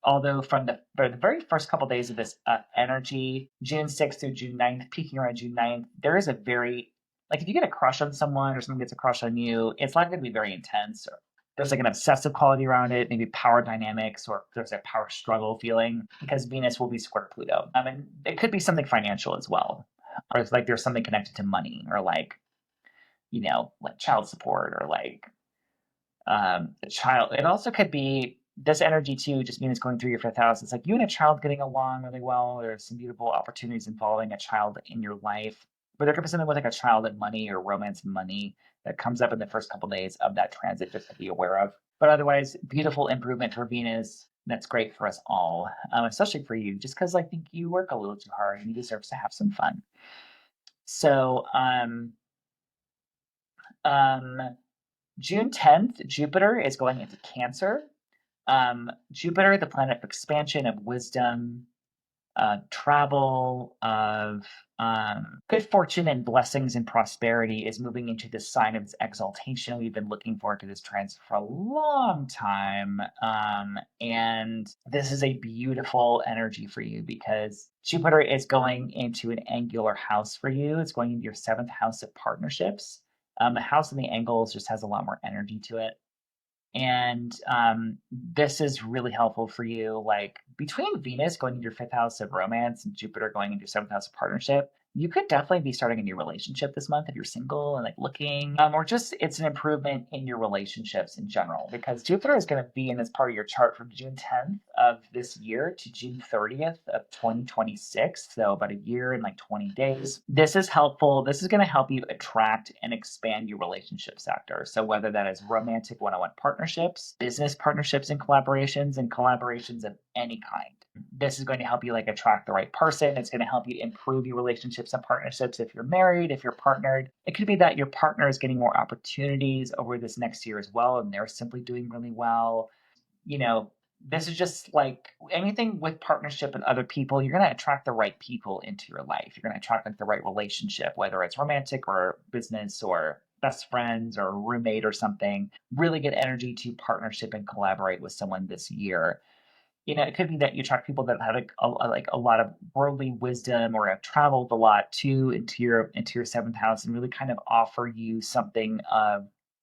although for the very first couple days of this energy, June 6th through June 9th, peaking around June 9th, there is a very, like if you get a crush on someone or someone gets a crush on you, it's not going to be very intense. Or there's like an obsessive quality around it, maybe power dynamics, or there's a power struggle feeling because Venus will be square Pluto. And it could be something financial as well. Or it's like there's something connected to money or like child support or like a child. It also could be this energy too, just means going through your fifth house. It's like you and a child getting along really well. There's some beautiful opportunities involving a child in your life. But there could be something with like a child and money or romance and money that comes up in the first couple days of that transit, just to be aware of. But otherwise, beautiful improvement for Venus. That's great for us all, especially for you, just because I think you work a little too hard and you deserve to have some fun. So, um, June 10th, Jupiter is going into Cancer. Jupiter, the planet of expansion, of wisdom, travel, of good fortune and blessings and prosperity, is moving into the sign of its exaltation. We've been looking forward to this transit for a long time. And this is a beautiful energy for you because Jupiter is going into an angular house for you. It's going into your seventh house of partnerships. The house in the angles just has a lot more energy to it. And this is really helpful for you. Like between Venus going into your fifth house of romance and Jupiter going into your seventh house of partnership, you could definitely be starting a new relationship this month if you're single and like looking, or just it's an improvement in your relationships in general because Jupiter is going to be in this part of your chart from June 10th of this year to June 30th of 2026. So about a year and like 20 days. This is helpful. This is going to help you attract and expand your relationship sector. So whether that is romantic one-on-one partnerships, business partnerships and collaborations of any kind. This is going to help you like attract the right person. It's going to help you improve your relationships and partnerships if you're married, if you're partnered. It could be that your partner is getting more opportunities over this next year as well, and they're simply doing really well. You know, this is just like anything with partnership and other people, you're going to attract the right people into your life. You're going to attract like the right relationship, whether it's romantic or business or best friends or roommate or something. Really good energy to partnership and collaborate with someone this year. It could be that you attract people that have like a lot of worldly wisdom or have traveled a lot too into your seventh house and really kind of offer you something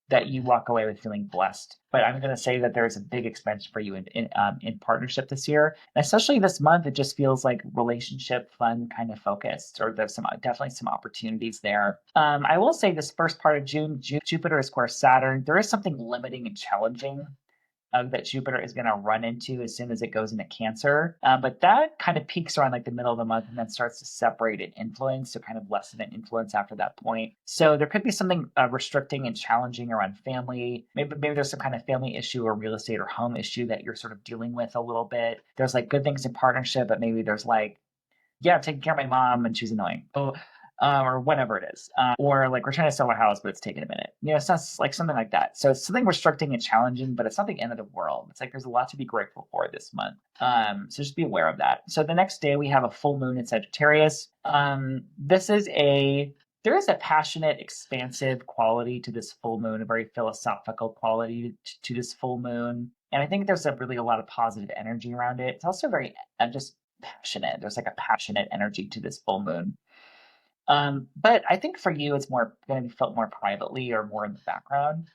that you walk away with feeling blessed. But I'm going to say that there's a big expansion for you in partnership this year, and especially this month. It just feels like relationship fun kind of focused, or there's definitely some opportunities there. I will say this first part of June, Jupiter is square Saturn. There is something limiting and challenging that Jupiter is going to run into as soon as it goes into Cancer. But that kind of peaks around like the middle of the month and then starts to separate in influence, so kind of lessen in influence after that point. So there could be something restricting and challenging around family. Maybe there's some kind of family issue or real estate or home issue that you're sort of dealing with a little bit. There's like good things in partnership, but maybe there's like, yeah, I'm taking care of my mom and she's annoying. Or whatever it is. Or like we're trying to sell our house, but it's taking a minute. It's not like something like that. So it's something restricting and challenging, but it's not the end of the world. It's like there's a lot to be grateful for this month. So just be aware of that. So the next day we have a full moon in Sagittarius. There is a passionate, expansive quality to this full moon, a very philosophical quality to this full moon. And I think there's really a lot of positive energy around it. It's also very just passionate. There's like a passionate energy to this full moon. But I think for you, it's more going to be felt more privately or more in the background.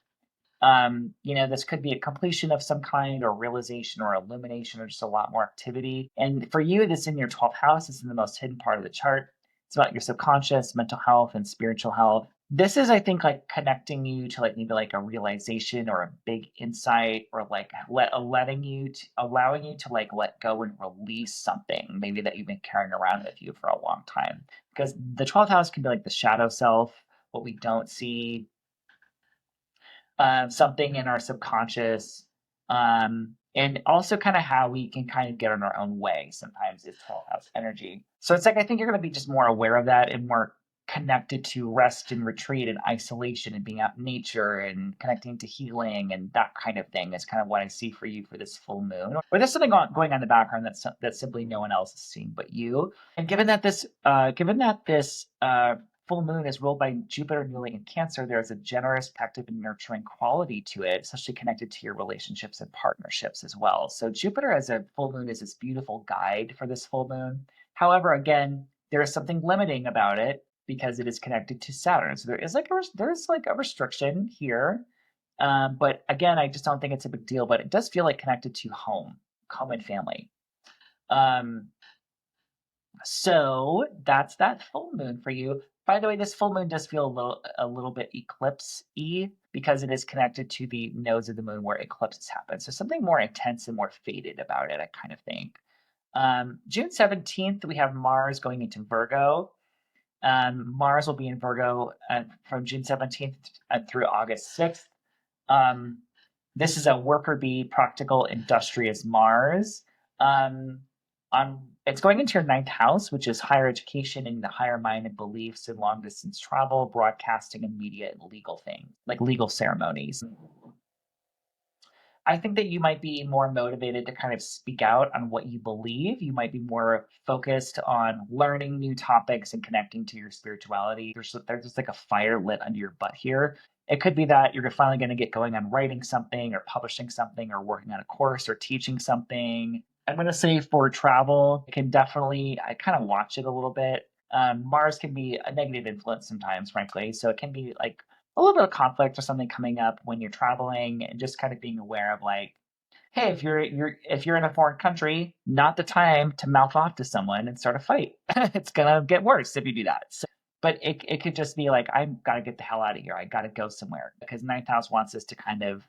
This could be a completion of some kind or realization or illumination or just a lot more activity. And for you, this in your 12th house. It's in the most hidden part of the chart. It's about your subconscious, mental health, and spiritual health. This is, I think, like connecting you to like maybe like a realization or a big insight or like allowing you to like let go and release something maybe that you've been carrying around with you for a long time. Because the 12th house can be like the shadow self, what we don't see, something in our subconscious. and also kind of how we can kind of get in our own way sometimes is 12th house energy. So it's like, I think you're going to be just more aware of that and more connected to rest and retreat and isolation and being out in nature and connecting to healing and that kind of thing is kind of what I see for you for this full moon. Or there's something going on in the background that's simply no one else is seeing but you. And given that this full moon is ruled by Jupiter ruling in Cancer, there's a generous, protective, and nurturing quality to it, especially connected to your relationships and partnerships as well. So Jupiter as a full moon is this beautiful guide for this full moon. However, again, there is something limiting about it because it is connected to Saturn. So there's like a restriction here. But again, I just don't think it's a big deal. But it does feel like connected to home and family. So that's that full moon for you. By the way, this full moon does feel a little bit eclipse-y because it is connected to the nodes of the moon where eclipses happen. So something more intense and more faded about it, I kind of think. June 17th, we have Mars going into Virgo. Mars will be in Virgo from June 17th through August 6th. This is a worker bee, practical, industrious Mars. It's going into your ninth house, which is higher education and the higher mind and beliefs and long distance travel, broadcasting, and media and legal things, like legal ceremonies. I think that you might be more motivated to kind of speak out on what you believe. You might be more focused on learning new topics and connecting to your spirituality. There's just like a fire lit under your butt here. It could be that you're finally going to get going on writing something or publishing something or working on a course or teaching something. I'm going to say for travel, it can definitely, I kind of watch it a little bit. Mars can be a negative influence sometimes, frankly. So it can be like a little bit of conflict or something coming up when you're traveling and just kind of being aware of like, hey, if you're in a foreign country, not the time to mouth off to someone and start a fight. It's gonna get worse if you do that. So, but it could just be like, I've got to get the hell out of here. I got to go somewhere because ninth house wants us to kind of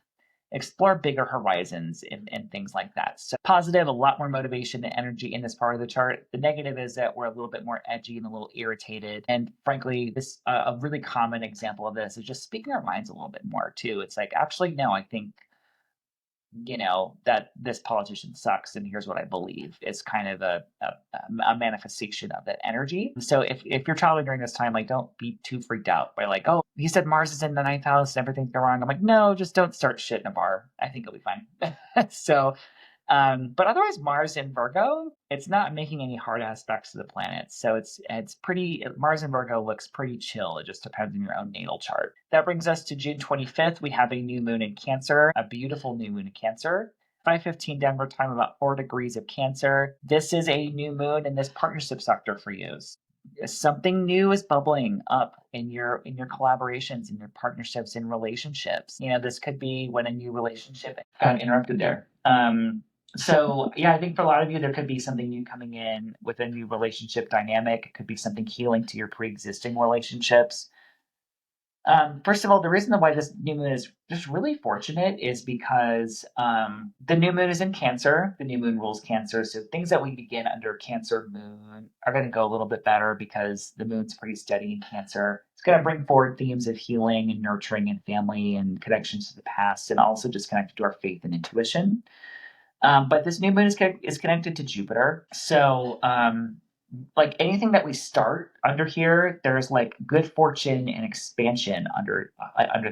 explore bigger horizons and things like that. So positive, a lot more motivation and energy in this part of the chart. The negative is that we're a little bit more edgy and a little irritated. And frankly, this a really common example of this is just speaking our minds a little bit more too. It's like, actually, no, I think that this politician sucks and here's what I believe. It's kind of a manifestation of that energy. So if you're traveling during this time, like don't be too freaked out by like, oh, he said Mars is in the ninth house, everything's going wrong. I'm like, no, just don't start shit in a bar. I think it'll be fine. So but otherwise, Mars in Virgo, it's not making any hard aspects to the planet. So it's pretty, Mars in Virgo looks pretty chill. It just depends on your own natal chart. That brings us to June 25th. We have a new moon in Cancer, a beautiful new moon in Cancer. 5:15 Denver time, about 4 degrees of Cancer. This is a new moon in this partnership sector for you. Something new is bubbling up in your collaborations, in your partnerships, in relationships. This could be when a new relationship got interrupted there. So yeah, I think for a lot of you, there could be something new coming in with a new relationship dynamic. It could be something healing to your pre-existing relationships. First of all, the reason why this new moon is just really fortunate is because the new moon is in Cancer. The new moon rules Cancer. So things that we begin under Cancer moon are going to go a little bit better because the moon's pretty steady in Cancer. It's going to bring forward themes of healing and nurturing and family and connections to the past and also just connected to our faith and intuition. But this new moon is connected to Jupiter. So like anything that we start under here, there's like good fortune and expansion under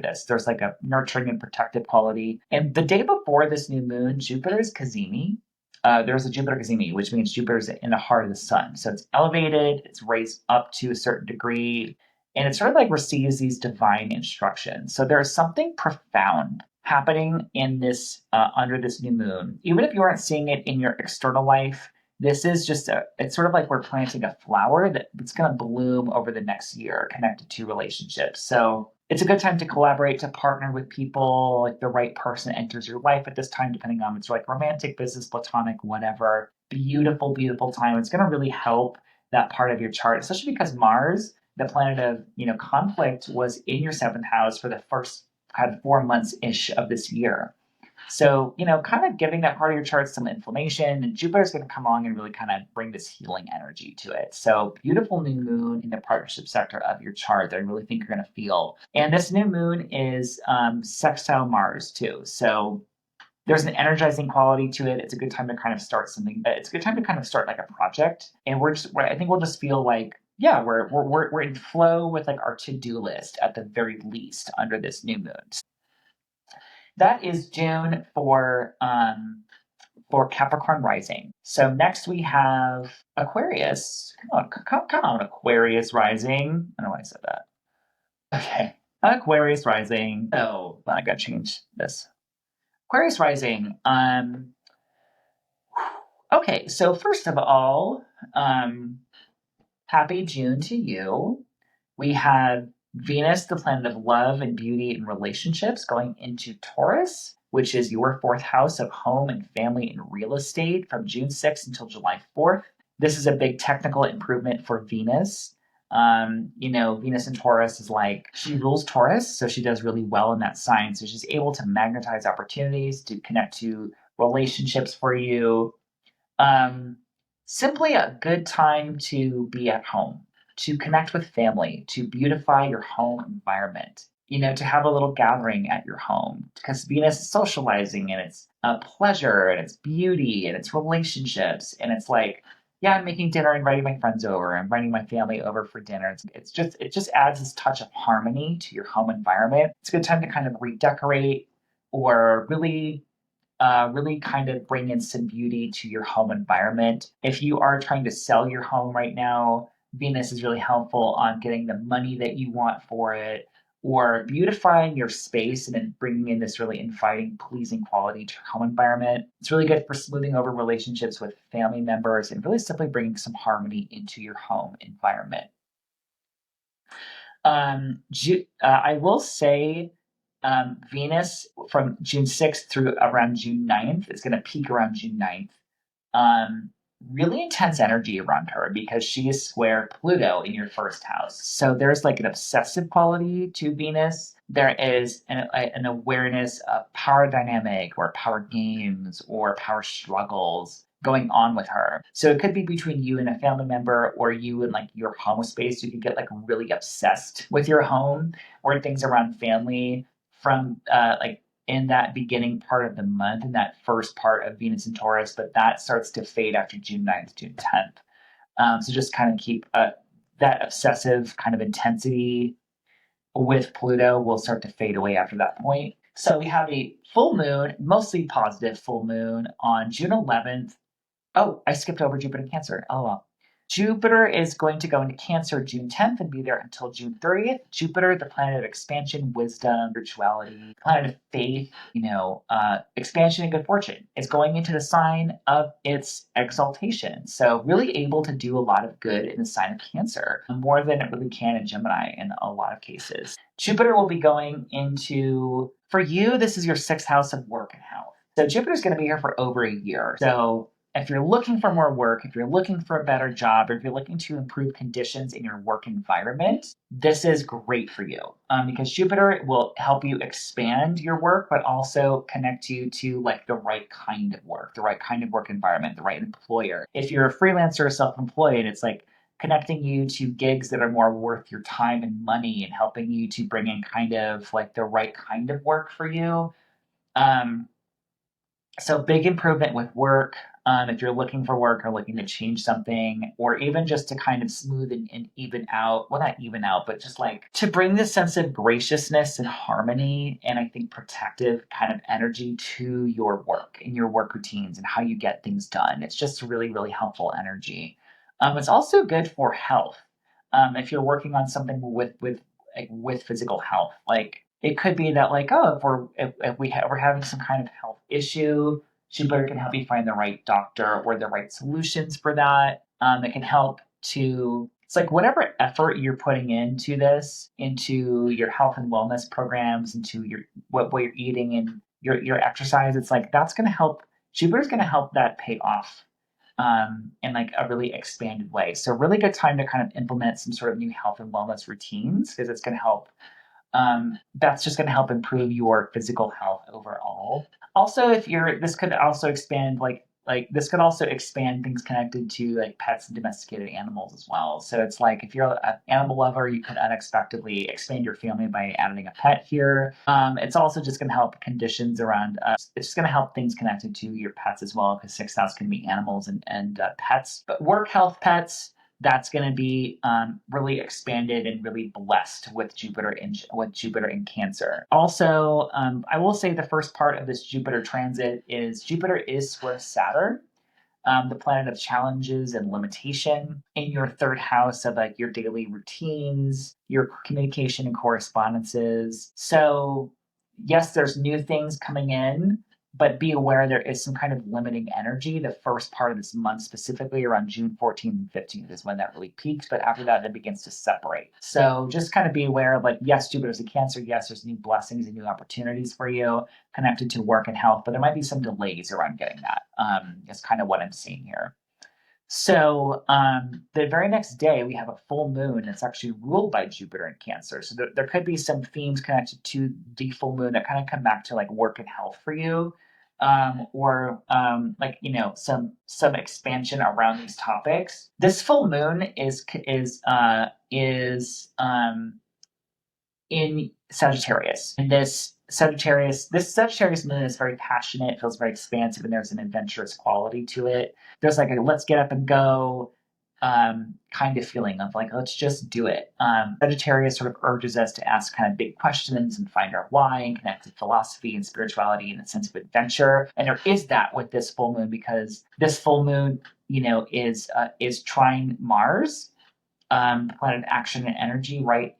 this. There's like a nurturing and protective quality. And the day before this new moon, Jupiter is Cazimi. There's a Jupiter Cazimi, which means Jupiter's in the heart of the sun. So it's elevated, it's raised up to a certain degree, and it sort of like receives these divine instructions. So there's something profound happening in this under this new moon. Even if you aren't seeing it in your external life, this is just it's sort of like we're planting a flower that's going to bloom over the next year connected to relationships. So it's a good time to collaborate, to partner with people. Like the right person enters your life at this time, depending on if it's like romantic, business, platonic, whatever. Beautiful, beautiful time. It's going to really help that part of your chart, especially because Mars, the planet of conflict, was in your seventh house for the first kind of 4 months-ish of this year. So, kind of giving that part of your chart some inflammation, and Jupiter's going to come along and really kind of bring this healing energy to it. So, beautiful new moon in the partnership sector of your chart that I really think you're going to feel. And this new moon is sextile Mars too. So, There's an energizing quality to it. It's a good time to kind of start something. It's a good time to kind of start like a project. And I think we'll just feel like, yeah, we're in flow with like our to-do list at the very least under this new moon. That is June for Capricorn rising. So next we have Aquarius. Come on, Aquarius rising. I don't know why I said that. Okay. Aquarius rising. Oh, I gotta change this. Aquarius rising. Okay, so first of all, happy June to you. We have Venus, the planet of love and beauty and relationships, going into Taurus, which is your fourth house of home and family and real estate from June 6th until July 4th. This is a big technical improvement for Venus. Venus in Taurus is like, she rules Taurus, so she does really well in that sign. So she's able to magnetize opportunities, to connect to relationships for you. Simply a good time to be at home, to connect with family, to beautify your home environment, to have a little gathering at your home, because Venus is socializing and it's a pleasure and it's beauty and it's relationships. And it's like, yeah, I'm making dinner, inviting my friends over, I'm inviting my family over for dinner. It just adds this touch of harmony to your home environment. It's a good time to kind of redecorate or really kind of bring in some beauty to your home environment. If you are trying to sell your home right now, Venus is really helpful on getting the money that you want for it, or beautifying your space and then bringing in this really inviting, pleasing quality to your home environment. It's really good for smoothing over relationships with family members and really simply bringing some harmony into your home environment. I will say Venus from June 6th through around June 9th is going to peak around June 9th. Really intense energy around her because she is square Pluto in your first house. So there's like an obsessive quality to Venus. There is an awareness of power dynamic or power games or power struggles going on with her. So it could be between you and a family member or you and like your home space. You could get like really obsessed with your home or things around family from like in that beginning part of the month, in that first part of Venus and Taurus, but that starts to fade after June 9th, June 10th. So just kind of keep that obsessive kind of intensity with Pluto will start to fade away after that point. So we have a full moon, mostly positive full moon on June 11th. Oh, I skipped over Jupiter in Cancer. Oh well. Jupiter is going to go into Cancer June 10th and be there until June 30th. Jupiter, the planet of expansion, wisdom, spirituality, planet of faith, expansion and good fortune, is going into the sign of its exaltation. So really able to do a lot of good in the sign of Cancer, more than it really can in Gemini in a lot of cases. Jupiter will be going into, for you, this is your sixth house of work and health. So Jupiter's going to be here for over a year. So if you're looking for more work, if you're looking for a better job, or if you're looking to improve conditions in your work environment, this is great for you because Jupiter will help you expand your work, but also connect you to like the right kind of work, the right kind of work environment, the right employer. If you're a freelancer or self-employed, it's like connecting you to gigs that are more worth your time and money and helping you to bring in kind of like the right kind of work for you. So big improvement with work. If you're looking for work or looking to change something, or even just to kind of smooth and even out, well, not even out, but just like to bring this sense of graciousness and harmony and I think protective kind of energy to your work and your work routines and how you get things done. It's just really, really helpful energy. It's also good for health. If you're working on something with physical health, like it could be that like, oh, if we're having some kind of health issue, Jupiter can help you find the right doctor or the right solutions for that. It can help to, it's like whatever effort you're putting into this, into your health and wellness programs, into your what you're eating and your exercise, it's like that's going to help. Jupiter's going to help that pay off in like a really expanded way. So really good time to kind of implement some sort of new health and wellness routines because it's going to help. That's just going to help improve your physical health overall. Also, this could also expand like like this could also expand things connected to like pets and domesticated animals as well. So it's like if you're an animal lover, you could unexpectedly expand your family by adding a pet here. It's also just going to help conditions around. It's just going to help things connected to your pets as well, because sixth house can be animals and pets. But work, health, pets, that's going to be really expanded and really blessed with Jupiter in Cancer. Also, I will say the first part of this Jupiter transit is Jupiter is square Saturn, the planet of challenges and limitation, in your third house of like your daily routines, your communication and correspondences. So yes, there's new things coming in, but be aware there is some kind of limiting energy. The first part of this month, specifically around June 14th and 15th, is when that really peaks. But after that, it begins to separate. So just kind of be aware of like, yes, Jupiter's a Cancer. Yes, there's new blessings and new opportunities for you connected to work and health, but there might be some delays around getting that. Is kind of what I'm seeing here. So the very next day, we have a full moon that's actually ruled by Jupiter in Cancer. So there could be some themes connected to the full moon that kind of come back to like work and health for you, or like some expansion around these topics. This full moon is in Sagittarius. And this Sagittarius moon is very passionate, feels very expansive, and there's an adventurous quality to it. There's like a let's get up and go kind of feeling of like, let's just do it. Sagittarius sort of urges us to ask kind of big questions and find our why and connect to philosophy and spirituality and a sense of adventure. And there is that with this full moon, because this full moon, is trine Mars, planet of action and energy, right?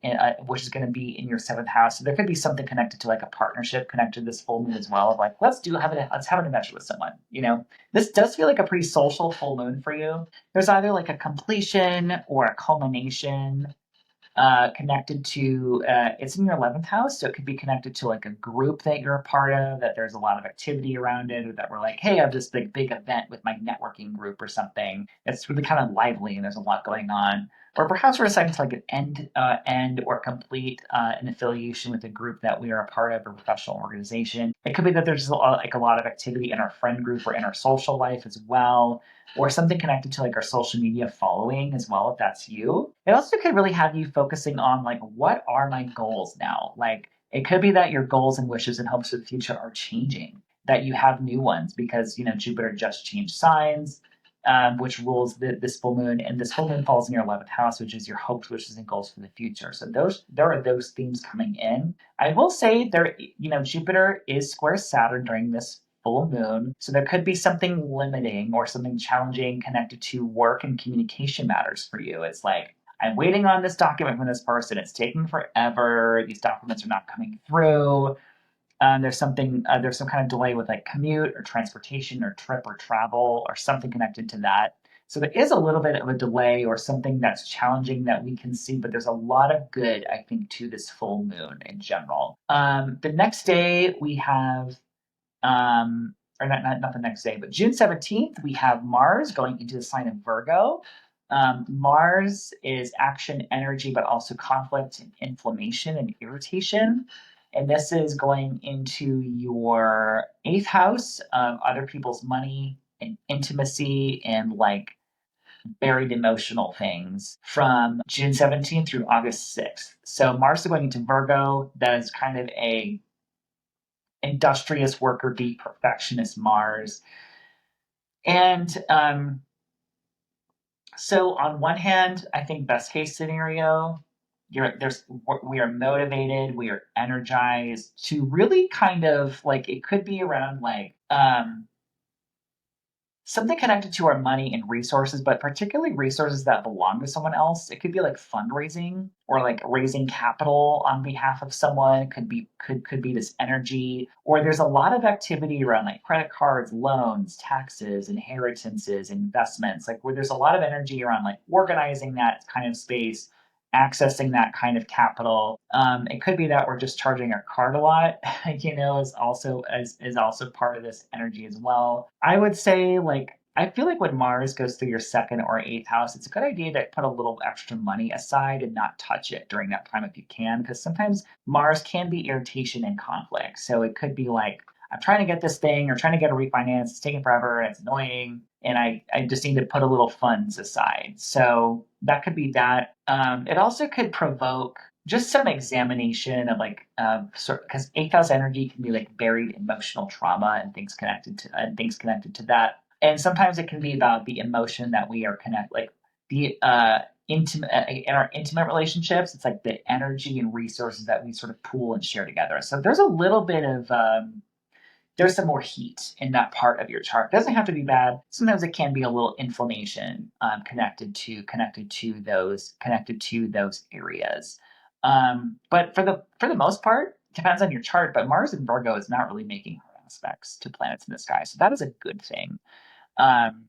Which is going to be in your seventh house. So there could be something connected to like a partnership connected to this full moon as well. Of like, let's have an adventure with someone. This does feel like a pretty social full moon for you. There's either like a completion or a culmination connected to. It's in your 11th house, so it could be connected to like a group that you're a part of. That there's a lot of activity around it, or that we're like, hey, I have this big event with my networking group or something. It's really kind of lively and there's a lot going on. Or perhaps we're deciding to like end or complete an affiliation with a group that we are a part of, or professional organization. It could be that there's a lot of activity in our friend group or in our social life as well, or something connected to like our social media following as well, if that's you. It also could really have you focusing on like, what are my goals now? Like, it could be that your goals and wishes and hopes for the future are changing, that you have new ones because, Jupiter just changed signs, which rules this full moon, and this full moon falls in your 11th house, which is your hopes, wishes, and goals for the future. So there are those themes coming in. I will say Jupiter is square Saturn during this full moon, so there could be something limiting or something challenging connected to work and communication matters for you. It's like, I'm waiting on this document from this person. It's taking forever. These documents are not coming through. There's some kind of delay with like commute or transportation or trip or travel or something connected to that. So there is a little bit of a delay or something that's challenging that we can see, but there's a lot of good, I think, to this full moon in general. The next day we have, or not the next day, but June 17th, we have Mars going into the sign of Virgo. Mars is action, energy, but also conflict and inflammation and irritation. And this is going into your 8th house of other people's money and intimacy and like buried emotional things from June 17th through August 6th. So Mars is going into Virgo. That is kind of a industrious worker bee perfectionist Mars. And so on one hand, I think best case scenario, we are motivated, we are energized to really kind of like, it could be around like something connected to our money and resources, but particularly resources that belong to someone else. It could be like fundraising or like raising capital on behalf of someone. It could be this energy, or there's a lot of activity around like credit cards, loans, taxes, inheritances, investments, like where there's a lot of energy around like organizing that kind of space, accessing that kind of capital. It could be that we're just charging our card a lot, is also part of this energy as well. I would say I feel like when Mars goes through your 2nd or 8th house, it's a good idea to put a little extra money aside and not touch it during that time if you can, because sometimes Mars can be irritation and conflict. So it could be like, I'm trying to get this thing or trying to get a refinance. It's taking forever and it's annoying. And I just need to put a little funds aside. So that could be that. It also could provoke just some examination of like because eighth house energy can be like buried emotional trauma and things connected to that. And sometimes it can be about the emotion that we are like the intimate in our intimate relationships. It's like the energy and resources that we sort of pool and share together. So there's a little bit of there's some more heat in that part of your chart. It doesn't have to be bad. Sometimes it can be a little inflammation connected to those areas. But for the most part, it depends on your chart. But Mars in Virgo is not really making hard aspects to planets in the sky, so that is a good thing. Um,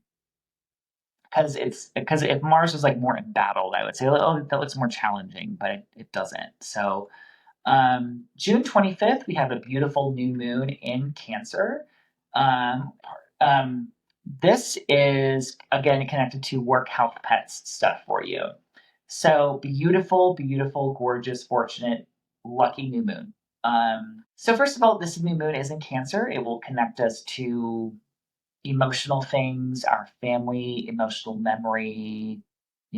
because if Mars was like more embattled, I would say, oh, that looks more challenging, but it doesn't. So June 25th, we have a beautiful new moon in Cancer. Um, um, this is again connected to work, health, pets stuff for you. So beautiful, beautiful, gorgeous, fortunate, lucky new moon. So first of all, this new moon is in Cancer. It will connect us to emotional things, our family, emotional memory,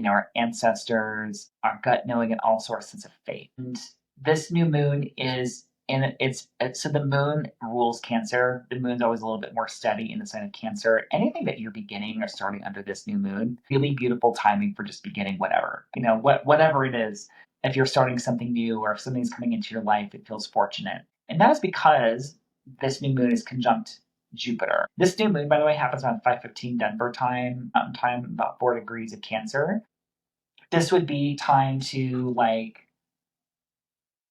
our ancestors, our gut knowing, and all sorts of faith. And this new moon is and it's so the moon rules Cancer. The moon's always a little bit more steady in the sign of Cancer. Anything that you're beginning or starting under this new moon, really beautiful timing for just beginning whatever. Whatever it is. If you're starting something new or if something's coming into your life, it feels fortunate. And that is because this new moon is conjunct Jupiter. This new moon, by the way, happens around 5:15 Denver time, Mountain Time, about 4 degrees of Cancer. This would be time to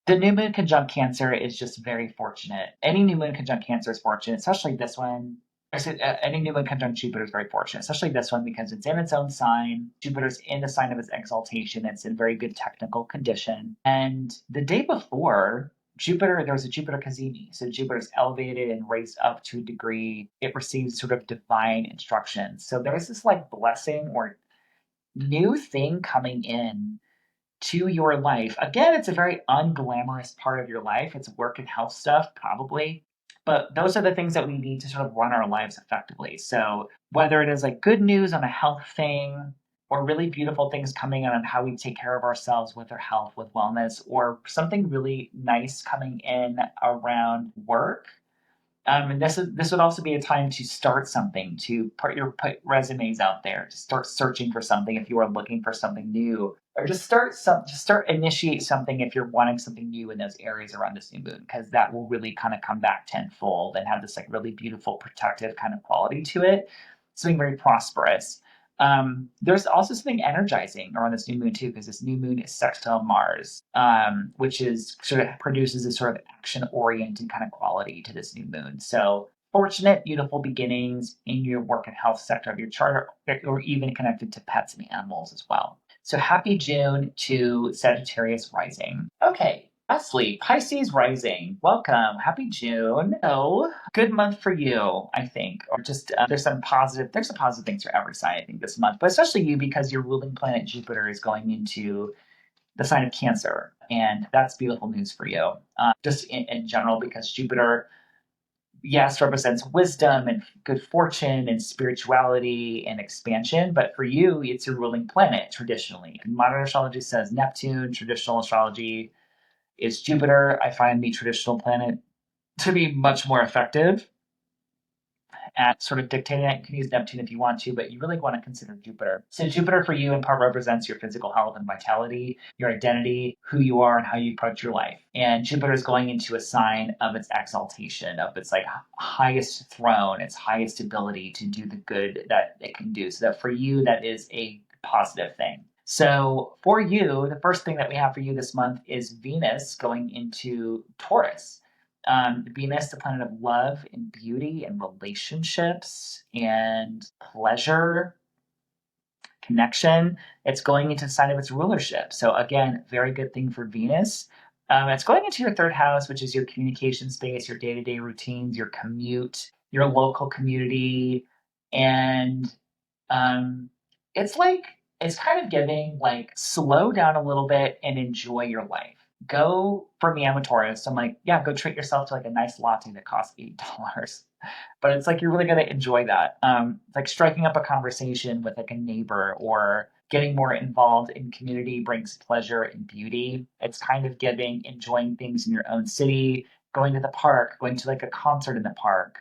the new moon conjunct Cancer is just very fortunate. Any new moon conjunct Cancer is fortunate, especially this one. Any new moon conjunct Jupiter is very fortunate, especially this one because it's in its own sign. Jupiter's in the sign of its exaltation. It's in very good technical condition. And the day before, there was a Jupiter Cazimi. So Jupiter's elevated and raised up to a degree. It receives sort of divine instructions. So there's this like blessing or new thing coming in to your life. Again, it's a very unglamorous part of your life. It's work and health stuff, probably. But those are the things that we need to sort of run our lives effectively. So whether it is like good news on a health thing or really beautiful things coming in on how we take care of ourselves with our health, with wellness, or something really nice coming in around work, and this would also be a time to start something, to put resumes out there, to start searching for something if you are looking for something new, or just initiate something if you're wanting something new in those areas around this new moon, because that will really kind of come back tenfold and have this like really beautiful protective kind of quality to it. Something very prosperous. There's also something energizing around this new moon too, because this new moon is sextile Mars, which is sort of produces a sort of action-oriented kind of quality to this new moon. So fortunate, beautiful beginnings in your work and health sector of your chart, or even connected to pets and animals as well. So happy June to Sagittarius rising. Okay, lastly, Pisces rising. Welcome. Happy June. So, good month for you, I think. Or just there's some positive things for every sign, I think, this month. But especially you because your ruling planet Jupiter is going into the sign of Cancer. And that's beautiful news for you. Just in general, because Jupiter, yes, represents wisdom and good fortune and spirituality and expansion. But for you, it's your ruling planet traditionally. Modern astrology says Neptune, traditional astrology is Jupiter. I find the traditional planet to be much more effective at sort of dictating it. You can use Neptune if you want to, but you really want to consider Jupiter. So Jupiter for you in part represents your physical health and vitality, your identity, who you are, and how you approach your life. And Jupiter is going into a sign of its exaltation, of its like highest throne, its highest ability to do the good that it can do. So that for you, that is a positive thing. So for you, the first thing that we have for you this month is Venus going into Taurus. Venus, the planet of love and beauty and relationships and pleasure, connection. It's going into the sign of its rulership. So again, very good thing for Venus. It's going into your third house, which is your communication space, your day-to-day routines, your commute, your local community, and it's kind of giving like slow down a little bit and enjoy your life. go for me, I'm a Taurus. So I'm like, yeah, go treat yourself to like a nice latte that costs $8. But it's like you're really gonna enjoy that. Like striking up a conversation with like a neighbor or getting more involved in community brings pleasure and beauty. It's kind of giving, enjoying things in your own city, going to the park, going to like a concert in the park.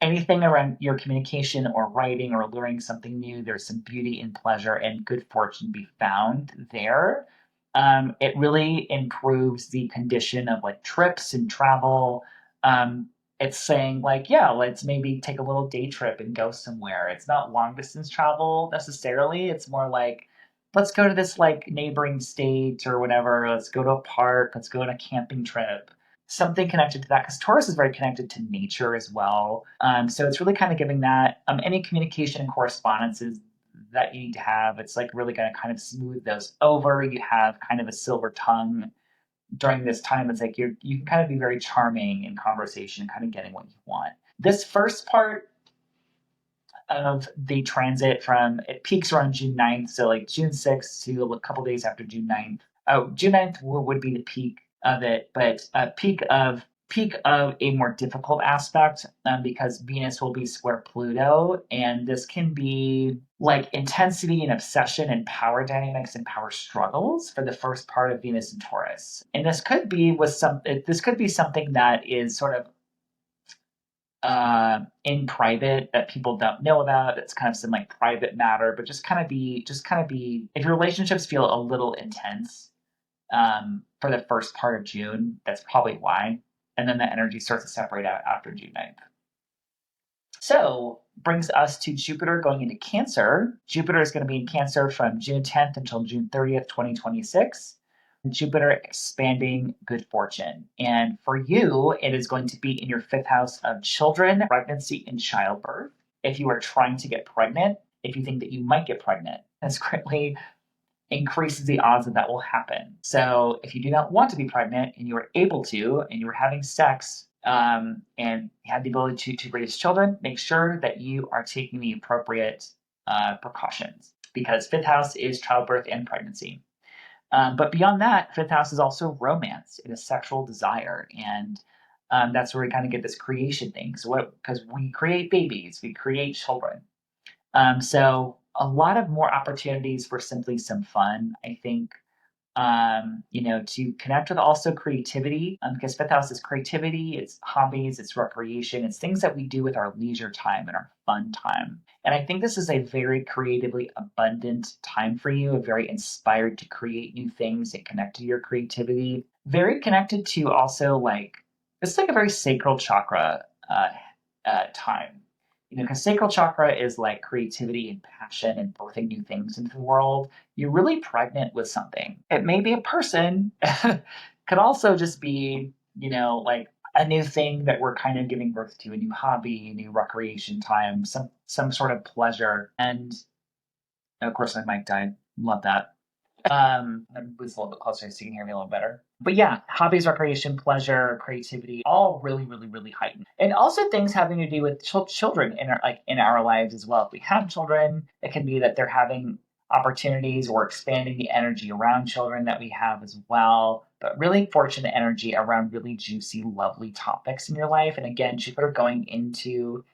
Anything around your communication or writing or learning something new, there's some beauty and pleasure and good fortune to be found there. It really improves the condition of like trips and travel. It's saying like, yeah, let's maybe take a little day trip and go somewhere. It's not long distance travel necessarily. It's more like, let's go to this like neighboring state or whatever. Let's go to a park. Let's go on a camping trip. Something connected to that because Taurus is very connected to nature as well. So it's really kind of giving that any communication and correspondences that you need to have. It's like really going to kind of smooth those over. You have kind of a silver tongue during this time. It's like you can kind of be very charming in conversation, kind of getting what you want. This first part of the transit from it peaks around June 9th, so like June 6th to a couple days after June 9th. Oh, June 9th would be the peak of it, but peak of a more difficult aspect because Venus will be square Pluto, and this can be like intensity and obsession and power dynamics and power struggles for the first part of Venus and Taurus. And this could be something that is sort of in private that people don't know about. It's kind of some like private matter, but just kind of be. If your relationships feel a little intense for the first part of June, that's probably why. And then the energy starts to separate out after June 9th. So brings us to Jupiter going into Cancer. Jupiter is going to be in Cancer from June 10th until June 30th, 2026. Jupiter expanding good fortune. And for you, it is going to be in your fifth house of children, pregnancy, and childbirth. If you are trying to get pregnant, if you think that you might get pregnant, that's greatly increases the odds that that will happen. So if you do not want to be pregnant and you are able to, and you are having sex and have the ability to raise children, make sure that you are taking the appropriate precautions because fifth house is childbirth and pregnancy. But beyond that, fifth house is also romance. It is sexual desire. And that's where we kind of get this creation thing. So, because we create babies, we create children. So, a lot of more opportunities for simply some fun, I think. To connect with also creativity, because fifth house is creativity, it's hobbies, it's recreation, it's things that we do with our leisure time and our fun time. And I think this is a very creatively abundant time for you, very inspired to create new things and connect to your creativity. Very connected to also like, it's like a very sacral chakra time. Because sacral chakra is like creativity and passion and birthing new things into the world. You're really pregnant with something. It may be a person, could also just be, like a new thing that we're kind of giving birth to, a new hobby, a new recreation time, some sort of pleasure. And of course, my mic died. Love that. And it's a little bit closer so you can hear me a little better. But yeah, hobbies, recreation, pleasure, creativity, all really, really, really heightened. And also things having to do with children in our lives as well. If we have children, it can be that they're having opportunities or expanding the energy around children that we have as well. But really fortunate energy around really juicy, lovely topics in your life. And again, Jupiter going into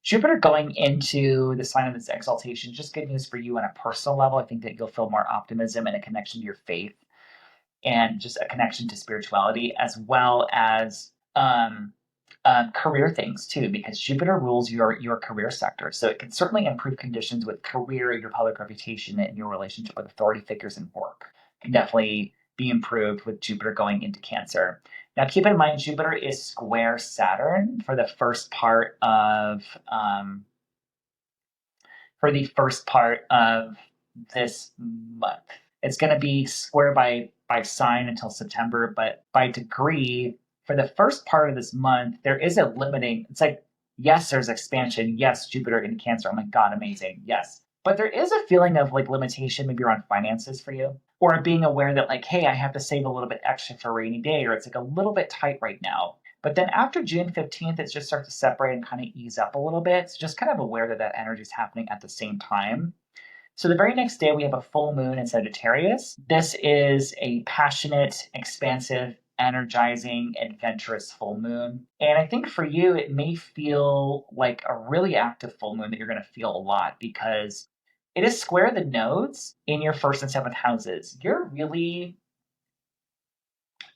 the sign of this exaltation, just good news for you on a personal level. I think that you'll feel more optimism and a connection to your faith and just a connection to spirituality, as well as career things too, because Jupiter rules your career sector. So it can certainly improve conditions with career, your public reputation, and your relationship with authority figures and work. Can definitely be improved with Jupiter going into Cancer. Now, keep in mind, Jupiter is square Saturn for the first part of this month. It's going to be square by sign until September, but by degree for the first part of this month, there is a limiting. It's like, yes, there's expansion. Yes, Jupiter in Cancer. Oh my God, amazing. Yes. But there is a feeling of like limitation maybe around finances for you, or being aware that like, hey, I have to save a little bit extra for a rainy day, or it's like a little bit tight right now. But then after June 15th, it just starts to separate and kind of ease up a little bit. So just kind of aware that that energy is happening at the same time. So the very next day, we have a full moon in Sagittarius. This is a passionate, expansive, energizing, adventurous full moon. And I think for you, it may feel like a really active full moon that you're going to feel a lot because it is square the nodes in your first and seventh houses.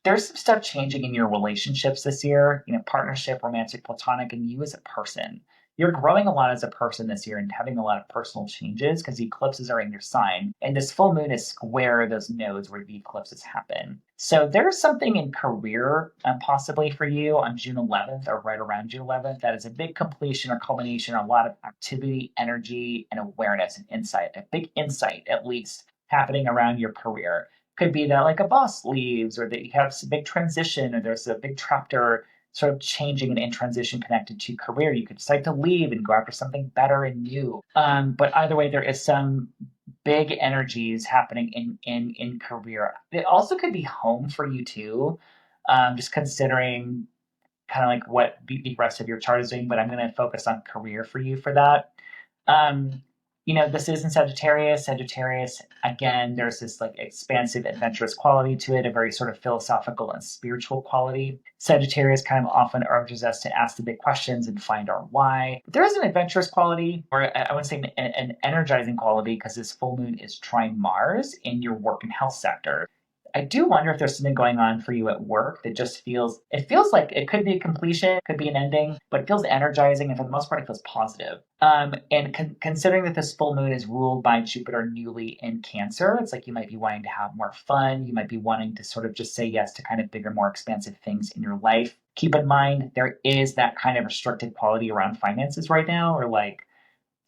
There's some stuff changing in your relationships this year, partnership, romantic, platonic, and you as a person. You're growing a lot as a person this year and having a lot of personal changes because the eclipses are in your sign. And this full moon is square those nodes where the eclipses happen. So there's something in career possibly for you on June 11th or right around June 11th that is a big completion or culmination, a lot of activity, energy, and awareness and insight, a big insight at least happening around your career. Could be that like a boss leaves or that you have a big transition or there's a big chapter sort of changing and in transition connected to career. You could decide to leave and go after something better and new. But either way, there is some big energies happening in career. It also could be home for you too. Just considering kind of like what the rest of your chart is doing, but I'm going to focus on career for you for that. Um, this is in Sagittarius. Sagittarius, again, there's this like expansive, adventurous quality to it, a very sort of philosophical and spiritual quality. Sagittarius kind of often urges us to ask the big questions and find our why. But there is an adventurous quality, or I would say an energizing quality, because this full moon is trine Mars in your work and health sector. I do wonder if there's something going on for you at work that just feels like it could be a completion, could be an ending, but it feels energizing, and for the most part, it feels positive. And considering that this full moon is ruled by Jupiter newly in Cancer, it's like you might be wanting to have more fun. You might be wanting to sort of just say yes to kind of bigger, more expansive things in your life. Keep in mind, there is that kind of restricted quality around finances right now, or like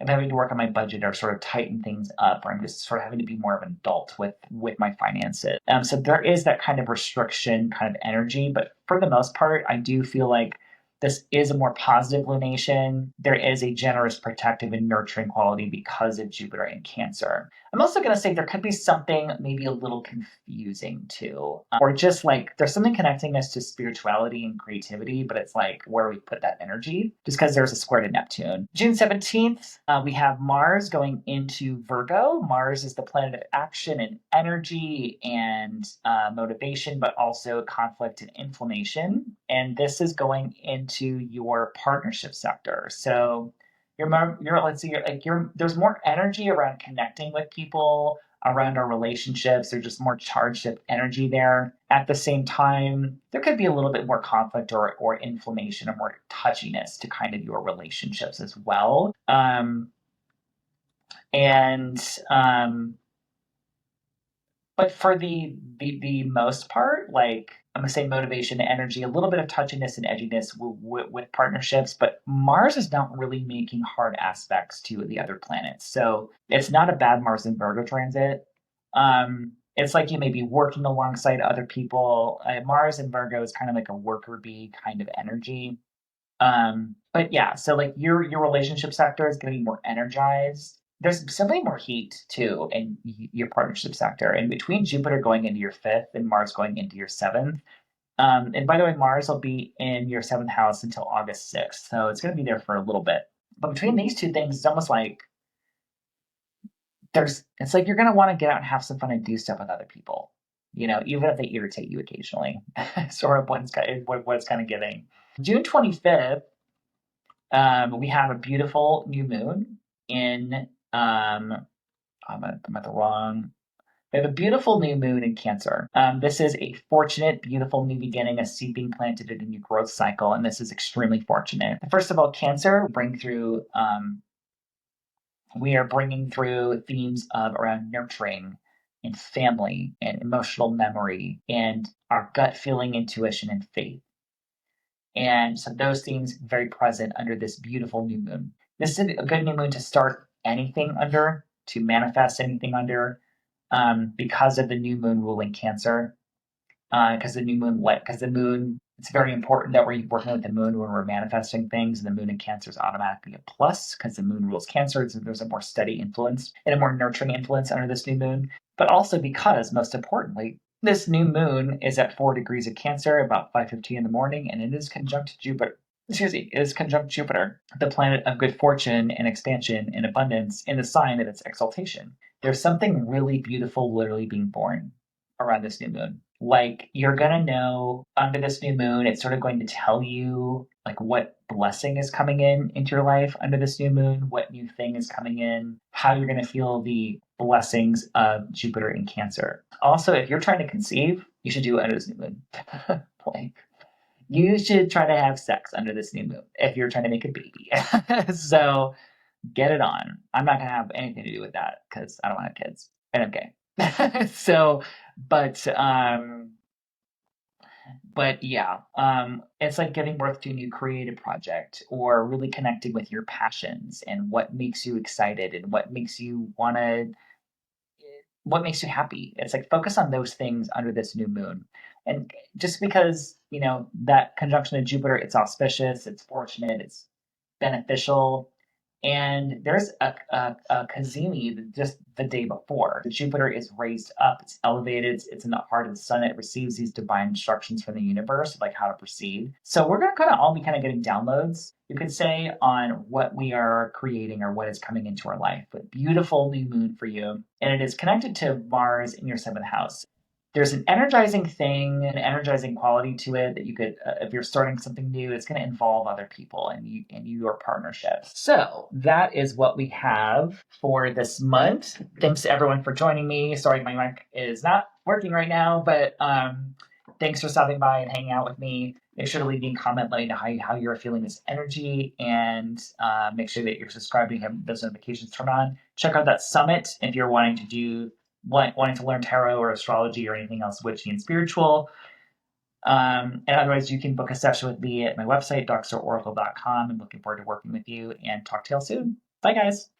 I'm having to work on my budget or sort of tighten things up, or I'm just sort of having to be more of an adult with my finances. So there is that kind of restriction kind of energy, but for the most part, I do feel like this is a more positive lunation. There is a generous, protective, and nurturing quality because of Jupiter in Cancer. I'm also going to say there could be something maybe a little confusing too, or just like there's something connecting us to spirituality and creativity, but it's like where we put that energy, just because there's a square to Neptune. June 17th, we have Mars going into Virgo. Mars is the planet of action and energy and motivation, but also conflict and inflammation. And this is going into your partnership sector. So there's more energy around connecting with people, around our relationships. There's just more charged up energy there. At the same time, there could be a little bit more conflict or inflammation or more touchiness to kind of your relationships as well. But for the most part, like I'm gonna say motivation, energy, a little bit of touchiness and edginess with partnerships, but Mars is not really making hard aspects to the other planets. So it's not a bad Mars in Virgo transit. It's like you may be working alongside other people. Mars in Virgo is kind of like a worker bee kind of energy. But yeah, so like your relationship sector is going to be more energized. There's simply more heat too in your partnership sector. And between Jupiter going into your fifth and Mars going into your seventh. And by the way, Mars will be in your seventh house until August 6th. So it's going to be there for a little bit. But between these two things, it's almost like it's like you're going to want to get out and have some fun and do stuff with other people, even if they irritate you occasionally. Sort of what it's kind of giving. June 25th, we have a beautiful new moon in I'm at the wrong. We have a beautiful new moon in Cancer. This is a fortunate, beautiful new beginning, a seed being planted in a new growth cycle, and this is extremely fortunate. First of all, Cancer we are bringing through themes of around nurturing and family and emotional memory and our gut feeling, intuition, and faith. And so those themes very present under this beautiful new moon. This is a good new moon to start anything under, to manifest anything under, because of the new moon ruling Cancer. Because the moon, it's very important that we're working with the moon when we're manifesting things, and the moon in Cancer is automatically a plus because the moon rules Cancer. So there's a more steady influence and a more nurturing influence under this new moon. But also because, most importantly, this new moon is at 4 degrees of Cancer, about 5:15 in the morning, and it is conjunct Jupiter. excuse me, is conjunct Jupiter, the planet of good fortune and expansion and abundance, in the sign of its exaltation. There's something really beautiful literally being born around this new moon. Like, you're gonna know under this new moon, it's sort of going to tell you like what blessing is coming in into your life under this new moon, what new thing is coming in, how you're gonna feel the blessings of Jupiter in Cancer. Also, if you're trying to conceive, you should do it under this new moon. Like, you should try to have sex under this new moon if you're trying to make a baby. So get it on. I'm not gonna have anything to do with that because I don't have kids and I'm gay. So, but yeah, it's like giving birth to a new creative project or really connecting with your passions and what makes you excited and what makes you happy. It's like focus on those things under this new moon. And just because, that conjunction of Jupiter, it's auspicious, it's fortunate, it's beneficial. And there's a cazimi just the day before. Jupiter is raised up, it's elevated, it's in the heart of the sun. It receives these divine instructions from the universe, like how to proceed. So we're going to kind of all be kind of getting downloads, you could say, on what we are creating or what is coming into our life. But beautiful new moon for you. And it is connected to Mars in your seventh house. There's an energizing thing, an energizing quality to it that you could, if you're starting something new, it's going to involve other people and your partnerships. So that is what we have for this month. Thanks to everyone for joining me. Sorry, my mic is not working right now, but thanks for stopping by and hanging out with me. Make sure to leave me a comment, letting me know how you're feeling this energy, and make sure that you're subscribed and have those notifications turned on. Check out that summit if you're wanting to learn tarot or astrology or anything else witchy and spiritual. And otherwise, you can book a session with me at my website, drstoracle.com. I'm looking forward to working with you and talk to you all soon. Bye, guys.